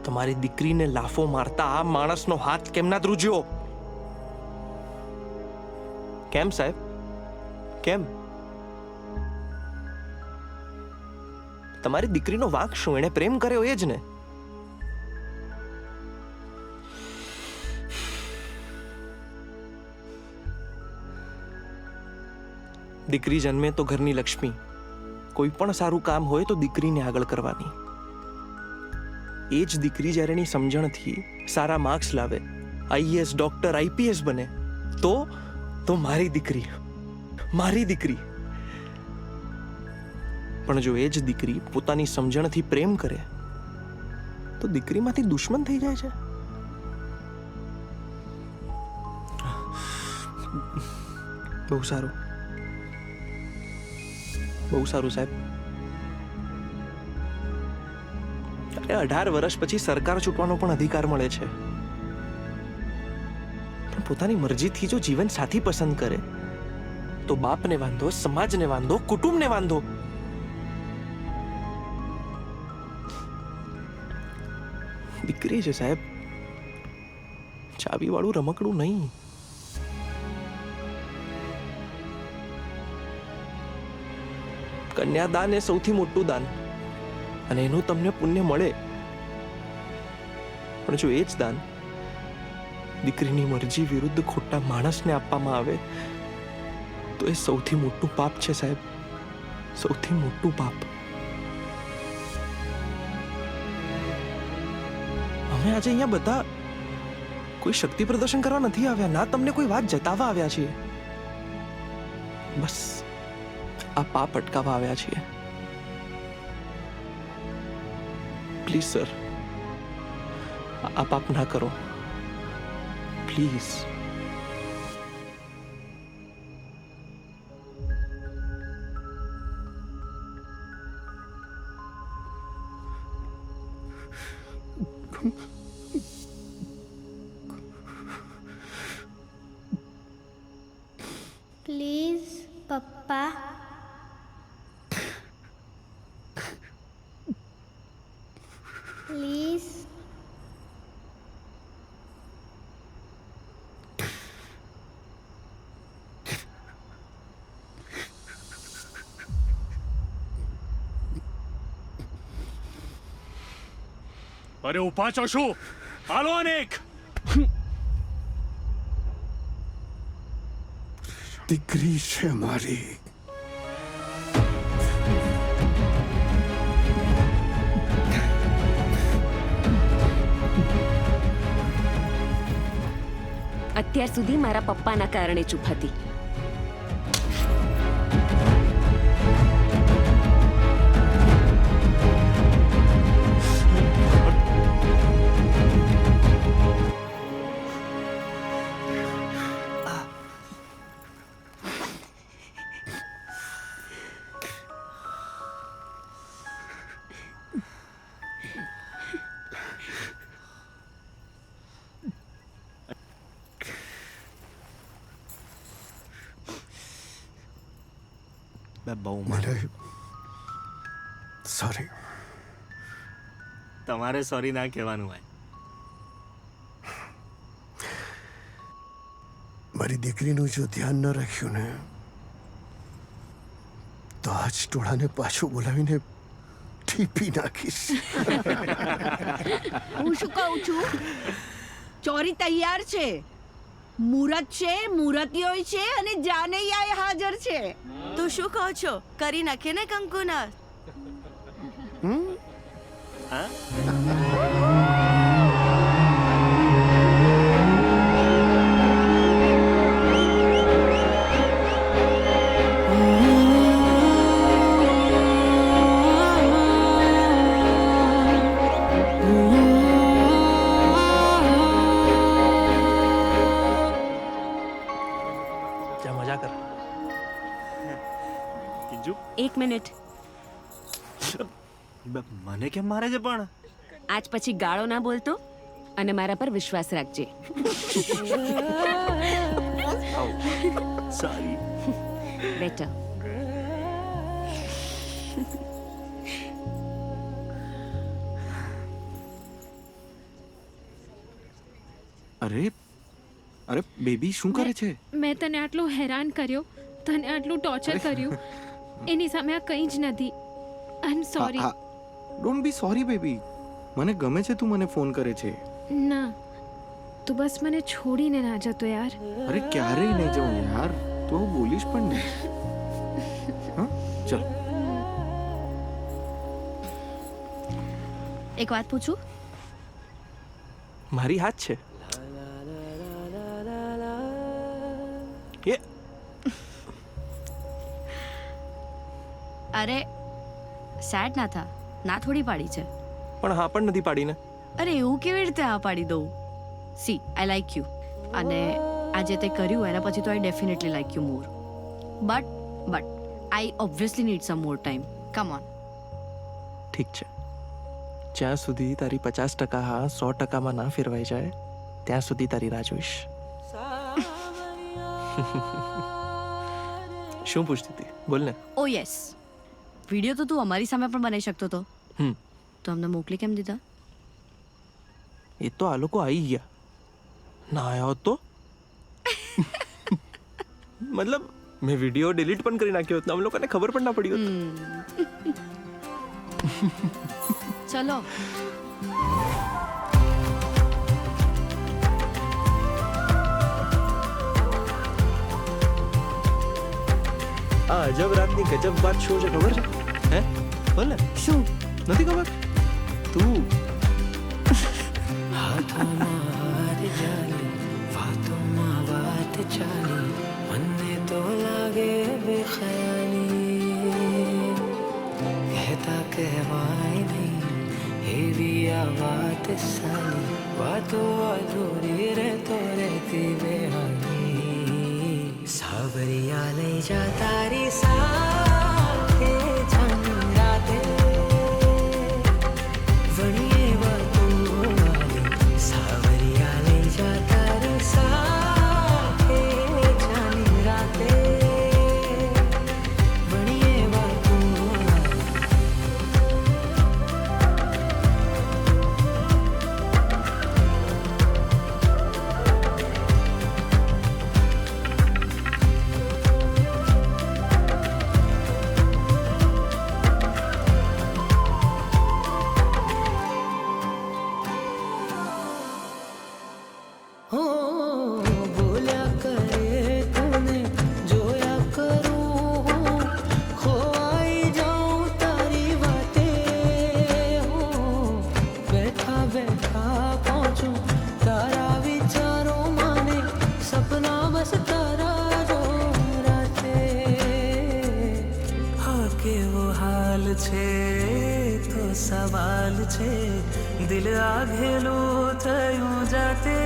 તમારી દીકરીને લાફો મારતા આ માણસનો હાથ કેમ ના ધ્રુજ્યો? કેમ સાહેબ, કેમ? તમારી દીકરીનો વાંક શું? એણે પ્રેમ કર્યો એ જ ને. દીકરી જન્મે તો ઘરની લક્ષ્મી. કોઈ પણ સારું કામ હોય તો દીકરીને આગળ કરવાની. એ જ દીકરી જ્યારે એની સમજણથી સારા માર્ક્સ લાવે આઈએએસ ડોક્ટર આઈપીએસ બને તો મારી દીકરી પણ જો એ જ દીકરી પોતાની સમજણથી પ્રેમ કરે તો દીકરીમાંથી દુશ્મન થઈ જાય છે. બહુ સારું સાહેબ. અરે 18 વર્ષ પછી સરકાર ચૂંટવાનો પણ અધિકાર મળે છે, પણ પોતાની મરજીથી જો જીવન સાથી પસંદ કરે તો બાપને વાંધો, સમાજને વાંધો, કુટુંબને વાંધો. દીકરી છે સાહેબ, ચાવી વાળું રમકડું નહીં. કન્યાદાન એ સૌથી મોટું દાન અને એનું તમને પુણ્ય મળે, પણ જો એ જ દાન દીકરીની મરજી વિરુદ્ધ ખોટા માણસને આપવામાં આવે તો એ સૌથી મોટું પાપ છે સાહેબ, સૌથી મોટું પાપ. અમે આજે અહીંયા બધા કોઈ શક્તિ પ્રદર્શન કરવા નથી આવ્યા, ના તમને કોઈ વાત જતાવવા આવ્યા છીએ, બસ આ પાપ અટકાવવા આવ્યા છીએ. પ્લીઝ સર, આ પાપ ના કરો પ્લીઝ. પ્લીઝ પપ્પા, પ્લીઝ. અરે ઉભા છો શું? હાલો અનેક. દીકરી છે મારી. અત્યાર સુધી મારા પપ્પાના કારણે ચૂપ હતી. સોરી. તમારે સોરી ના કહેવાનું હોય. મારી દીકરીનું જો ધ્યાન ન રાખ્યું ને તો આજ ટોળાને પાછું બોલાવીને ટીપી નાખીશ. હું શું કહું છું, ચોરી તૈયાર છે, મુહૂર્ત છે, મુહૂર્તિયો છે અને જાનૈયા હાજર છે. તું શું કહો છો? કરી નાખીએ ને કંકુના. મજા કર. એક મિનિટ. મને કેમ મારે છે પણ? આજ પછી ગાળો ના બોલતો અને મારા પર વિશ્વાસ રાખજે. સોરી. બેટર. અરે બેબી શું કરે છે? મેં તને આટલું હેરાન કર્યો, તને આટલું ટોર્ચર કર્યું, એની સામે આ કંઈ જ નથી. I am sorry. Don't be sorry baby. મને ગમે છે તું મને ફોન કરે છે. ના, તું બસ મને છોડીને ના જતો યાર. અરે ક્યારેય નહીં જાઉં યાર, તું આવું બોલીશ પણ નહીં. હા ચલ. એક વાત પૂછું? મારી હાથ છે. અરે સેડ ના થા, ના થોડી પાડી છે. પણ હા પણ નથી પાડીને. અરે એવું કેવી રીતે હા પાડી દઉં? સી આઈ લાઈક યુ, અને આજે તે કર્યું એના પછી તો I definitely like you more. But I obviously need some more time. Come on. ઠીક છે, જ્યાં સુધી તારી 50% હા 100%માં ના ફેરવાઈ જાય ત્યાં સુધી તારી રાહ જોઈશ. શું પૂછતી હતી? બોલ ને. ઓ યસ, વિડીયો તો તું અમારી સામે પણ બનાવી શકતો હતો. હમ. તો અમને મોકલી કેમ દીધા? એ તો આ લોકો આવી ગયા, ના આવ્યા હોત તો મતલબ મેં વિડીયો ડિલીટ પણ કરી નાખ્યો હતો, અમ લોકોને ખબર પણ ના પડી હોત. ચલો. આ અજબ રાતની ગજબ વાત શું છે ખબર છે? હે બોલ ને. શું નથી ખબર? તું હાથોમાં હાર જાલી, વાતોમાં વાત ચાલી, મને તો લાગે બેખયાલી. કહેતા કહેવાય નહીં એવી આ વાત સાલી, વાતો અધૂરી રહેતો રહેતી બેહાલી. સાવરિયા લઈ જા તારી સાથે જાની રાતે, વણીએ વાતો વાલી. સાવરિયા લઈ જા તારી સાથે જાની રાતે, વણીએ વાતો વાલી. હો બોલ્યા કરે તને જોયા કરું, ખોવાઈ જાઉં તારી વાતે. હો બેઠા બેઠા પહોંચું તારા વિચારો માને, સપના બસ તારા જો રાતે. હા કેવો હાલ છે તો સવાલ છે, દિલ આઘેલું થયું જાતે.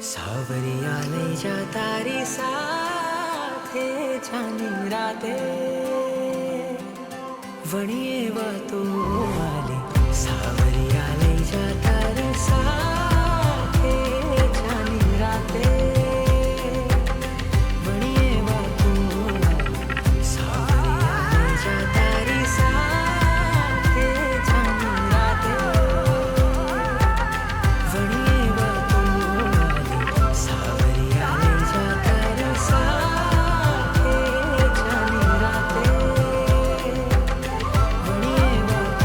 સાવરિયા લઈ જા તારી સાથે જાની રાતે, વણીએ વાતો વાલી. સાવરિયા લઈ જા તારી સાથે જાની રાતે, વણીએ વાતો વાલી. સાવરિયા લઈ જા તારી સાથે જાની રાતે, વણીએ વાતો વાલી. સાવરિયા લઈ જા તારી સાથે જાની રાતે, વણીએ વાતો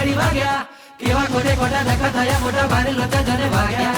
ઘડી વાગ્યા કેવા ખોટે ખોટા ધક્કા થયા મોટા ભારે લોચા જને ભાગ્યા